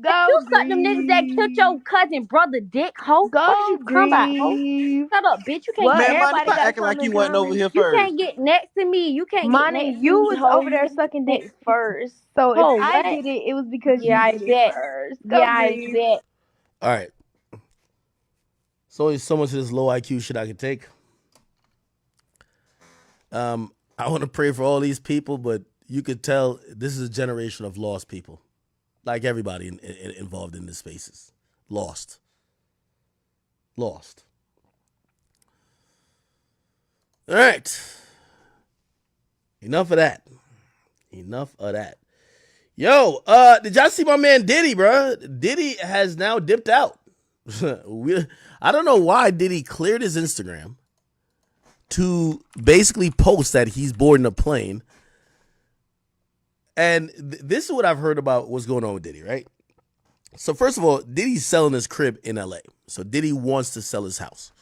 Go You suck them niggas that killed your cousin brother dick, hoe. What is you talking about, hoe? Shut up, bitch. You can't Well, get Man, Monty, everybody stop got acting like something you in wasn't over common. here you first. can't get next to me. You can't get Monty, next to you me, was hoe. over You there can't sucking get dick next to me. first. So if Hoe, I what? did it, it was because Yeah, you I did it bet. first. Go Yeah, I breathe. bet. All right. So only so much of this low IQ shit I could take. I want to pray for all these people, but you could tell this is a generation of lost people. Like everybody involved in this spaces. Lost. Lost. All right. Enough of that. Enough of that. Yo, did y'all see my man Diddy, bro? Diddy has now dipped out. I don't know why Diddy cleared his Instagram to basically post that he's boarding a plane. And this is what I've heard about what's going on with Diddy, right? So first of all, Diddy's selling his crib in LA. So Diddy wants to sell his house.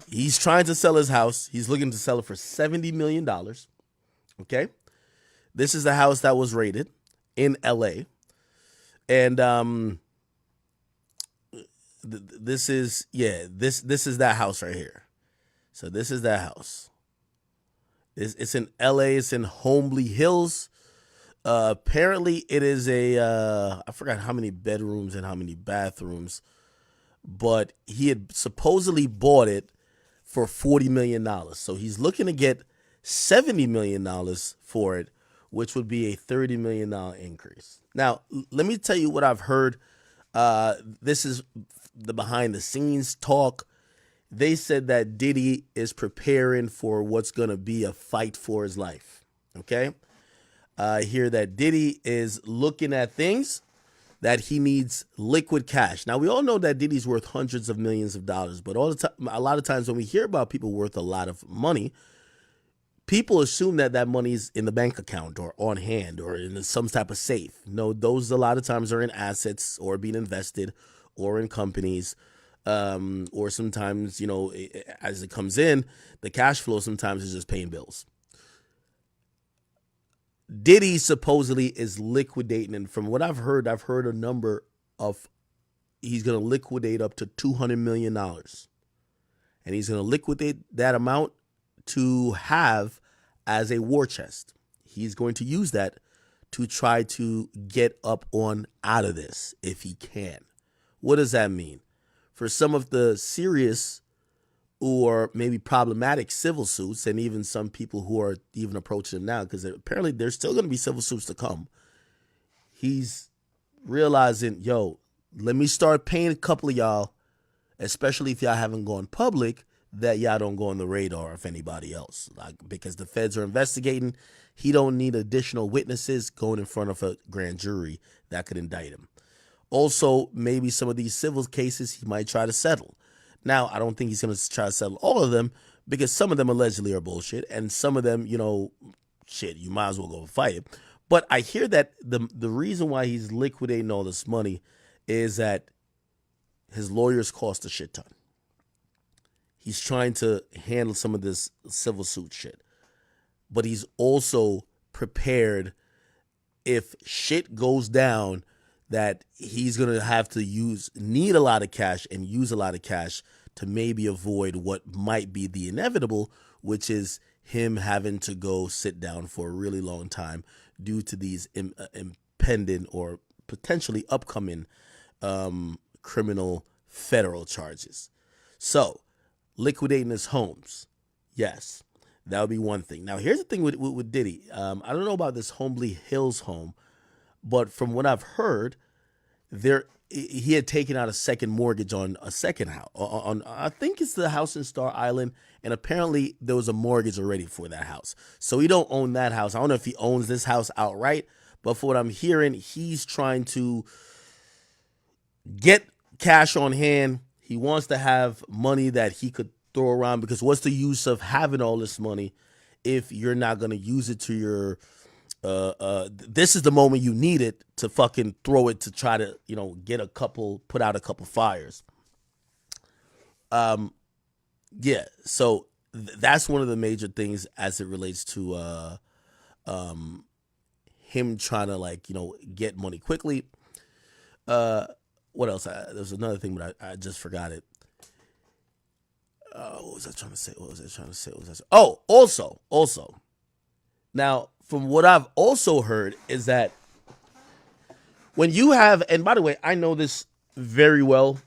He's trying to sell his house. He's looking to sell it for $70 million. Okay. This is the house that was rated in LA. And this is that house right here. So this is that house. It's in LA. It's in Homely Hills. Apparently it is I forgot how many bedrooms and how many bathrooms, but he had supposedly bought it for $40 million. So he's looking to get $70 million for it, which would be a $30 million increase. Now, let me tell you what I've heard. This is the behind the scenes talk. They said that Diddy is preparing for what's going to be a fight for his life. Okay. I hear that Diddy is looking at things that he needs liquid cash. Now, we all know that Diddy's worth hundreds of millions of dollars, but a lot of times when we hear about people worth a lot of money, people assume that that money's in the bank account or on hand or in some type of safe. No, those a lot of times are in assets or being invested or in companies. Or sometimes, as it comes in, the cash flow sometimes is just paying bills. Diddy supposedly is liquidating, and from what I've heard a number of he's going to liquidate up to $200 million. And he's going to liquidate that amount to have as a war chest. He's going to use that to try to get up on out of this if he can. What does that mean? For some of the serious or maybe problematic civil suits, and even some people who are even approaching him now, because apparently there's still going to be civil suits to come, he's realizing, let me start paying a couple of y'all, especially if y'all haven't gone public, that y'all don't go on the radar of anybody else. Because the feds are investigating, he don't need additional witnesses going in front of a grand jury that could indict him. Also, maybe some of these civil cases he might try to settle. Now, I don't think he's going to try to settle all of them because some of them allegedly are bullshit. And some of them, you might as well go fight it. But I hear that the reason why he's liquidating all this money is that his lawyers cost a shit ton. He's trying to handle some of this civil suit shit. But he's also prepared if shit goes down that he's going to have to need a lot of cash and use a lot of cash to maybe avoid what might be the inevitable, which is him having to go sit down for a really long time due to these impending or potentially upcoming criminal federal charges. So, liquidating his homes, yes, that would be one thing. Now, here's the thing with Diddy. I don't know about this Homely Hills home, but from what I've heard, he had taken out a second mortgage on a second house. I think it's the house in Star Island, and apparently there was a mortgage already for that house. So he don't own that house. I don't know if he owns this house outright, but for what I'm hearing, he's trying to get cash on hand. He wants to have money that he could throw around, because what's the use of having all this money if you're not going to use it to your this is the moment you need it to fucking throw it to try to, put out a couple fires. Yeah, so that's one of the major things as it relates to him trying to get money quickly. What else? There's another thing, but I just forgot it. What was I trying to say? Oh, also. Now, from what I've also heard is that when you have, and by the way, I know this very well.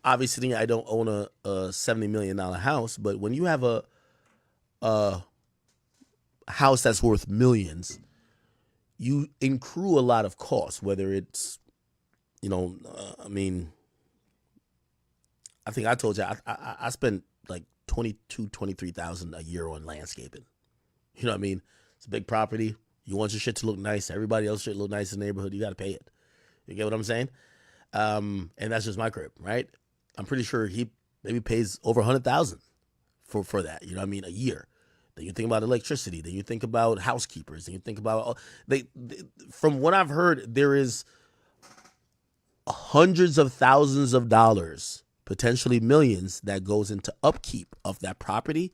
Obviously, I don't own a $70 million house, but when you have a house that's worth millions, you accrue a lot of costs, whether it's, I think I told you I spend like 23,000 a year on landscaping. You know what I mean? It's a big property. You want your shit to look nice. Everybody else shit look nice in the neighborhood. You got to pay it. You get what I'm saying? And that's just my crib, right? I'm pretty sure he maybe pays over 100,000 for that. You know what I mean? A year. Then you think about electricity. Then you think about housekeepers. Then you think about they from what I've heard, there is hundreds of thousands of dollars, potentially millions, that goes into upkeep of that property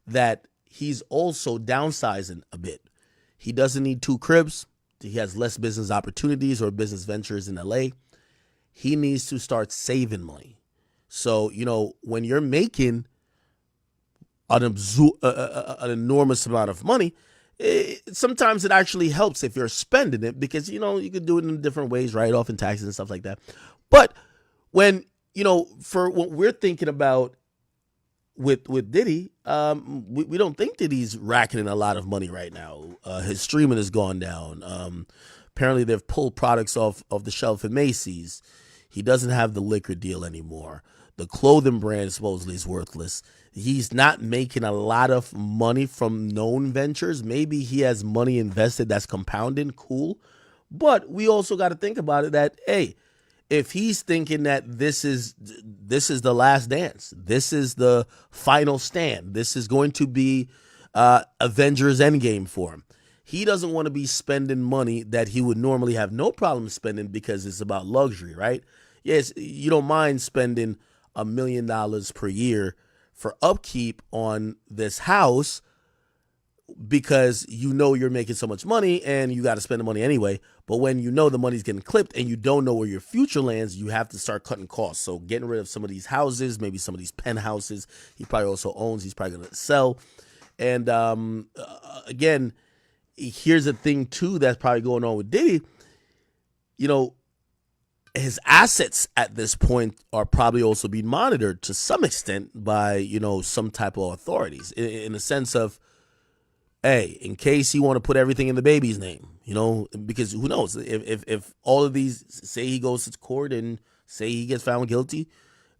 that he's also downsizing a bit. He doesn't need 2 cribs. He has less business opportunities or business ventures in LA. He needs to start saving money. So, you know, when you're making an enormous amount of money, sometimes it actually helps if you're spending it because, you know, you could do it in different ways, write off in taxes and stuff like that. But when, you know, for what we're thinking about with Diddy, we don't think Diddy's racking in a lot of money right now. His streaming has gone down. Apparently they've pulled products off of the shelf at Macy's. He doesn't have the liquor deal anymore. The clothing brand supposedly is worthless. He's not making a lot of money from known ventures. Maybe he has money invested that's compounding, cool. But we also got to think about it that, hey, if he's thinking that this is the last dance, this is the final stand, this is going to be Avengers Endgame for him, he doesn't want to be spending money that he would normally have no problem spending because it's about luxury, right? Yes, you don't mind spending $1 million per year for upkeep on this house because you know you're making so much money and you got to spend the money anyway. But when you know the money's getting clipped and you don't know where your future lands, you have to start cutting costs. So getting rid of some of these houses, maybe some of these penthouses he probably also owns, he's probably going to sell. And again, here's a thing too that's probably going on with Diddy. You know, his assets at this point are probably also being monitored to some extent by, you know, some type of authorities in the sense of, hey, in case you want to put everything in the baby's name, you know, because who knows if all of these, say he goes to court and say he gets found guilty,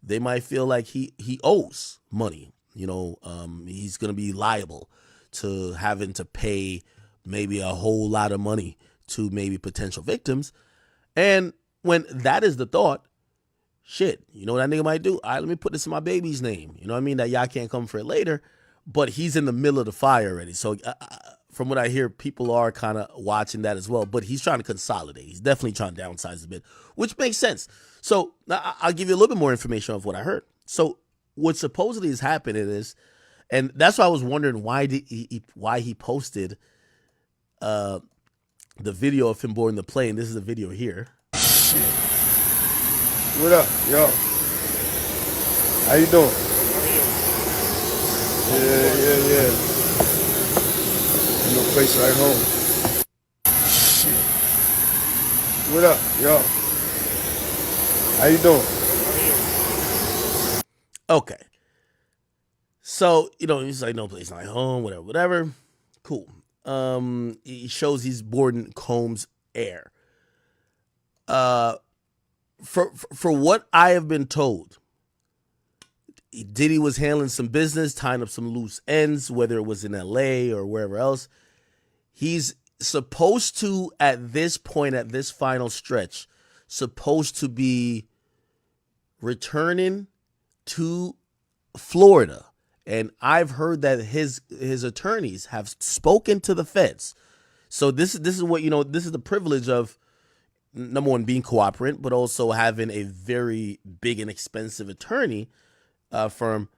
they might feel like he owes money. You know, he's going to be liable to having to pay maybe a whole lot of money to maybe potential victims. And when that is the thought, shit, you know what that nigga might do? All right, let me put this in my baby's name. You know what I mean? That y'all can't come for it later. But he's in the middle of the fire already. So from what I hear, people are kind of watching that as well. But he's trying to consolidate. He's definitely trying to downsize a bit, which makes sense. So I'll give you a little bit more information of what I heard. So what supposedly is happening is, and that's why I was wondering why he posted the video of him boarding the plane. This is the video here. What up, yo? How you doing? Yeah. No place like home. Shit. What up, yo? How you doing? Okay. So, you know, he's like, no place like home, whatever. Cool. He shows he's boarding Combs Air. For what I have been told, Diddy was handling some business, tying up some loose ends, whether it was in LA or wherever else. He's supposed to, at this point, at this final stretch, supposed to be returning to Florida. And I've heard that his attorneys have spoken to the feds. So this is what, you know, this is the privilege of, number one, being cooperant, but also having a very big and expensive attorney firm.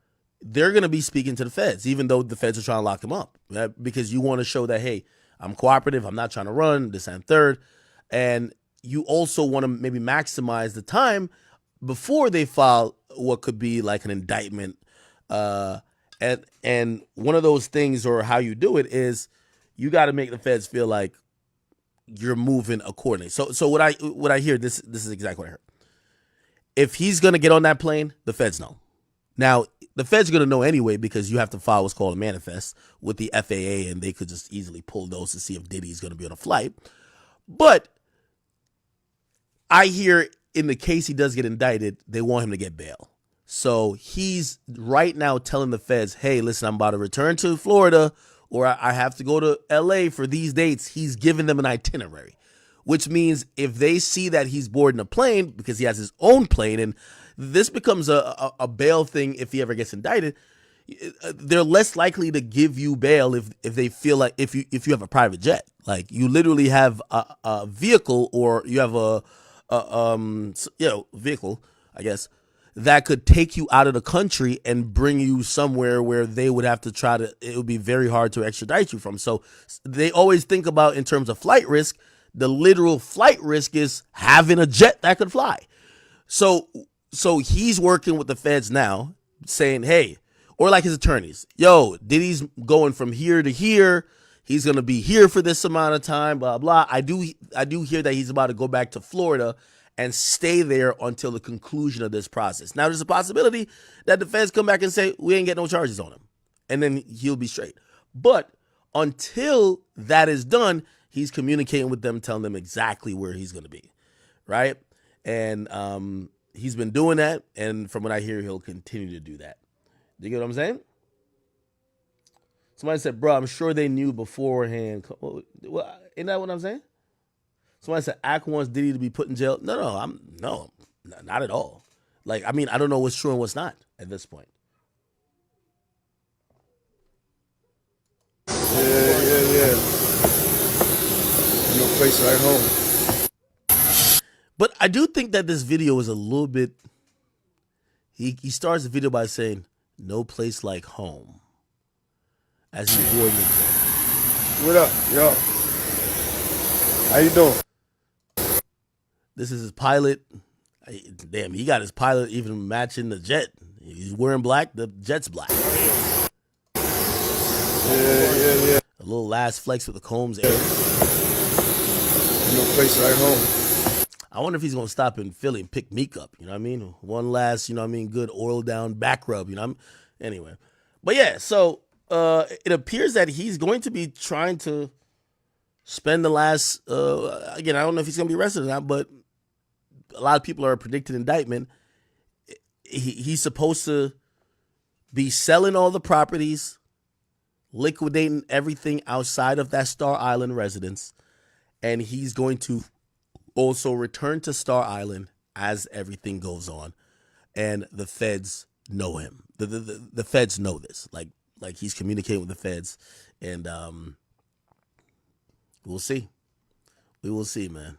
They're going to be speaking to the feds, even though the feds are trying to lock him up, right? Because you want to show that, hey, I'm cooperative, I'm not trying to run, this and third. And you also want to maybe maximize the time before they file what could be like an indictment. And one of those things, or how you do it, is you got to make the feds feel like you're moving accordingly. So what I hear, this is exactly what I heard. If he's going to get on that plane, the feds know. Now, the feds are going to know anyway because you have to file what's called a manifest with the FAA, and they could just easily pull those to see if Diddy is going to be on a flight. But I hear in the case he does get indicted, they want him to get bail. So he's right now telling the feds, hey, listen, I'm about to return to Florida or I have to go to LA for these dates. He's giving them an itinerary, which means if they see that he's boarding a plane because he has his own plane, and this becomes a bail thing if he ever gets indicted, they're less likely to give you bail if they feel like if you have a private jet, like you literally have a vehicle or you have a vehicle, I guess, that could take you out of the country and bring you somewhere where they would have to try to, it would be very hard to extradite you from. So they always think about in terms of flight risk. The literal flight risk is having a jet that could fly. So he's working with the feds now saying, hey, or like his attorneys, yo, Diddy's going from here to here. He's going to be here for this amount of time, blah, blah. I do hear that he's about to go back to Florida and stay there until the conclusion of this process. Now, there's a possibility that the feds come back and say, we ain't get no charges on him. And then he'll be straight. But until that is done, he's communicating with them, telling them exactly where he's going to be, right? And he's been doing that, and from what I hear, he'll continue to do that. Do you get what I'm saying? Somebody said, bro, I'm sure they knew beforehand. Well, isn't that what I'm saying? Somebody said, Ack wants Diddy to be put in jail. No, not at all. Like, I mean, I don't know what's true and what's not at this point. Yeah. No place like home. But I do think that this video is a little bit, he starts the video by saying, no place like home. As he's boarding the jet. What up, yo? How you doing? This is his pilot. Damn, he got his pilot even matching the jet. He's wearing black, the jet's black. Yeah. A little last flex with the Combs area. No place like home. I wonder if he's going to stop in Philly and pick Meek up. You know what I mean? One last, good oil down back rub. Anyway. But yeah, so it appears that he's going to be trying to spend the last, again, I don't know if he's going to be arrested or not, but a lot of people are predicting indictment. He's supposed to be selling all the properties, liquidating everything outside of that Star Island residence, and he's going to also return to Star Island as everything goes on. And the feds know him. The feds know this. Like he's communicating with the feds, and we'll see. We will see, man.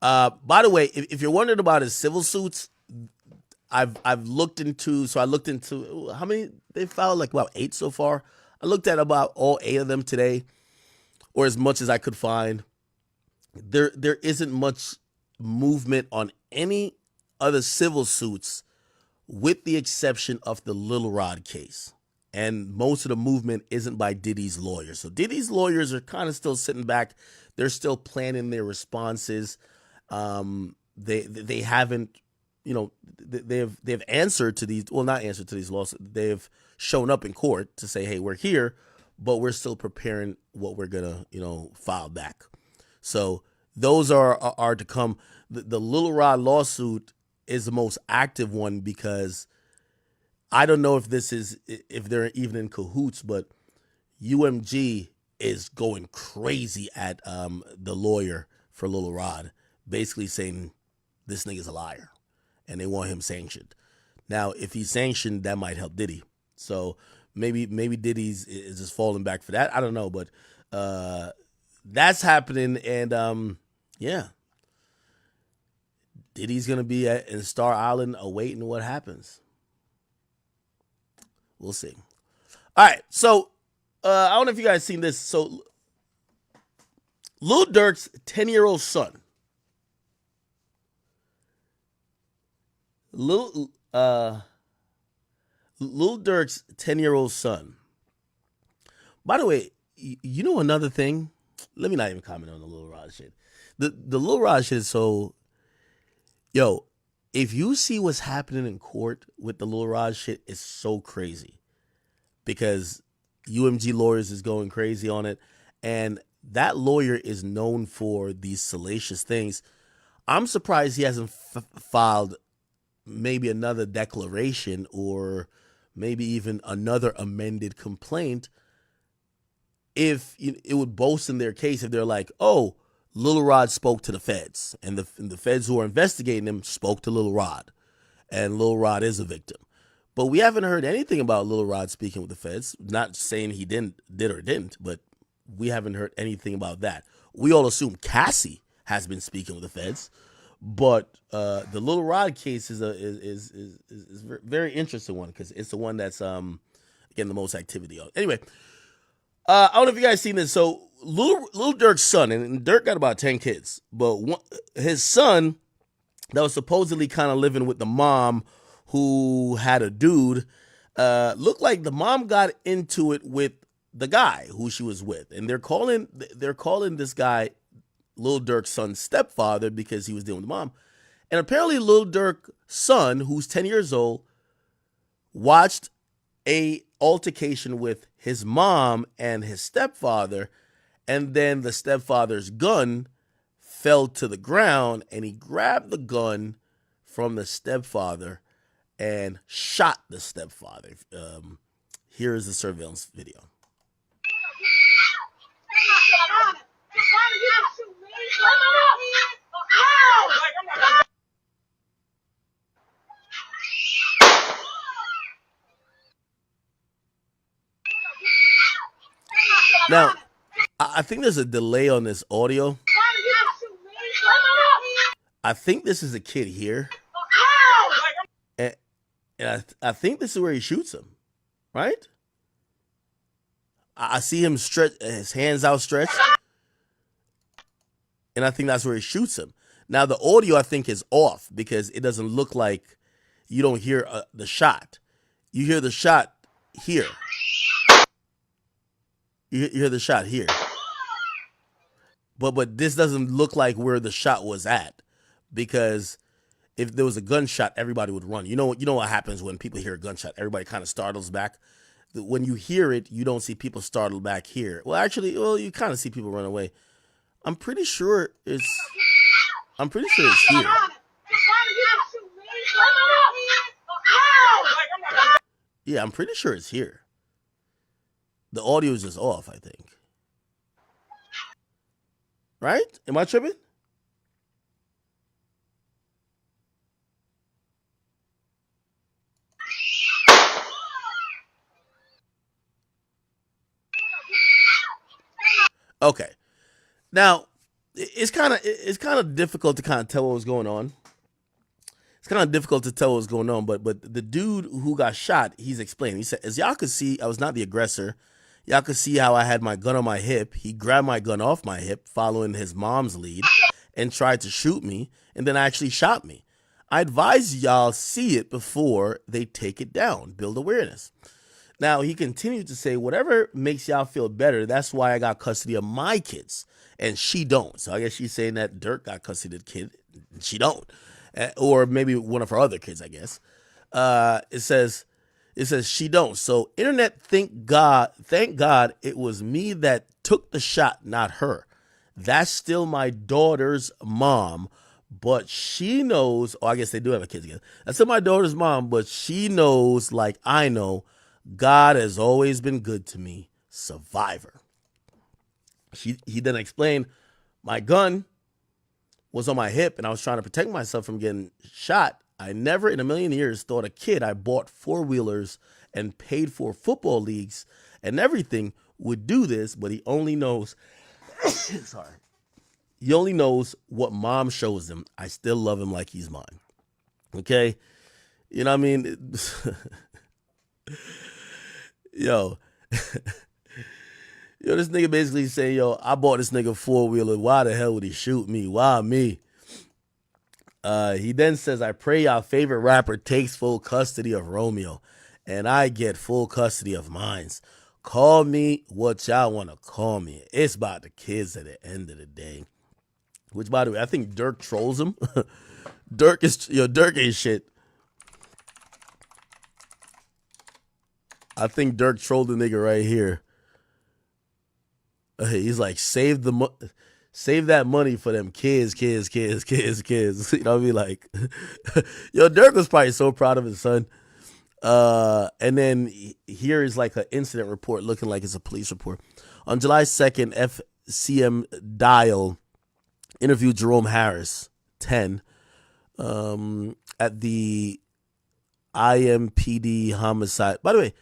By the way, if you're wondering about his civil suits, I've looked into. So I looked into how many they filed, like about 8 so far. I looked at about all 8 of them today, or as much as I could find. There isn't much movement on any other civil suits, with the exception of the Lil Rod case. And most of the movement isn't by Diddy's lawyers. So Diddy's lawyers are kind of still sitting back. They're still planning their responses. They haven't, they've answered to these, well, not answered to these lawsuits. They've shown up in court to say, hey, we're here, but we're still preparing what we're gonna, file back. So those are to come. The Lil Rod lawsuit is the most active one, because I don't know if they're even in cahoots, but UMG is going crazy at the lawyer for Lil Rod, basically saying this nigga's a liar and they want him sanctioned. Now, if he's sanctioned, that might help Diddy. So maybe Diddy's is just falling back for that. I don't know, but that's happening, and yeah. Diddy's going to be in Star Island awaiting what happens. We'll see. All right, so I don't know if you guys seen this. So Lil Durk's 10-year-old son, Lil Durk's 10-year-old son. By the way, you know another thing? Let me not even comment on the Lil Rod shit. The Lil Rod shit is so... Yo, if you see what's happening in court with the Lil Rod shit, it's so crazy. Because UMG lawyers is going crazy on it. And that lawyer is known for these salacious things. I'm surprised he hasn't filed maybe another declaration or maybe even another amended complaint if it would boast in their case if they're like, oh, Lil Rod spoke to the feds, and the feds who are investigating him spoke to Lil Rod, and Lil Rod is a victim. But we haven't heard anything about Lil Rod speaking with the feds. Not saying he did or didn't, but we haven't heard anything about that. We all assume Cassie has been speaking with the feds, but the Lil Rod case is a very interesting one because it's the one that's again the most activity on. Anyway, I don't know if you guys seen this. So Lil Durk's son, and Durk got about 10 kids, but his son that was supposedly kind of living with the mom who had a dude, looked like the mom got into it with the guy who she was with, and they're calling this guy Lil Durk's son's stepfather because he was dealing with the mom. And apparently Lil Durk's son, who's 10 years old, watched a altercation with his mom and his stepfather, and then the stepfather's gun fell to the ground, and he grabbed the gun from the stepfather and shot the stepfather. Here is the surveillance video. Now, I think there's a delay on this audio. I think this is a kid here. And I think this is where he shoots him, right? I see him stretch his hands outstretched, and I think that's where he shoots him. Now the audio I think is off because it doesn't look like you don't hear the shot. You hear the shot here. You hear the shot here. But this doesn't look like where the shot was at, because if there was a gunshot, everybody would run. You know what happens when people hear a gunshot? Everybody kind of startles back. When you hear it, you don't see people startle back here. Well, actually, you kind of see people run away. I'm pretty sure it's here. Yeah, I'm pretty sure it's here. The audio is just off, I think. Right? Am I tripping? Okay. Now, it's kind of difficult to kind of tell what was going on. It's kind of difficult to tell what was going on, but the dude who got shot, he's explaining. He said, as y'all could see, I was not the aggressor. Y'all could see how I had my gun on my hip. He grabbed my gun off my hip, following his mom's lead, and tried to shoot me, and then actually shot me. I advise y'all see it before they take it down. Build awareness. Now, he continued to say, whatever makes y'all feel better, that's why I got custody of my kids, and she don't. So I guess she's saying that Durk got custody of the kid, and she don't. Or maybe one of her other kids, I guess. It says she don't. So internet, thank God it was me that took the shot, not her. That's still my daughter's mom, but she knows, I guess they do have a kid together. That's still my daughter's mom, but she knows, like I know, God has always been good to me. Survivor. He then explained, my gun was on my hip and I was trying to protect myself from getting shot. I never in a million years thought a kid I bought four-wheelers and paid for football leagues and everything would do this, but he only knows, sorry, he only knows what mom shows him. I still love him like he's mine. Okay? You know what I mean? Yo, this nigga basically saying, I bought this nigga four-wheeler. Why the hell would he shoot me? Why me? He then says, I pray y'all favorite rapper takes full custody of Romeo, and I get full custody of mines. Call me what y'all want to call me. It's about the kids at the end of the day. Which, by the way, I think Durk trolls him. Durk ain't shit. I think Durk trolled the nigga right here. He's like, save the Save that money for them kids. You know what I mean? Like, yo, Dirk was probably so proud of his son. And then here is like an incident report looking like it's a police report. On July 2nd, FCM Dial interviewed Jerome Harris, 10, at the IMPD homicide. By the way,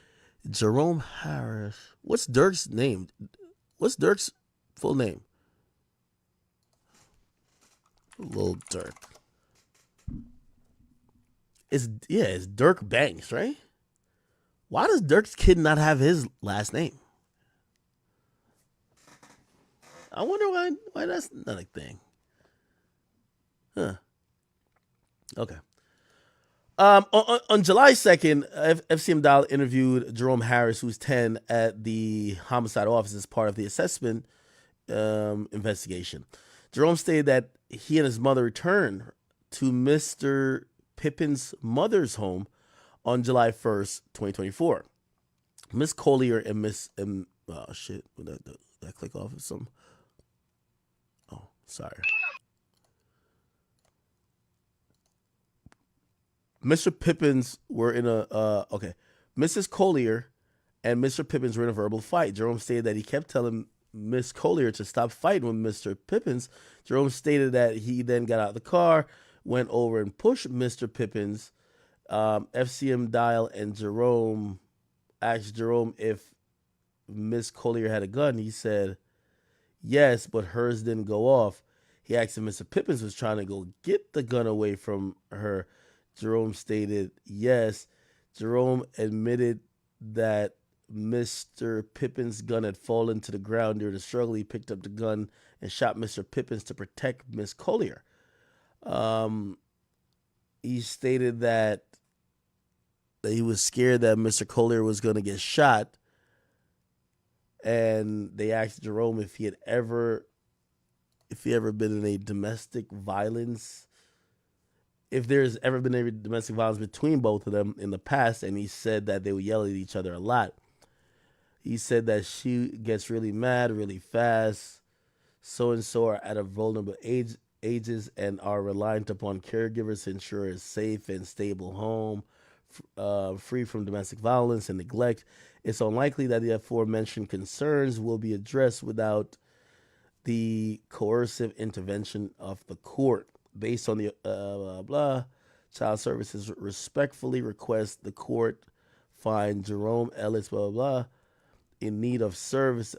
Jerome Harris. What's Dirk's name? What's Dirk's full name? Lil Dirk. It's Dirk Banks, right? Why does Dirk's kid not have his last name? I wonder why that's not a thing. Huh. Okay. On July 2nd, FCM Dial interviewed Jerome Harris, who's 10, at the homicide office as part of the assessment investigation. Jerome stated that he and his mother returned to Mr. Pippin's mother's home on July 1st, 2024. Miss Collier and Miss... oh, shit. Did I click off of some? Oh, sorry. Mr. Pippins were in a... okay. Mrs. Collier and Mr. Pippins were in a verbal fight. Jerome stated that he kept telling Miss Collier to stop fighting with Mr. Pippins. Jerome stated that he then got out of the car, went over and pushed Mr. Pippins. FCM Dial and Jerome asked Jerome if Miss Collier had a gun. He said yes, but hers didn't go off. He asked if Mr. Pippins was trying to go get the gun away from her. Jerome stated yes. Jerome admitted that Mr. Pippin's gun had fallen to the ground during the struggle. He picked up the gun and shot Mr. Pippins to protect Miss Collier. He stated that he was scared that Mr. Collier was going to get shot, and they asked Jerome if he ever been in a domestic violence, if there's ever been any domestic violence between both of them in the past, and he said that they would yell at each other a lot. He said that she gets really mad really fast. So-and-so are at a vulnerable ages and are reliant upon caregivers to ensure a safe and stable home, free from domestic violence and neglect. It's unlikely that the aforementioned concerns will be addressed without the coercive intervention of the court. Based on the Child Services respectfully request the court find Jerome Ellis in need of service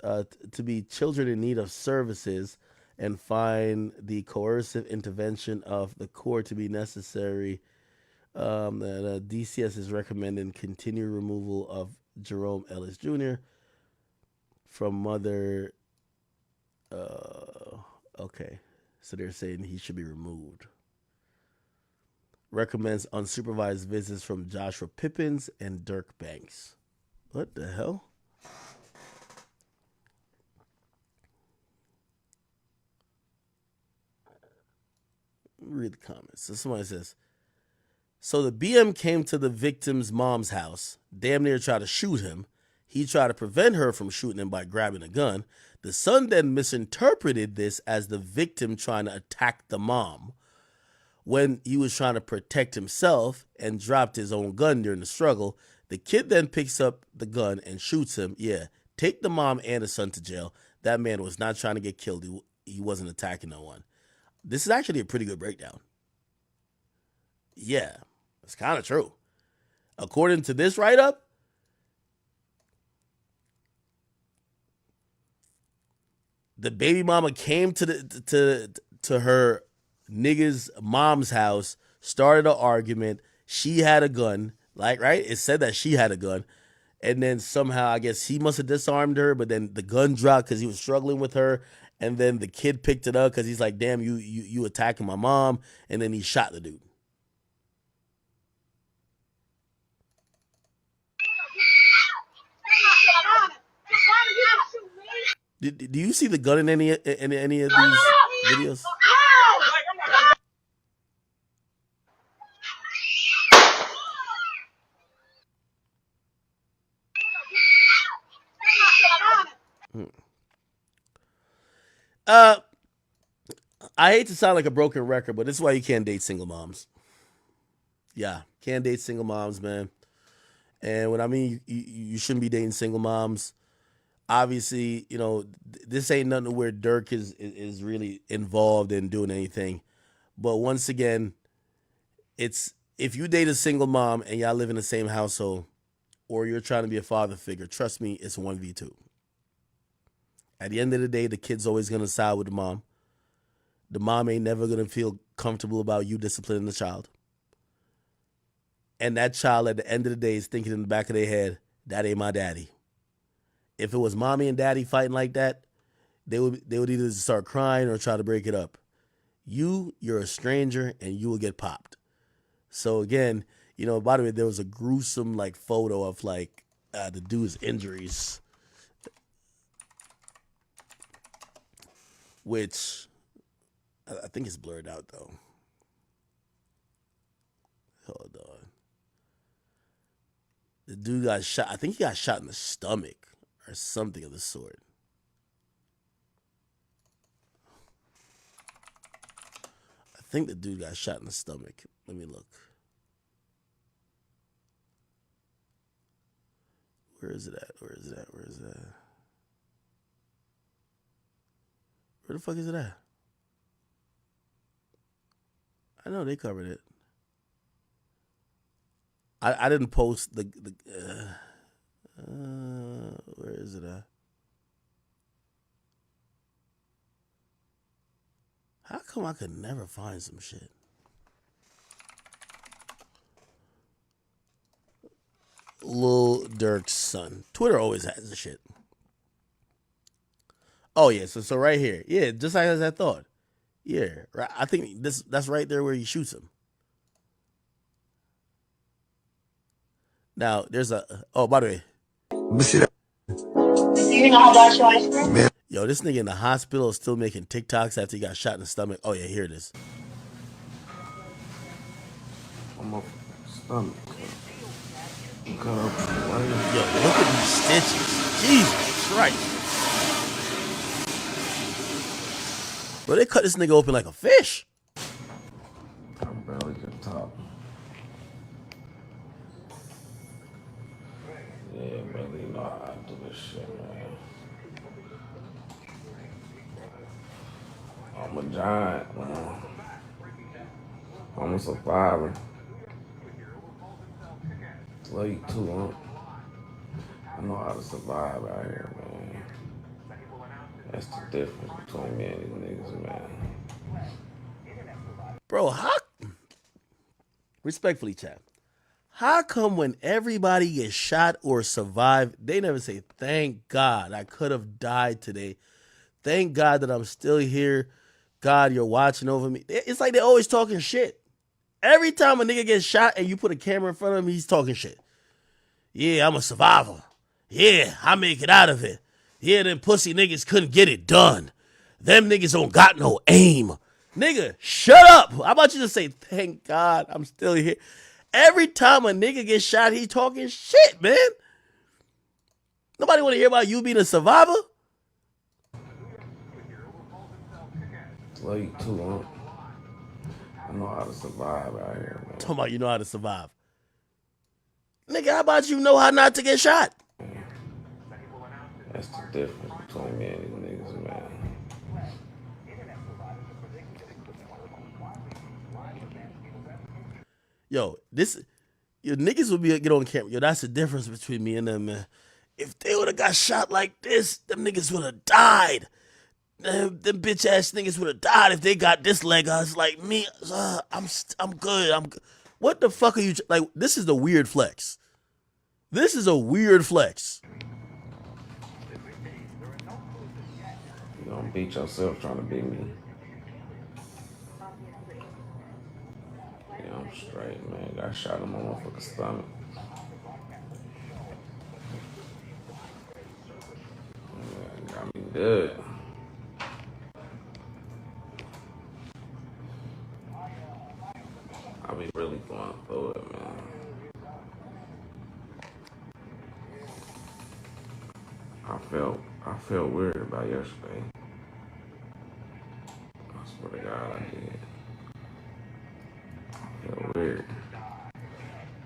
to be children in need of services, and find the coercive intervention of the court to be necessary. DCS is recommending continued removal of Jerome Ellis Jr. from mother. Okay. So they're saying he should be removed. Recommends unsupervised visits from Joshua Pippins and Dirk Banks. What the hell? Read the comments. So somebody says, so the BM came to the victim's mom's house, damn near tried to shoot him. He tried to prevent her from shooting him by grabbing a gun. The son then misinterpreted this as the victim trying to attack the mom when he was trying to protect himself, and dropped his own gun during the struggle. The kid then picks up the gun and shoots him. Yeah, take the mom and the son to jail. That man was not trying to get killed. He wasn't attacking no one. This is actually a pretty good breakdown. Yeah, it's kind of true. According to this write-up, the baby mama came to her nigga's mom's house, started an argument. She had a gun, like, right? It said that she had a gun. And then somehow, I guess he must have disarmed her, but then the gun dropped because he was struggling with her. And then the kid picked it up because he's like, damn, you attacking my mom. And then he shot the dude. Do you see the gun in any of these videos? I hate to sound like a broken record, but this is why you can't date single moms. Yeah, can't date single moms, man. And when I mean you shouldn't be dating single moms, obviously, this ain't nothing where Dirk is really involved in doing anything. But once again, it's if you date a single mom and y'all live in the same household, or you're trying to be a father figure, trust me, it's 1v2. At the end of the day, the kid's always gonna side with the mom. The mom ain't never gonna feel comfortable about you disciplining the child. And that child at the end of the day is thinking in the back of their head, that ain't my daddy. If it was mommy and daddy fighting like that, they would either start crying or try to break it up. You're a stranger and you will get popped. So again, by the way, there was a gruesome photo of the dude's injuries, which I think is blurred out though. Hold on. The dude got shot. I think he got shot in the stomach or something of the sort. I think the dude got shot in the stomach. Let me look. Where is it at? Where the fuck is it at? I know they covered it. I didn't post the where is it at? How come I could never find some shit? Lil Durk's son. Twitter always has the shit. Oh yeah, so right here. Yeah, just like as I thought. Yeah, right. I think that's right there where he shoots him. Now there's by the way. You know about your ice cream? Yo, this nigga in the hospital is still making TikToks after he got shot in the stomach. Oh yeah, here it is. I'm up stomach. Yo, look at these stitches. Jesus Christ. Bro, they cut this nigga open like a fish. I barely can talk. Yeah, brother, you know how I do this shit, man. I'm a giant, man. I'm a survivor. Love you too, huh? I know how to survive out here, man. That's the difference between me and these niggas, man. Bro, respectfully, chat. How come when everybody gets shot or survive, they never say, thank God I could have died today. Thank God that I'm still here. God, you're watching over me. It's like they're always talking shit. Every time a nigga gets shot and you put a camera in front of him, he's talking shit. Yeah, I'm a survivor. Yeah, I make it out of it. Yeah, them pussy niggas couldn't get it done. Them niggas don't got no aim. Nigga, shut up. How about you just say, thank God I'm still here? Every time a nigga gets shot, he talking shit, man. Nobody want to hear about you being a survivor. Love you too, huh? I know how to survive out here, man. Talking about you know how to survive. Nigga, how about you know how not to get shot? That's the difference between me and these niggas, man. Yo, your niggas would get on camera. Yo, that's the difference between me and them, man. If they would have got shot like this, them niggas would have died. Them bitch ass niggas would have died if they got this leg. I was like, me, I'm good. What the fuck are you like? This is the weird flex. This is a weird flex. You don't beat yourself trying to beat me. Yeah, I'm straight, man. Got shot in my motherfucking stomach. Yeah, got me good. I be really going through it, man. I felt weird about yesterday. I was swear to God, I did. Feel weird.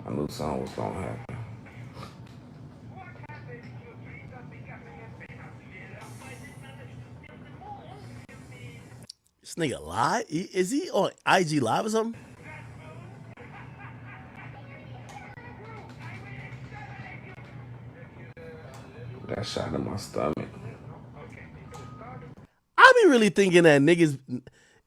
I knew something was gonna happen. This nigga live? Is he on IG Live or something? That shot in my stomach. I be really thinking that niggas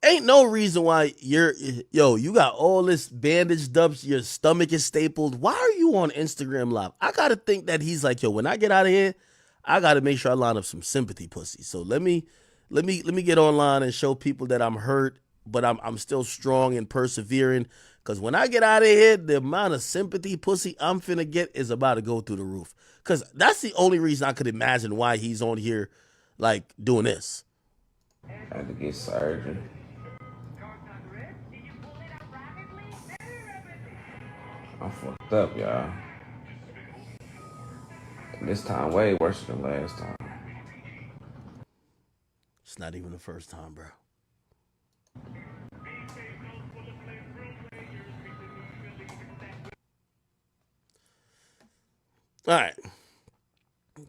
ain't no reason why you got all this bandaged up, your stomach is stapled. Why are you on Instagram Live? I gotta think that he's like, yo, when I get out of here, I gotta make sure I line up some sympathy pussy. So let me get online and show people that I'm hurt, but I'm still strong and persevering. Cause when I get out of here, the amount of sympathy pussy I'm finna get is about to go through the roof. Cause that's the only reason I could imagine why he's on here like doing this. I had to get surgery. I'm fucked up, y'all. This time way worse than last time. It's not even the first time, bro. All right.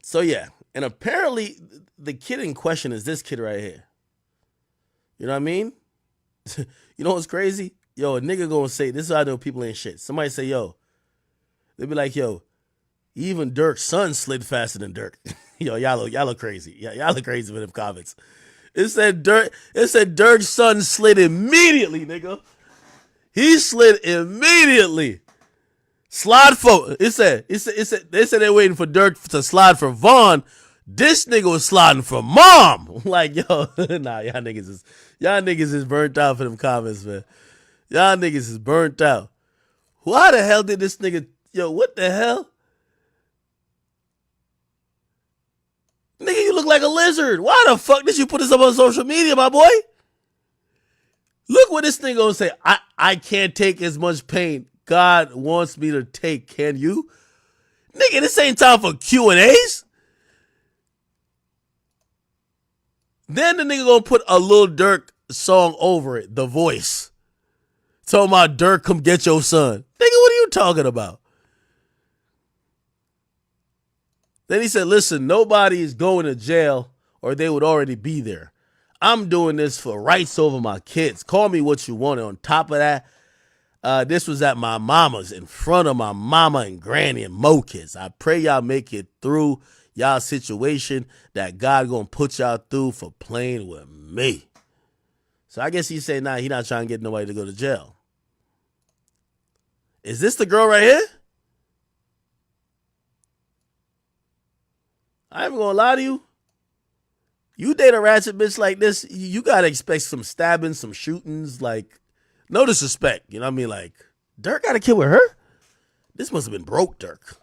So yeah, and apparently the kid in question is this kid right here. You know what I mean? You know what's crazy? Yo, a nigga gonna say, this is how I know people ain't shit. Somebody say, yo, they be like, yo, even Dirk's son slid faster than Dirk. Yo, y'all look crazy. Yeah, y'all look crazy with them comments. It said Dirk's son slid immediately, nigga. He slid immediately. Slide for they said they're waiting for Dirk to slide for Vaughn. This nigga was sliding for mom. Like, yo, nah, y'all niggas is burnt out for them comments, man. Y'all niggas is burnt out. Why the hell did this nigga, yo, what the hell? Nigga, you look like a lizard. Why the fuck did you put this up on social media, my boy? Look what this nigga gonna say. I can't take as much pain God wants me to take. Can you? Nigga, this ain't time for Q&As. Then the nigga gonna put a Lil Durk song over it, The Voice. Talking about Durk, come get your son. Nigga, what are you talking about? Then he said, listen, nobody is going to jail or they would already be there. I'm doing this for rights over my kids. Call me what you want. And on top of that, this was at my mama's, in front of my mama and granny and mo kids. I pray y'all make it through y'all situation that God gonna put y'all through for playing with me. So I guess he said, nah, he not trying to get nobody to go to jail. Is this the girl right here? I ain't gonna lie to you. You date a ratchet bitch like this, you gotta expect some stabbing, some shootings, like, no disrespect. You know what I mean? Like, Dirk got a kid with her? This must have been broke Dirk.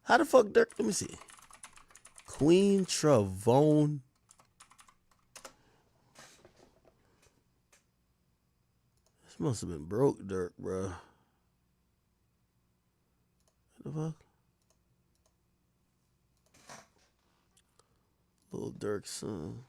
How the fuck Dirk? Let me see. Queen Travone. This must have been broke Dirk, bro. What the fuck? Little Dirk's son.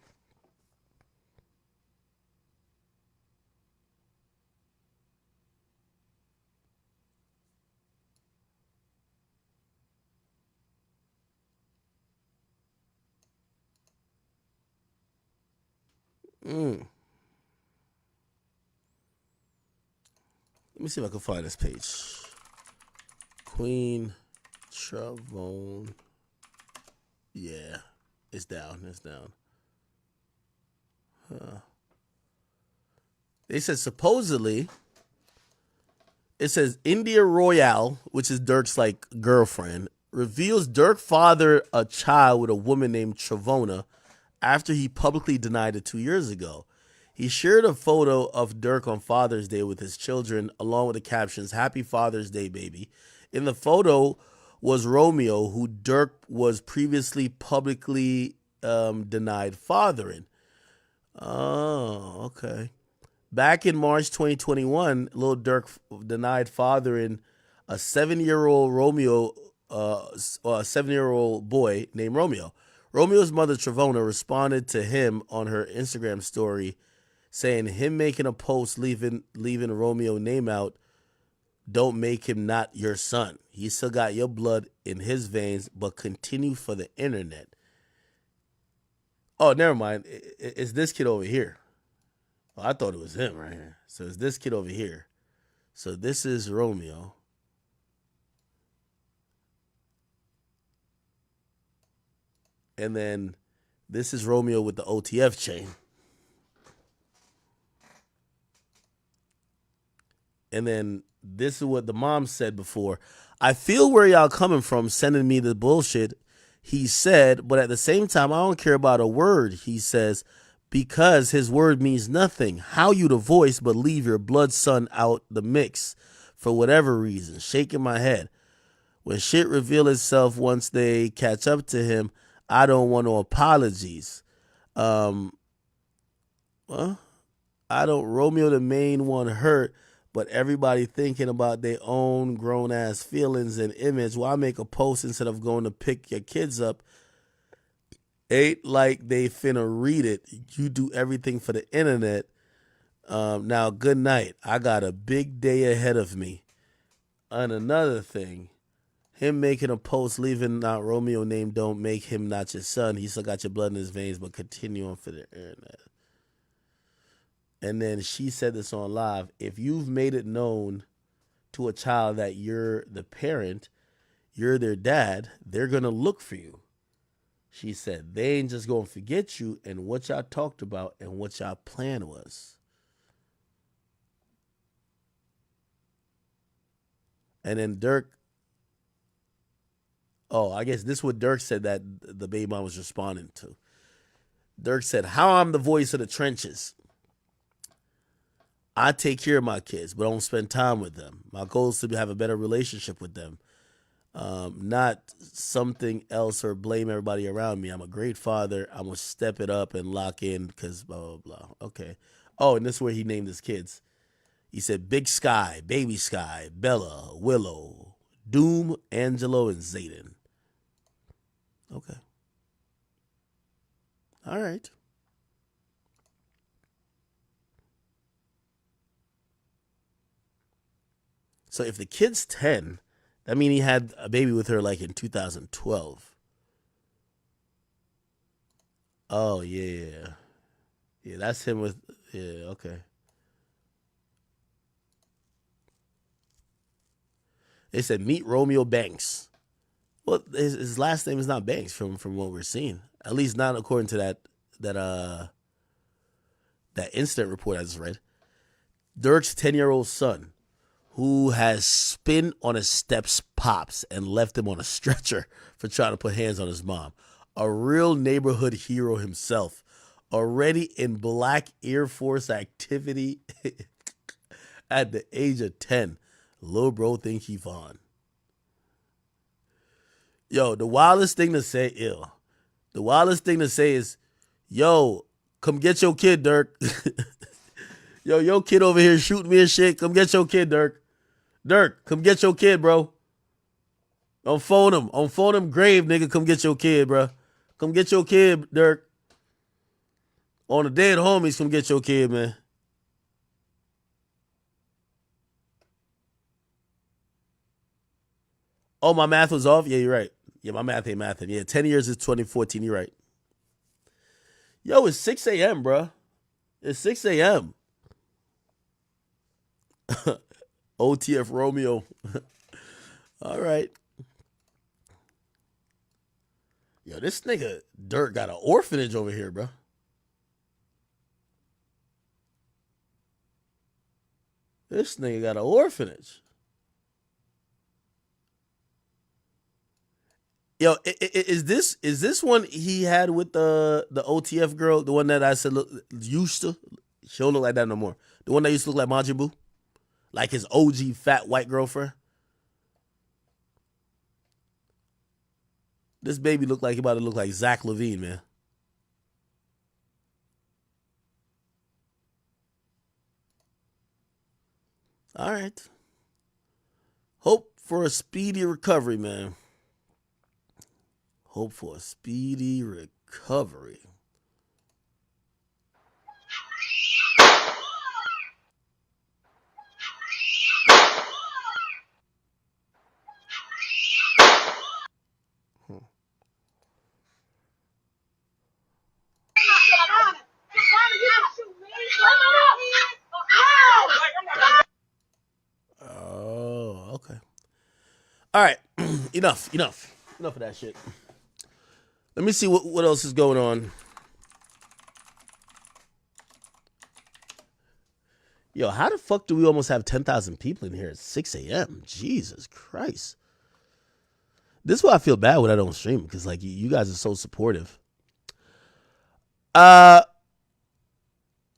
Let me see if I can find this page. Queen Travone. Yeah. It's down. It's down. They said supposedly, it says India Royale, which is Dirk's like girlfriend, reveals Dirk fathered a child with a woman named Travona after he publicly denied it 2 years ago. He shared a photo of Dirk on Father's Day with his children, along with the captions, "Happy Father's Day, baby." In the photo was Romeo, who Dirk was previously publicly denied fathering. Oh, okay. Back in March 2021, Lil Durk denied fathering a 7-year-old boy named Romeo. Romeo's mother, Travona, responded to him on her Instagram story saying him making a post leaving Romeo name out don't make him not your son. He still got your blood in his veins, but continue for the internet. Oh, never mind. It's this kid over here. Oh, I thought it was him right here. So it's this kid over here. So this is Romeo. And then this is Romeo with the OTF chain. And then this is what the mom said before. I feel where y'all coming from sending me the bullshit, he said, but at the same time, I don't care about a word, he says, because his word means nothing. How you the voice but leave your blood son out the mix for whatever reason. Shaking my head. When shit reveal itself once they catch up to him, I don't want no apologies. Well, I don't Romeo the main one hurt, but everybody thinking about their own grown ass feelings and image. Why make a post instead of going to pick your kids up? Ain't like they finna read it. You do everything for the internet. Now, good night. I got a big day ahead of me. And another thing, him making a post leaving out Romeo name don't make him not your son. He still got your blood in his veins, but continue on for the internet. And then she said this on live. If you've made it known to a child that you're the parent, you're their dad, they're going to look for you. She said, they ain't just going to forget you and what y'all talked about and what y'all plan was. And then Dirk, I guess this is what Dirk said that the baby mom was responding to. Dirk said, how I'm the voice of the trenches. I take care of my kids, but I don't spend time with them. My goal is to have a better relationship with them, not something else or blame everybody around me. I'm a great father. I'm going to step it up and lock in because blah, blah, blah. Okay. Oh, and this is where he named his kids. He said Big Sky, Baby Sky, Bella, Willow, Doom, Angelo, and Zayden. Okay. All right. So if the kid's 10, that means he had a baby with her like in 2012. Oh, yeah. Yeah, that's him with, yeah, okay. They said meet Romeo Banks. Well, his last name is not Banks from what we're seeing. At least not according to that incident report I just read. Dirk's 10-year-old son, who has spin on his step's pops and left him on a stretcher for trying to put hands on his mom. A real neighborhood hero himself. Already in Black Air Force activity at the age of 10. Lil bro think he Vaughn. Yo, the wildest thing to say, the wildest thing to say is, yo, come get your kid, Dirk. Yo, your kid over here shooting me and shit. Come get your kid, Dirk. Dirk, come get your kid, bro. On phone him grave, nigga. Come get your kid, bro. Come get your kid, Dirk. On the dead homies, come get your kid, man. Oh, my math was off? Yeah, you're right. Yeah, my math ain't mathing. Yeah, 10 years is 2014. You're right. Yo, it's 6 a.m., bro. It's 6 a.m. OTF Romeo. All right. Yo, this nigga Dirk got an orphanage over here, bro. This nigga got an orphanage. Yo, is this one he had with the OTF girl, the one that I said used to? She don't look like that no more. The one that used to look like Majin Buu, like his OG fat white girlfriend. This baby looked like he about to look like Zach Levine, man. All right. Hope for a speedy recovery, man. Hope for a speedy recovery. Oh, okay. All right. Enough of that shit. Let me see what else is going on. Yo, how the fuck do we almost have 10,000 people in here at 6 a.m.? Jesus Christ. This is why I feel bad when I don't stream, because like you guys are so supportive.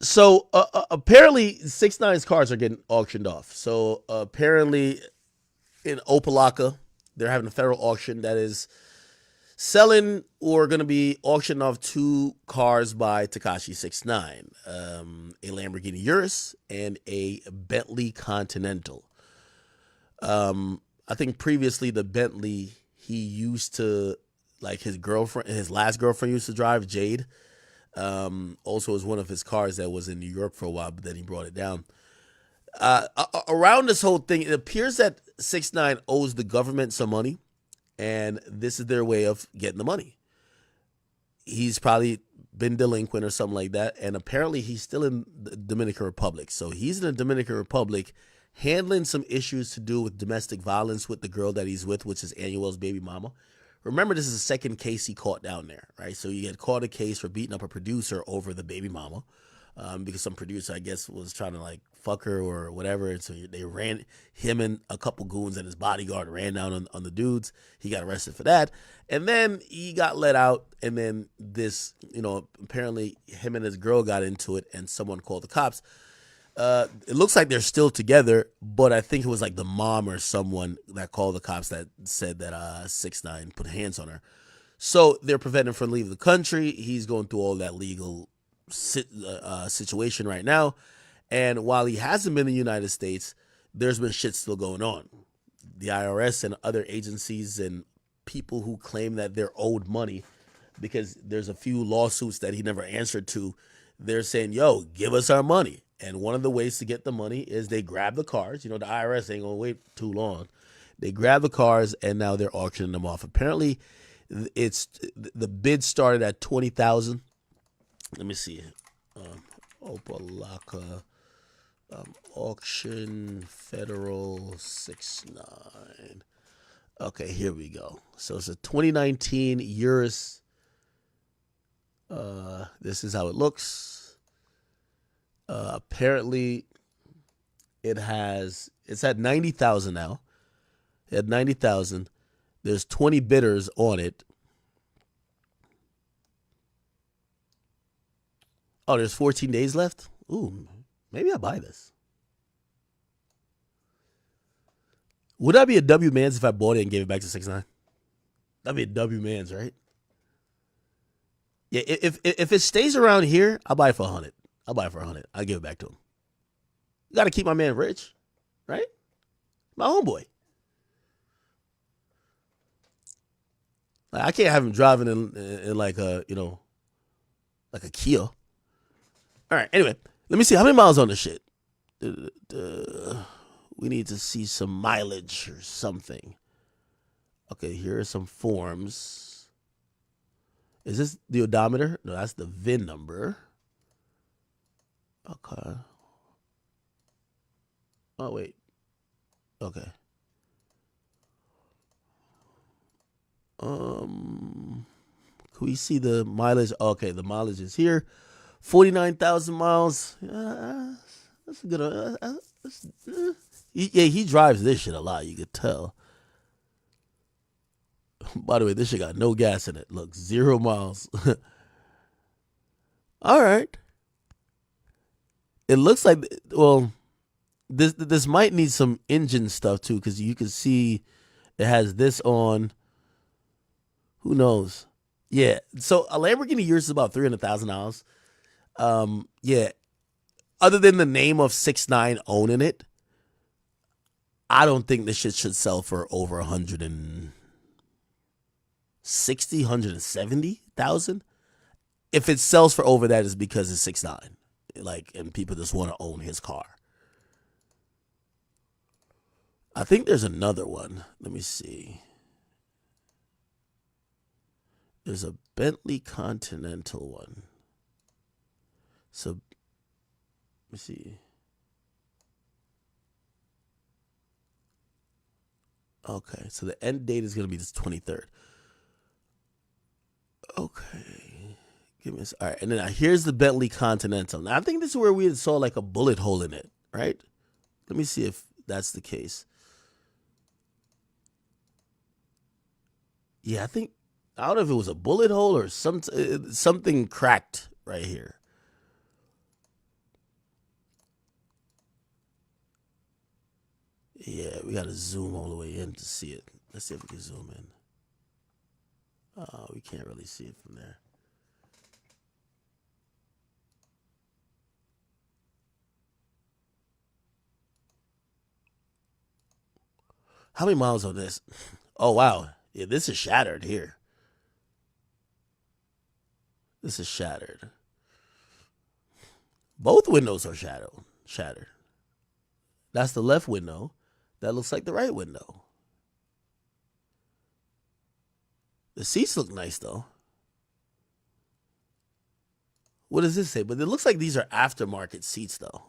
So apparently 6ix9ine's cars are getting auctioned off. So apparently in Opalaka, they're having a federal auction that is selling or going to be auctioning off 2 cars by Tekashi 6ix9ine, a Lamborghini Urus and a Bentley Continental. I think previously the Bentley he used to, like his last girlfriend used to drive, Jade. Also was one of his cars that was in New York for a while, but then he brought it down. Around this whole thing, it appears that 6ix9ine owes the government some money, and this is their way of getting the money. He's probably been delinquent or something like that, and apparently he's still in the Dominican Republic. So he's in the Dominican Republic handling some issues to do with domestic violence with the girl that he's with, which is Anuel's baby mama. Remember, this is the second case he caught down there, right? So he had caught a case for beating up a producer over the baby mama, because some producer, I guess, was trying to like fuck her or whatever. And so they ran, him and a couple goons and his bodyguard ran down on the dudes. He got arrested for that. And then he got let out. And then this, apparently him and his girl got into it and someone called the cops. It looks like they're still together, but I think it was like the mom or someone that called the cops that said that 6ix9ine put hands on her. So they're preventing him from leaving the country. He's going through all that legal situation right now. And while he hasn't been in the United States, there's been shit still going on. The IRS and other agencies and people who claim that they're owed money, because there's a few lawsuits that he never answered to, they're saying, yo, give us our money. And one of the ways to get the money is they grab the cars. The IRS ain't going to wait too long. They grab the cars, and now they're auctioning them off. Apparently, the bid started at $20,000. Let me see. Opalaka auction federal 6ix9ine. Okay, here we go. So it's a 2019 Urus. This is how it looks. Apparently, it's at 90,000 now. It had 90,000. There's 20 bidders on it. Oh, there's 14 days left? Ooh, maybe I'll buy this. Would I be a W Mans if I bought it and gave it back to 6ix9ine? That'd be a W Mans, right? Yeah, if it stays around here, I'll buy it for 100. I'll buy it for 100. I'll give it back to him. You got to keep my man rich, right? My homeboy. I can't have him driving in like a, like a Kia. All right, anyway, let me see. How many miles on this shit? We need to see some mileage or something. Okay, here are some forms. Is this the odometer? No, that's the VIN number. Okay. Oh, wait. Okay. Can we see the mileage? Okay, the mileage is here. 49,000 miles. That's a good. He drives this shit a lot. You could tell. By the way, this shit got no gas in it. Look, 0 miles. All right. It looks like, well, this might need some engine stuff too, because you can see it has this on. Who knows? Yeah. So a Lamborghini Urus is about $300,000. Yeah. Other than the name of 6ix9ine owning it, I don't think this shit should sell for over 160 60, 170,000. If it sells for over that, is because it's 6'9", like, and people just want to own his car. I think there's another one. Let me see. There's a Bentley Continental one. So, let me see. Okay, so the end date is going to be the 23rd. Okay. Give me all right, and then here's the Bentley Continental. Now, I think this is where we saw like a bullet hole in it, right? Let me see if that's the case. Yeah, I don't know if it was a bullet hole or something cracked right here. Yeah, we got to zoom all the way in to see it. Let's see if we can zoom in. We can't really see it from there. How many miles on this? Oh, wow. Yeah, this is shattered here. This is shattered. Both windows are shattered. That's the left window. That looks like the right window. The seats look nice, though. What does this say? But it looks like these are aftermarket seats, though.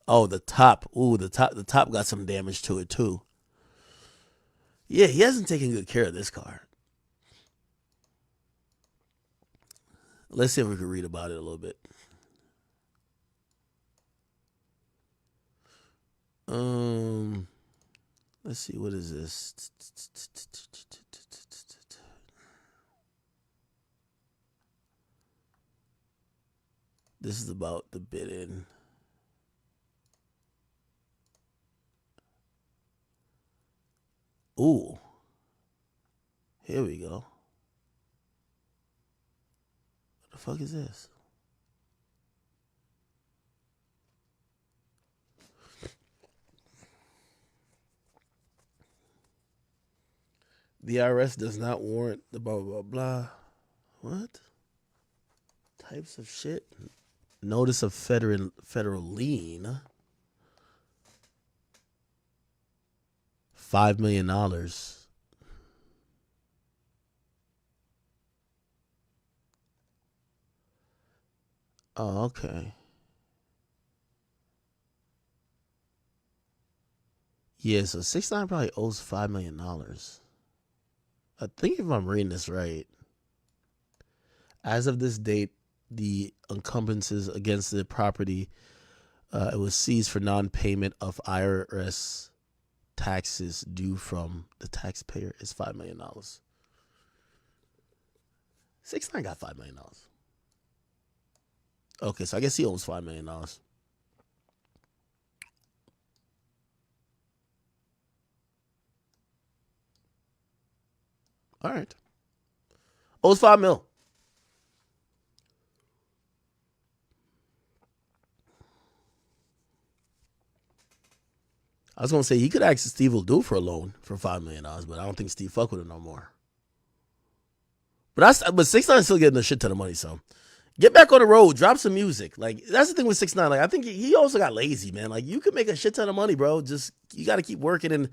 Oh, the top. Ooh, the top got some damage to it, too. Yeah, he hasn't taken good care of this car. Let's see if we can read about it a little bit. Let's see, what is this? This is about the bid-in. Ooh. Here we go. What the fuck is this? The IRS does not warrant the blah, blah, blah. What? Types of shit? Notice of federal lien. $5 million. Oh, okay. Yeah, so 6ix9ine probably owes $5 million. I think if I'm reading this right, as of this date, the encumbrances against the property, it was seized for non-payment of IRS taxes due from the taxpayer is $5 million. 6ix9ine got $5 million. Okay, so I guess he owns $5 million. All right. Owes $5 million. I was gonna say he could ask Steve will do for a loan for $5 million, but I don't think Steve fuck with him no more. But 6ix9ine still getting a shit ton of money, so get back on the road, drop some music. Like, that's the thing with 6ix9ine. Like, I think he also got lazy, man. Like, you could make a shit ton of money, bro. Just you got to keep working and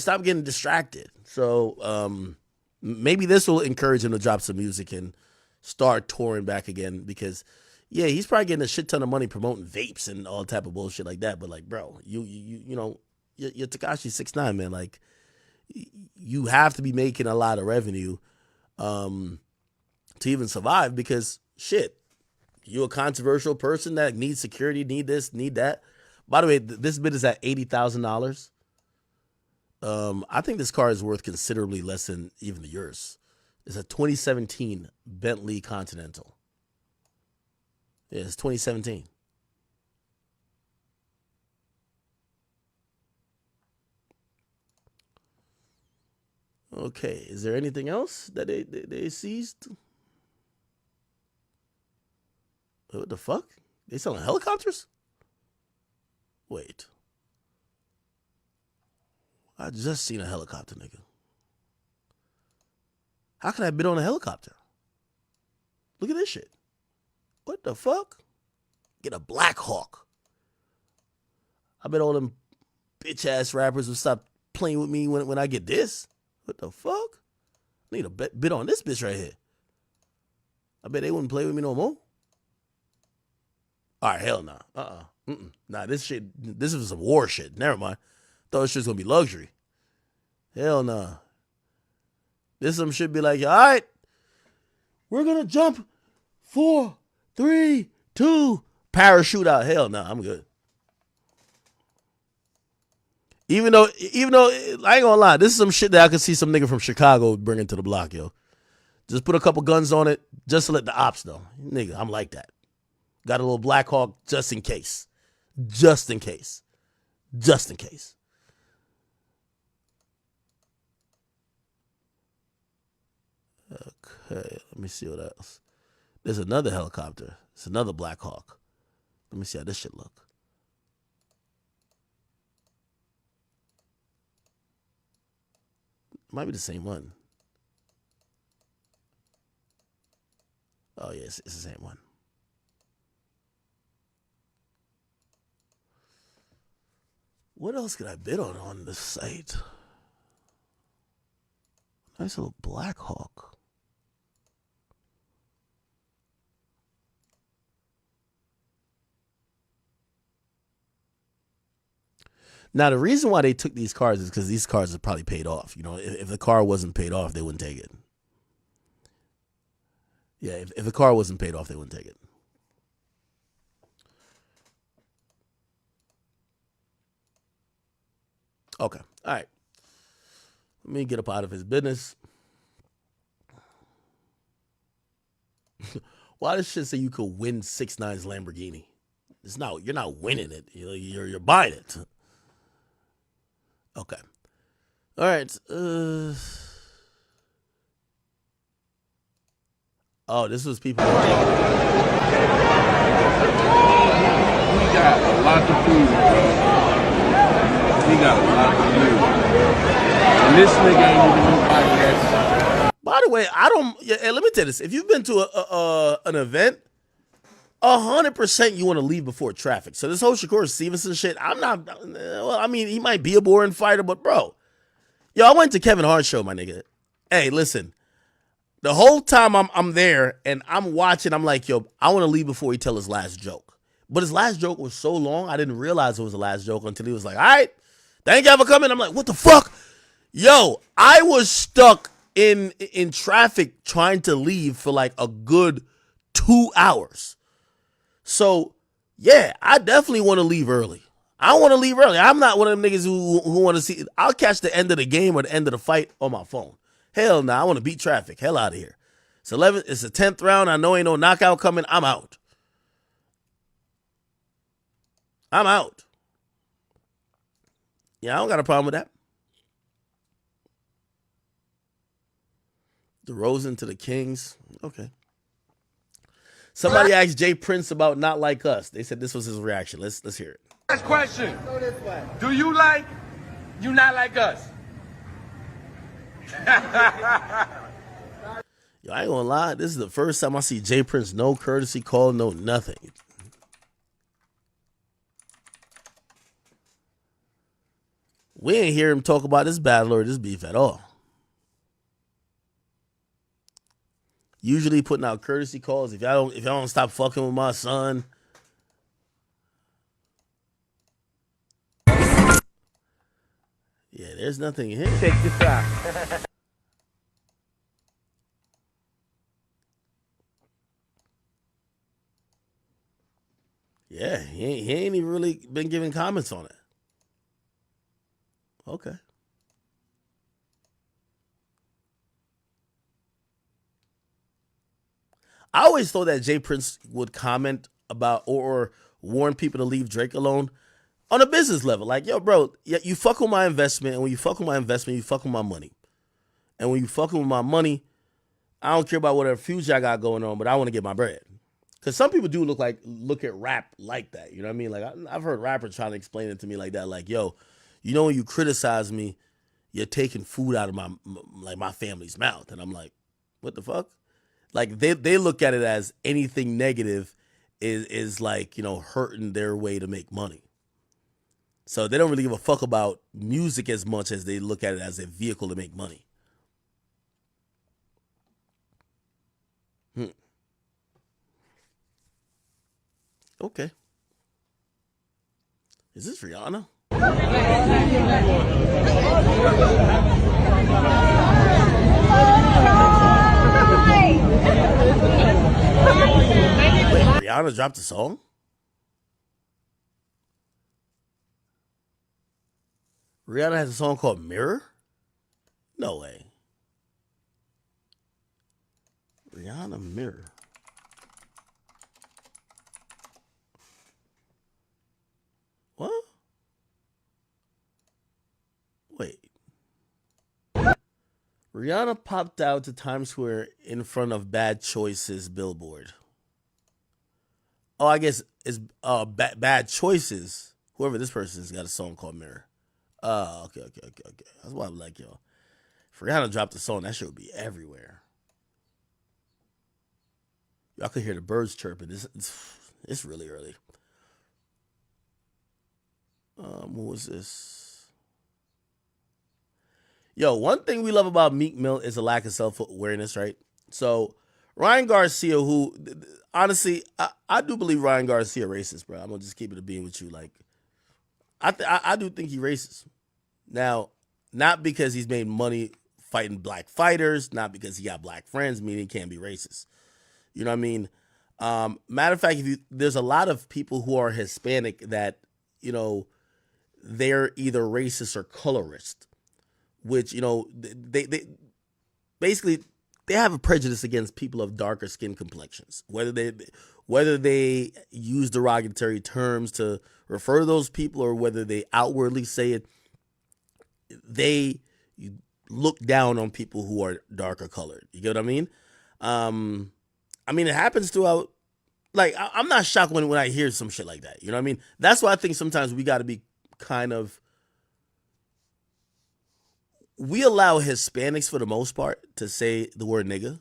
stop getting distracted. So maybe this will encourage him to drop some music and start touring back again, because yeah, he's probably getting a shit ton of money promoting vapes and all type of bullshit like that. But like, bro, you know, you're Tekashi 6ix9ine, man. Like, you have to be making a lot of revenue to even survive, because shit, you're a controversial person that needs security, need this, need that. By the way, this bid is at $80,000. I think this car is worth considerably less than even yours. It's a 2017 Bentley Continental. Yeah, it's 2017. Okay, is there anything else that they seized? What the fuck? They selling helicopters? Wait. I just seen a helicopter, nigga. How can I bid on a helicopter? Look at this shit. What the fuck? Get a Black Hawk. I bet all them bitch ass rappers will stop playing with me when I get this. What the fuck? I need a bid on this bitch right here. I bet they wouldn't play with me no more. All right, hell nah. Nah, this is some war shit. Never mind. Thought this shit's gonna be luxury. Hell nah. This some shit be like, all right, we're gonna jump 4, 3, 2, parachute out. Hell nah, I'm good. Even though I ain't gonna lie, this is some shit that I could see some nigga from Chicago bringing to the block, yo. Just put a couple guns on it, just to let the ops know. Nigga, I'm like that. Got a little Black Hawk just in case. Just in case. Just in case. Okay, let me see what else. There's another helicopter. It's another Black Hawk. Let me see how this shit look. Might be the same one. Oh, yeah, it's the same one. What else could I bid on this site? Nice little Black Hawk. Now, the reason why they took these cars is because these cars are probably paid off. You know, if the car wasn't paid off, they wouldn't take it. Yeah, if the car wasn't paid off, they wouldn't take it. Okay, all right. Let me get up out of his business. Why does shit say you could win 6ix9ine's Lamborghini? It's not. You're not winning it. You're buying it. Okay. All right. Oh, this was people. We got a lot to prove, bro. We got a lot to prove. And this nigga ain't even nobody that's. By the way, I don't. Yeah, let me tell you this. If you've been to an event, 100% you want to leave before traffic. So this whole Shakur Stevenson shit, I'm not. Well, I mean, he might be a boring fighter, but bro, yo, I went to Kevin Hart's show, my nigga. Hey, listen. The whole time I'm there and I'm watching, I'm like, yo, I want to leave before he tell his last joke. But his last joke was so long, I didn't realize it was the last joke until he was like, all right, thank you for coming. I'm like, what the fuck? Yo, I was stuck in traffic trying to leave for like a good 2 hours. So, yeah, I definitely want to leave early. I want to leave early. I'm not one of them niggas who want to see. I'll catch the end of the game or the end of the fight on my phone. Hell no, I want to beat traffic. Hell out of here. It's the 10th round. I know ain't no knockout coming. I'm out. I'm out. Yeah, I don't got a problem with that. DeRozan to the Kings. Okay. Somebody asked Jay Prince about Not Like Us. They said this was his reaction. Let's hear it. First question. Do you like You Not Like Us? Yo, I ain't gonna lie. This is the first time I see Jay Prince no courtesy call, no nothing. We ain't hear him talk about this battle or this beef at all. Usually putting out courtesy calls. If y'all don't stop fucking with my son. Yeah, there's nothing here. Check this out. Yeah, he ain't even really been giving comments on it. Okay. I always thought that Jay Prince would comment about or warn people to leave Drake alone on a business level. Like, yo, bro, you fuck with my investment, and when you fuck with my investment, you fuck with my money. And when you fucking with my money, I don't care about whatever future I got going on, but I want to get my bread. Because some people do look at rap like that. You know what I mean? Like, I've heard rappers trying to explain it to me like that. Like, yo, you know when you criticize me, you're taking food out of my family's mouth. And I'm like, What the fuck? Like they look at it as anything negative is like, you know, hurting their way to make money. So they don't really give a fuck about music as much as they look at it as a vehicle to make money. Okay. Is this Rihanna? Wait, Rihanna dropped a song? Rihanna has a song called Mirror? No way. Rihanna Mirror. What? Wait. Rihanna popped out to Times Square in front of Bad Choices billboard. Oh, I guess it's Bad Choices. Whoever this person is got a song called Mirror. Oh, okay. That's why I'm like, yo. If Rihanna dropped a song, that shit would be everywhere. Y'all could hear the birds chirping. It's really early. What was this? Yo, one thing we love about Meek Mill is a lack of self-awareness, right? So Ryan Garcia, who honestly, I do believe Ryan Garcia racist, bro. I'm gonna just keep it a being with you. Like, I do think he racist. Now, not because he's made money fighting black fighters, not because he got black friends, meaning he can't be racist. You know what I mean? Matter of fact, there's a lot of people who are Hispanic that, you know, they're either racist or colorist, which, you know, they basically they have a prejudice against people of darker skin complexions, whether they use derogatory terms to refer to those people or whether they outwardly say it. They look down on people who are darker colored. You get what I mean? I mean, it happens throughout. Like, I'm not shocked when I hear some shit like that. You know what I mean? That's why I think sometimes we got to be kind of. We allow Hispanics, for the most part, to say the word nigga.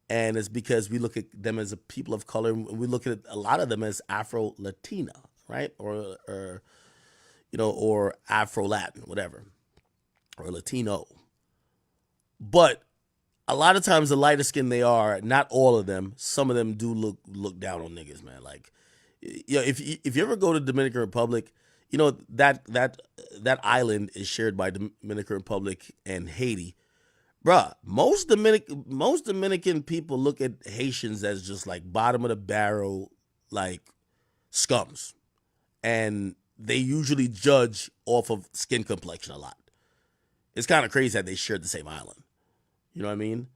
And it's because we look at them as a people of color. And we look at a lot of them as Afro-Latina, right? Or you know, or Afro-Latin, whatever. Or Latino. But a lot of times the lighter skin they are, not all of them, some of them do look down on niggas, man. Like, you know, if you ever go to Dominican Republic, you know, that island is shared by Dominican Republic and Haiti. Bruh, most Dominican people look at Haitians as just like bottom of the barrel, like scums. And they usually judge off of skin complexion a lot. It's kind of crazy that they shared the same island. You know what I mean?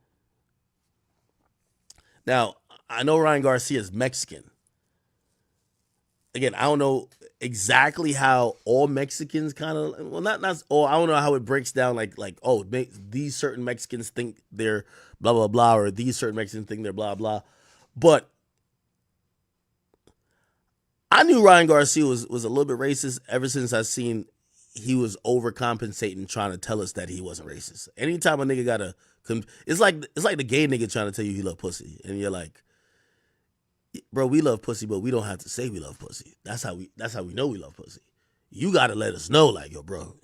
Now, I know Ryan Garcia is Mexican. Again, I don't know exactly how all Mexicans kind of, well, not all, I don't know how it breaks down like oh, these certain Mexicans think they're blah, blah, blah, or these certain Mexicans think they're blah, blah. But I knew Ryan Garcia was a little bit racist ever since I seen he was overcompensating, trying to tell us that he wasn't racist. Anytime a nigga got a, it's like the gay nigga trying to tell you he love pussy, and you're like, bro, we love pussy, but we don't have to say we love pussy. That's how we know we love pussy. You gotta let us know, like, yo, bro,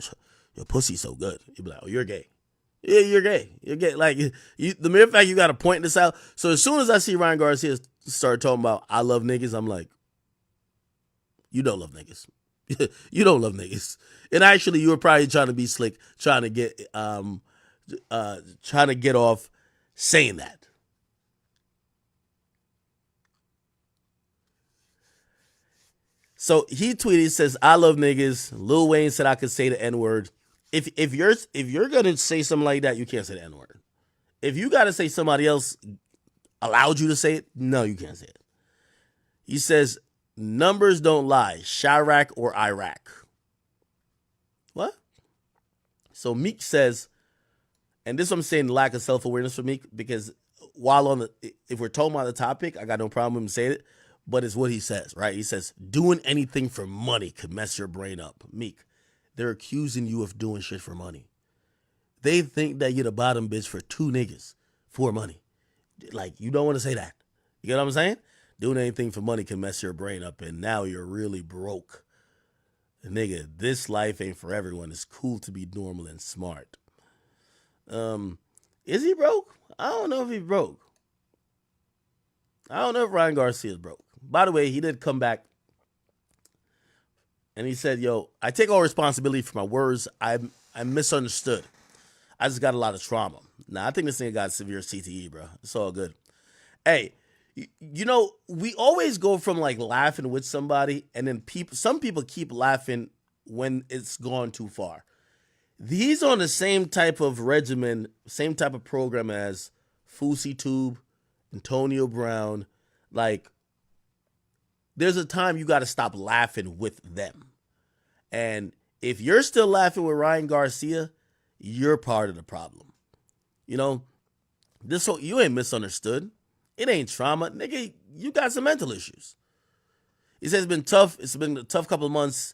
your pussy's so good. You be like, oh, you're gay. Yeah, you're gay. You're gay. Like, the mere fact you gotta point this out. So as soon as I see Ryan Garcia start talking about I love niggas, I'm like, you don't love niggas. You don't love niggas. And actually, you were probably trying to be slick, trying to get off saying that. So he tweeted, says, I love niggas. Lil Wayne said I could say the N-word. If you're gonna say something like that, you can't say the N-word. If you gotta say somebody else allowed you to say it, no, you can't say it. He says, numbers don't lie, Chirac or Iraq. What? So Meek says, and this is what I'm saying, lack of self-awareness for Meek, because while if we're talking about the topic, I got no problem with him saying it, but it's what he says, right? He says, doing anything for money could mess your brain up. Meek, they're accusing you of doing shit for money. They think that you're the bottom bitch for two niggas, for money. Like, you don't want to say that. You get what I'm saying? Doing anything for money can mess your brain up, and now you're really broke. Nigga, this life ain't for everyone. It's cool to be normal and smart. Is he broke? I don't know if he's broke. I don't know if Ryan Garcia is broke. By the way, he did come back and he said, yo, I take all responsibility for my words. I misunderstood. I just got a lot of trauma. Nah, I think this nigga got severe CTE, bro. It's all good. Hey, you know, we always go from like laughing with somebody, and then some people keep laughing when it's gone too far. He's on the same type of regimen, same type of program as Fousey Tube, Antonio Brown. Like, there's a time you got to stop laughing with them. And if you're still laughing with Ryan Garcia, you're part of the problem. You know, this whole, you ain't misunderstood. It ain't trauma. Nigga, you got some mental issues. He says it's been tough. It's been a tough couple of months,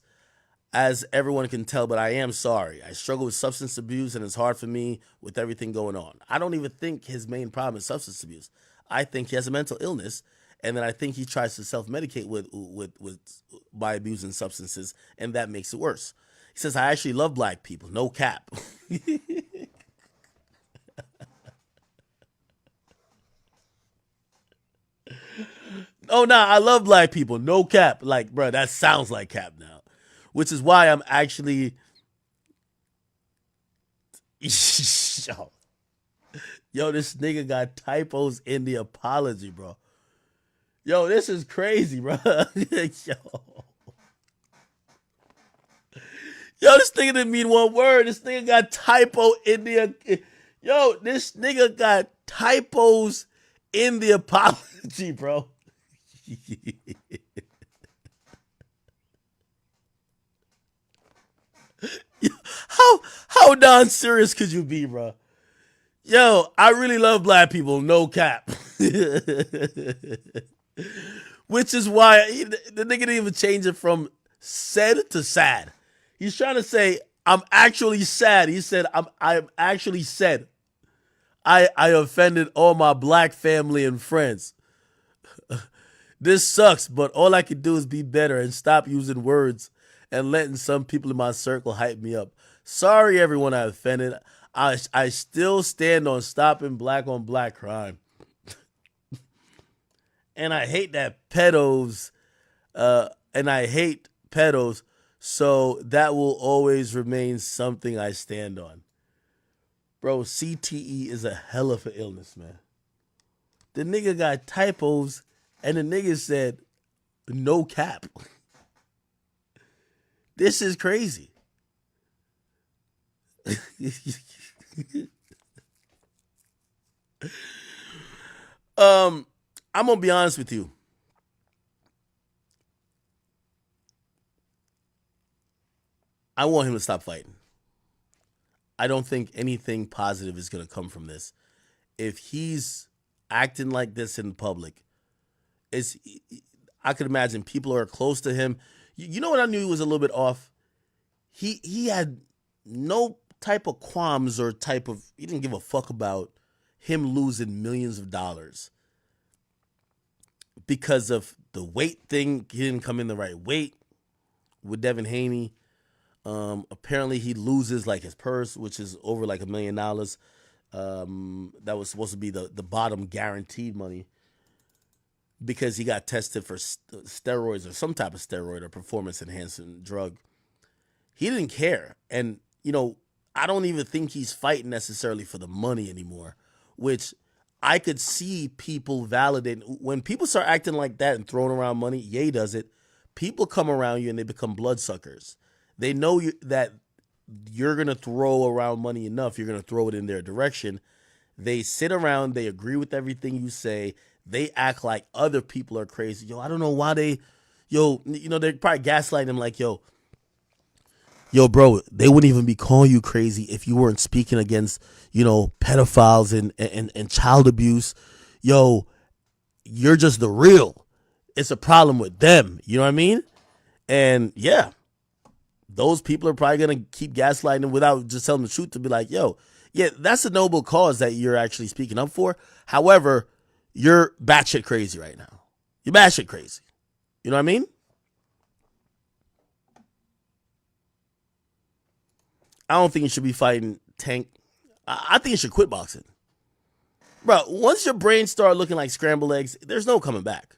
as everyone can tell, but I am sorry. I struggle with substance abuse, and it's hard for me with everything going on. I don't even think his main problem is substance abuse. I think he has a mental illness, and then I think he tries to self-medicate by abusing substances, and that makes it worse. He says, I actually love black people. No cap. Oh, nah, I love black people. No cap. Like, bro, that sounds like cap now. Which is why I'm actually... Yo, this nigga got typos in the apology, bro. Yo, this is crazy, bro. Yo, this nigga didn't mean one word. This nigga got typo in the... Yo, this nigga got typos in the apology, bro. How non-serious could you be, bro? Yo, I really love black people, no cap. Which is why the nigga didn't even change it from said to sad. He's trying to say, I'm actually sad. He said, I'm actually sad. I offended all my black family and friends. This sucks, but all I can do is be better and stop using words and letting some people in my circle hype me up. Sorry, everyone I offended. I still stand on stopping black on black crime. And I hate that pedos, so that will always remain something I stand on. Bro, CTE is a hell of an illness, man. The nigga got typos, and the nigga said, no cap. This is crazy. I'm gonna be honest with you. I want him to stop fighting. I don't think anything positive is gonna come from this. If he's acting like this in public, I could imagine people are close to him. You know what I knew he was a little bit off? He had no type of qualms or he didn't give a fuck about him losing millions of dollars because of the weight thing. He didn't come in the right weight with Devin Haney. Apparently he loses like his purse, which is over like $1 million. That was supposed to be the bottom guaranteed money because he got tested for steroids or some type of steroid or performance enhancing drug. He didn't care. And, you know, I don't even think he's fighting necessarily for the money anymore, which I could see people validate. When people start acting like that and throwing around money, Ye does it. People come around you and they become bloodsuckers. They know that you're going to throw around money enough. You're going to throw it in their direction. They sit around. They agree with everything you say. They act like other people are crazy. Yo, I don't know why they're probably gaslighting them like, yo, bro, they wouldn't even be calling you crazy if you weren't speaking against, pedophiles and child abuse. Yo, you're just the real. It's a problem with them. You know what I mean? And yeah, those people are probably going to keep gaslighting him without just telling the truth to be like, yo, yeah, that's a noble cause that you're actually speaking up for. However, you're batshit crazy right now. You're batshit crazy. You know what I mean? I don't think you should be fighting Tank. I think you should quit boxing. Bro, once your brain start looking like scrambled eggs, there's no coming back.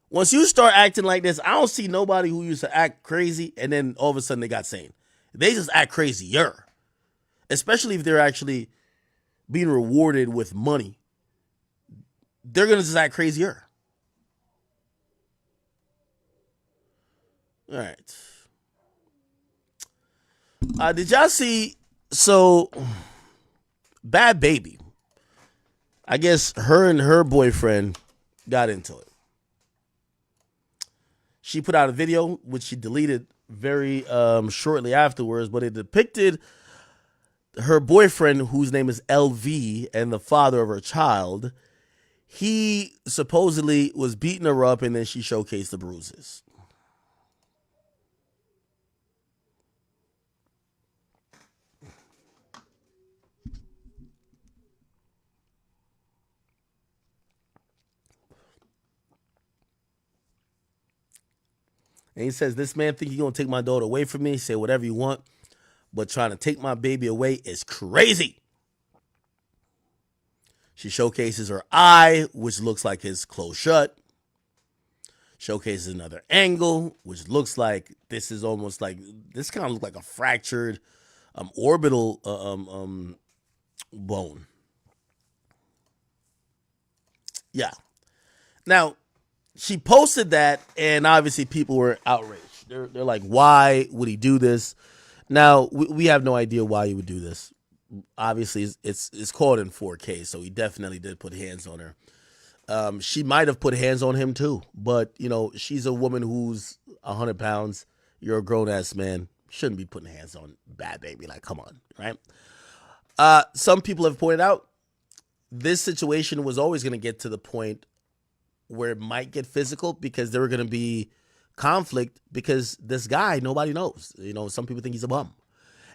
Once you start acting like this, I don't see nobody who used to act crazy and then all of a sudden they got sane. They just act crazier. Especially if they're actually being rewarded with money. They're going to just act crazier. All right. Did y'all see, so, Bad Baby. I guess her and her boyfriend got into it. She put out a video, which she deleted very shortly afterwards, but it depicted her boyfriend, whose name is LV, and the father of her child. He supposedly was beating her up, and then she showcased the bruises. And he says, this man think he gonna take my daughter away from me, say whatever you want, but trying to take my baby away is crazy. She showcases her eye, which looks like it's closed shut. Showcases another angle, which looks like this is almost like, this kind of looks like a fractured orbital bone. Yeah. Now, she posted that, and obviously people were outraged. They're like, why would he do this? Now, we have no idea why he would do this. Obviously, it's caught in 4K, so he definitely did put hands on her. She might have put hands on him too, but, you know, she's a woman who's 100 pounds. You're a grown-ass man. Shouldn't be putting hands on Bad Baby. Like, come on, right? Some people have pointed out this situation was always going to get to the point where it might get physical because there were going to be conflict because this guy, nobody knows. You know, some people think he's a bum.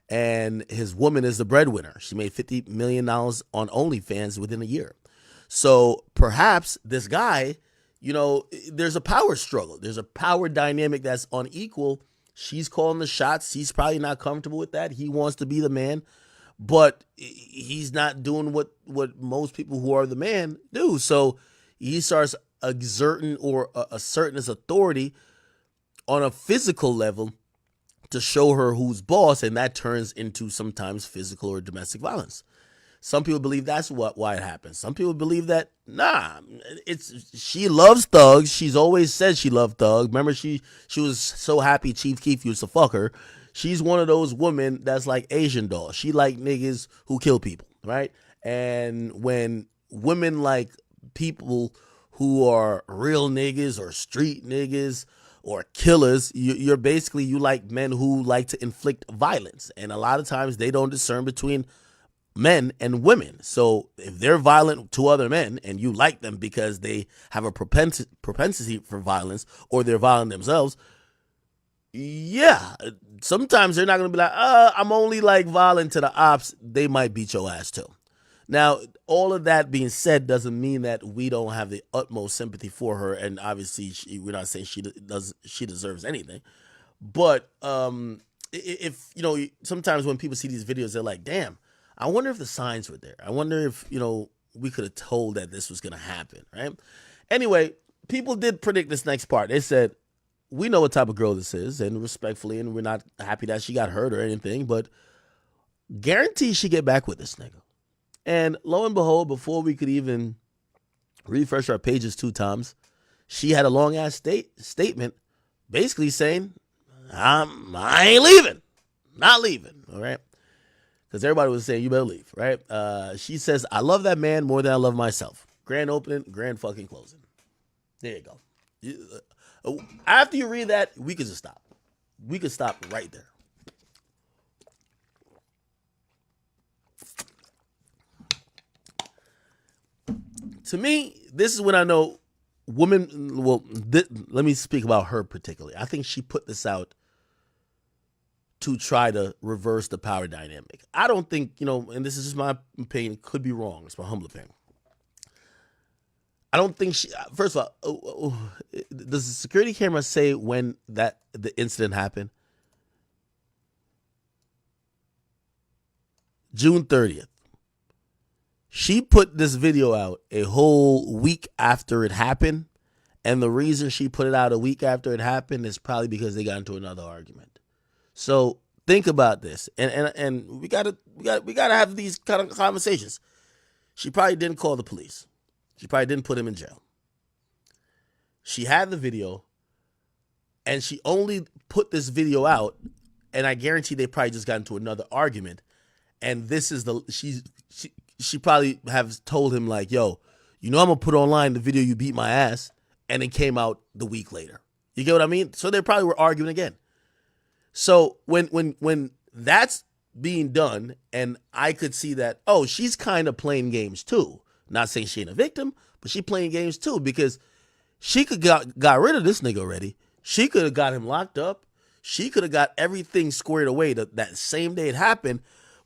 And his woman is the breadwinner. She made $50 million on OnlyFans within a year. So perhaps this guy, you know, there's a power struggle. There's a power dynamic that's unequal. She's calling the shots. He's probably not comfortable with that. He wants to be the man, but he's not doing what most people who are the man do. So he starts exerting or asserting his authority on a physical level to show her who's boss, and that turns into sometimes physical or domestic violence. Some people believe that's why it happens. Some people believe that she loves thugs. She's always said she loved thugs. Remember, she was so happy Chief Keef used to fuck her. She's one of those women that's like Asian doll. She like niggas who kill people, right? And when women like people who are real niggas or street niggas or killers, you're basically, you like men who like to inflict violence. And a lot of times they don't discern between men and women. So if they're violent to other men and you like them because they have a propensity for violence or they're violent themselves, yeah, sometimes they're not going to be like, I'm only like violent to the ops. They might beat your ass too. Now, all of that being said doesn't mean that we don't have the utmost sympathy for her, and obviously we're not saying she deserves anything. But if, you know, sometimes when people see these videos, they're like, damn, I wonder if the signs were there. I wonder if, you know, we could have told that this was going to happen, right? Anyway, people did predict this next part. They said, we know what type of girl this is, and respectfully, and we're not happy that she got hurt or anything, but guarantee she get back with this nigga. And lo and behold, before we could even refresh our pages 2 times, she had a long-ass statement basically saying, I ain't leaving. Not leaving, all right? Because everybody was saying, you better leave, right? She says, I love that man more than I love myself. Grand opening, grand fucking closing. There you go. After you read that, we could just stop. We could stop right there. To me, this is when I know women, let me speak about her particularly. I think she put this out to try to reverse the power dynamic. I don't think, and this is just my opinion, could be wrong. It's my humble opinion. I don't think first of all, does the security camera say when the incident happened? June 30th. She put this video out a whole week after it happened. And the reason she put it out a week after it happened is probably because they got into another argument. So think about this. And we gotta have these kind of conversations. She probably didn't call the police. She probably didn't put him in jail. She had the video, and she only put this video out, and I guarantee they probably just got into another argument. And this is she probably have told him like, yo, I'm gonna put online the video you beat my ass, and it came out the week later. You get what I mean? So they probably were arguing again. So when that's being done, and I could see that, oh, she's kind of playing games too. Not saying she ain't a victim, but she playing games too, because she could got rid of this nigga already. She could have got him locked up. She could have got everything squared away that same day it happened.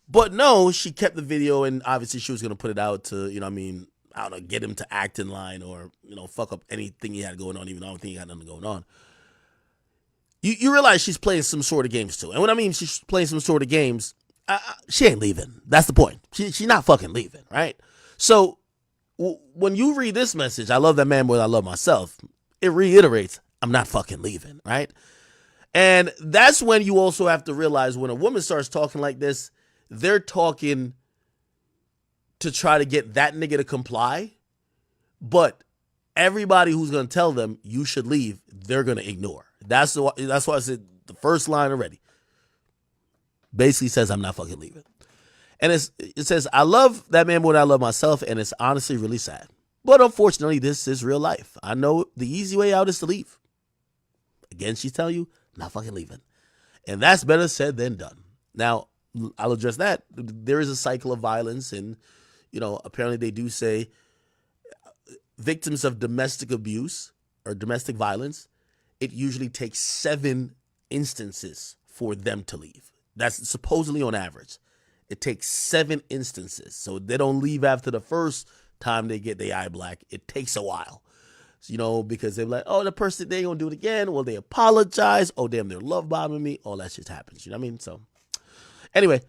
But no, she kept the video, and obviously she was going to put it out to, I don't know, get him to act in line or, fuck up anything he had going on, even though I don't think he had nothing going on. You realize she's playing some sort of games too. And when I mean she's playing some sort of games, she ain't leaving. That's the point. She's not fucking leaving, right? So when you read this message, I love that man more than I love myself, it reiterates, I'm not fucking leaving, right? And that's when you also have to realize when a woman starts talking like this, they're talking to try to get that nigga to comply, but everybody who's going to tell them you should leave, they're going to ignore. That's why I said the first line already basically says I'm not fucking leaving. And it says, I love that man more than I love myself, and it's honestly really sad. But unfortunately, this is real life. I know the easy way out is to leave. Again, she's telling you, not fucking leaving. And that's better said than done. Now, I'll address that. There is a cycle of violence, and, apparently they do say victims of domestic abuse or domestic violence, it usually takes 7 instances for them to leave. That's supposedly on average. It takes 7 instances. So they don't leave after the first time they get their eye black. It takes a while. Because they're like, oh, the person, they ain't gonna do it again. Well, they apologize. Oh, damn, they're love bombing me. All that shit happens. You know what I mean? So anyway,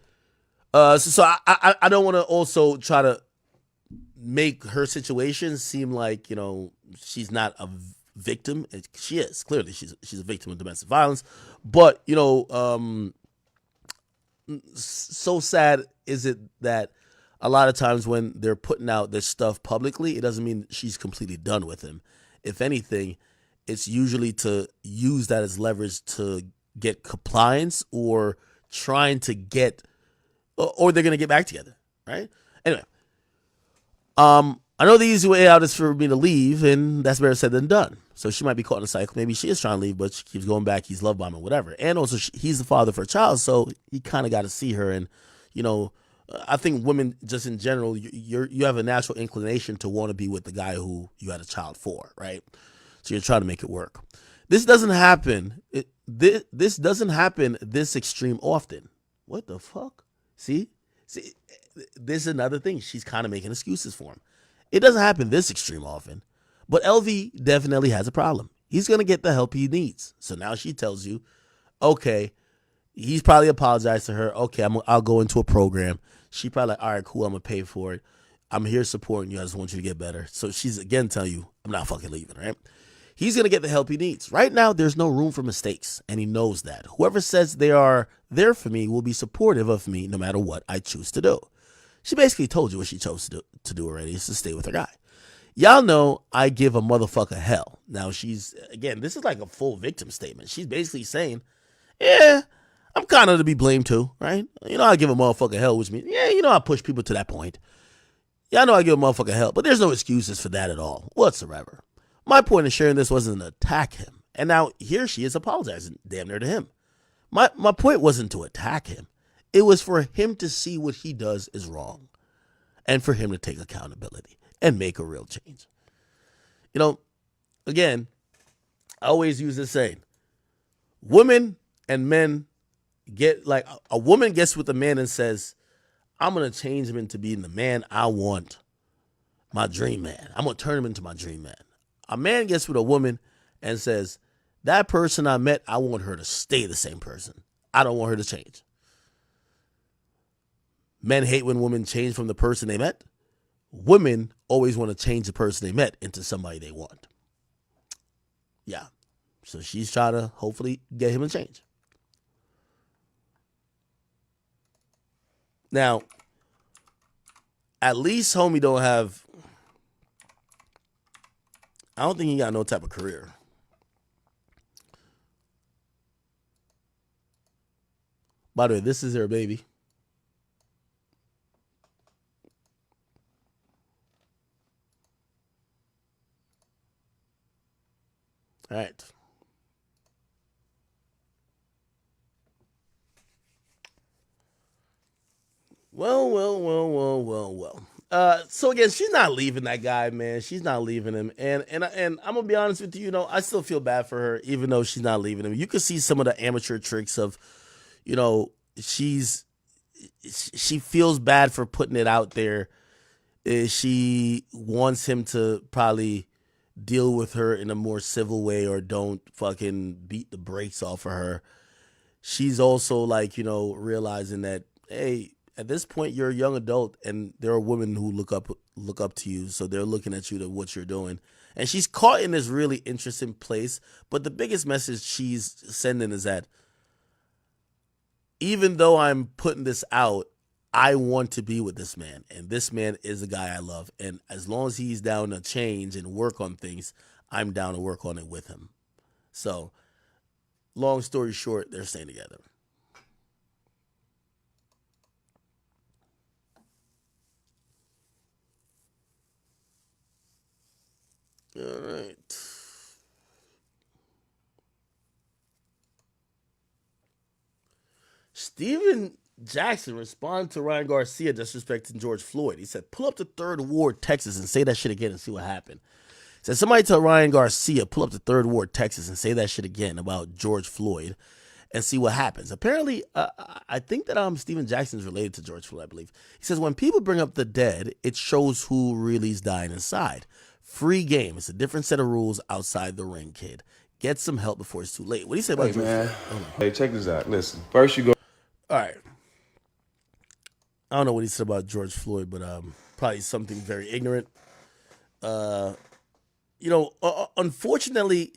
so I don't want to also try to make her situation seem like, she's not a victim. She is. Clearly, she's a victim of domestic violence. But, so sad is it that a lot of times when they're putting out this stuff publicly, it doesn't mean she's completely done with him. If anything, it's usually to use that as leverage to get compliance or trying to get, or they're going to get back together, right? Anyway, I know the easy way out is for me to leave, and that's better said than done. So she might be caught in a cycle. Maybe she is trying to leave, but she keeps going back. He's love bombing, whatever. And also, he's the father for a child, so he kind of got to see her. And, I think women, just in general, you have a natural inclination to want to be with the guy who you had a child for, right? So you're trying to make it work. This doesn't happen. This doesn't happen this extreme often. What the fuck? See, this is another thing. She's kind of making excuses for him. It doesn't happen this extreme often, but LV definitely has a problem. He's going to get the help he needs. So now she tells you, okay, he's probably apologized to her. Okay, I'll go into a program. She probably like, all right, cool, I'm going to pay for it. I'm here supporting you. I just want you to get better. So she's again telling you, I'm not fucking leaving, right? He's going to get the help he needs. Right now, there's no room for mistakes, and he knows that. Whoever says they are there for me will be supportive of me no matter what I choose to do. She basically told you what she chose to do already, is to stay with her guy. Y'all know I give a motherfucker hell. Now she's, again, this is like a full victim statement. She's basically saying, yeah, I'm kind of to be blamed too, right? I give a motherfucker hell, which means, yeah, I push people to that point. Yeah, I know I give a motherfucker hell, but there's no excuses for that at all, whatsoever. My point in sharing this wasn't to attack him. And now here she is apologizing damn near to him. My point wasn't to attack him. It was for him to see what he does is wrong and for him to take accountability and make a real change. Again, I always use this saying, women and men A woman gets with a man and says, I'm gonna change him into being the man I want, my dream man. I'm gonna turn him into my dream man. A man gets with a woman and says, that person I met, I want her to stay the same person. I don't want her to change. Men hate when women change from the person they met. Women always want to change the person they met into somebody they want. Yeah. So she's trying to hopefully get him to change. Now, at least homie don't have, I don't think he got no type of career. By the way, this is their baby. All right. Well. So again, she's not leaving that guy, man. She's not leaving him, and I'm gonna be honest with you. I still feel bad for her, even though she's not leaving him. You can see some of the amateur tricks of, she feels bad for putting it out there. She wants him to probably deal with her in a more civil way or don't fucking beat the brakes off of her. She's also realizing that, hey, at this point you're a young adult and there are women who look up to you, so they're looking at you to what you're doing. And she's caught in this really interesting place, but the biggest message she's sending is that even though I'm putting this out, I want to be with this man, and this man is a guy I love, and as long as he's down to change and work on things, I'm down to work on it with him. So, long story short, they're staying together. All right. Steven Jackson responded to Ryan Garcia disrespecting George Floyd. He said, pull up to 3rd Ward, Texas, and say that shit again and see what happened. He said, somebody tell Ryan Garcia, pull up to 3rd Ward, Texas, and say that shit again about George Floyd and see what happens. Apparently, I think that Steven Jackson is related to George Floyd, I believe. He says, when people bring up the dead, it shows who really is dying inside. Free game. It's a different set of rules outside the ring, kid. Get some help before it's too late. What do you say about Hey, George man. Floyd? Hey, check this out. Listen, first you go. All right. I don't know what he said about George Floyd, but probably something very ignorant. Unfortunately,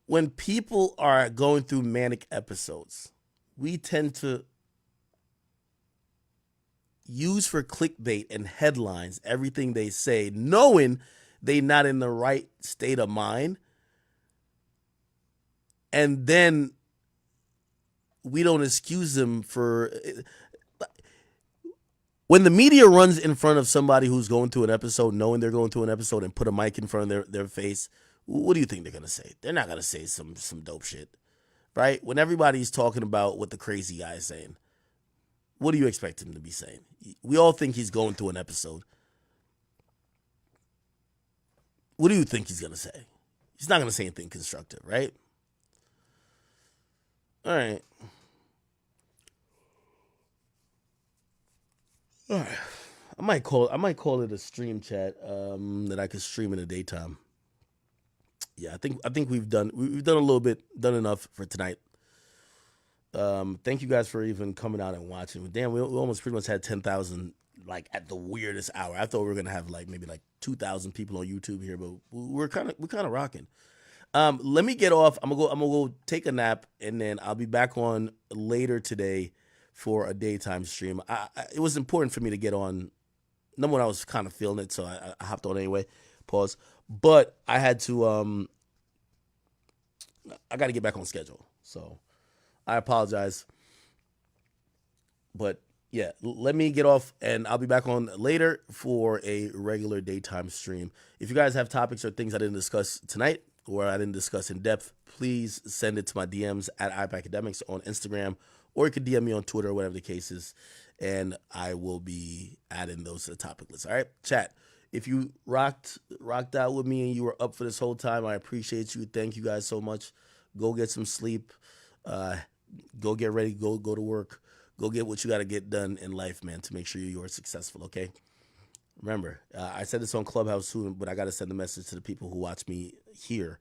when people are going through manic episodes, we tend to use for clickbait and headlines everything they say, knowing they're not in the right state of mind. And then we don't excuse them for... When the media runs in front of somebody who's going through an episode, knowing they're going through an episode, and put a mic in front of their face, what do you think they're going to say? They're not going to say some dope shit, right? When everybody's talking about what the crazy guy is saying, what do you expect him to be saying? We all think he's going through an episode. What do you think he's going to say? He's not going to say anything constructive, right? All right. All right. I might call it a stream chat that I could stream in the daytime. Yeah, I think we've done enough for tonight. Thank you guys for even coming out and watching. Damn, we almost pretty much had 10,000 at the weirdest hour. I thought we were gonna have maybe 2,000 people on YouTube here, but we're kind of rocking. Let me get off. I'm gonna go take a nap, and then I'll be back on later today for a daytime stream. It was important for me to get on. Number one, I was kind of feeling it, so I hopped on anyway. Pause. But I had to. I got to get back on schedule, so I apologize. But yeah, let me get off, and I'll be back on later for a regular daytime stream. If you guys have topics or things I didn't discuss tonight or I didn't discuss in depth, please send it to my DMs at AKADEMIKS on Instagram, or you could DM me on Twitter or whatever the case is, and I will be adding those to the topic list. All right, chat. If you rocked out with me and you were up for this whole time, I appreciate you. Thank you guys so much. Go get some sleep. go get ready, go to work, go get what you got to get done in life, man, to make sure you're successful. Okay. Remember, I said this on Clubhouse soon, but I got to send the message to the people who watch me here.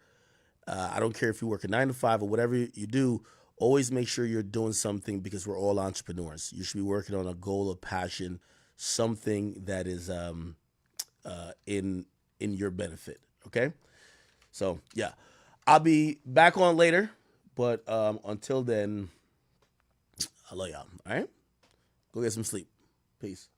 I don't care if you work a 9 to 5 or whatever you do. Always make sure you're doing something, because we're all entrepreneurs. You should be working on a goal, a passion, something that is in your benefit. Okay. So yeah, I'll be back on later, but until then, I love y'all. All right, go get some sleep. Peace.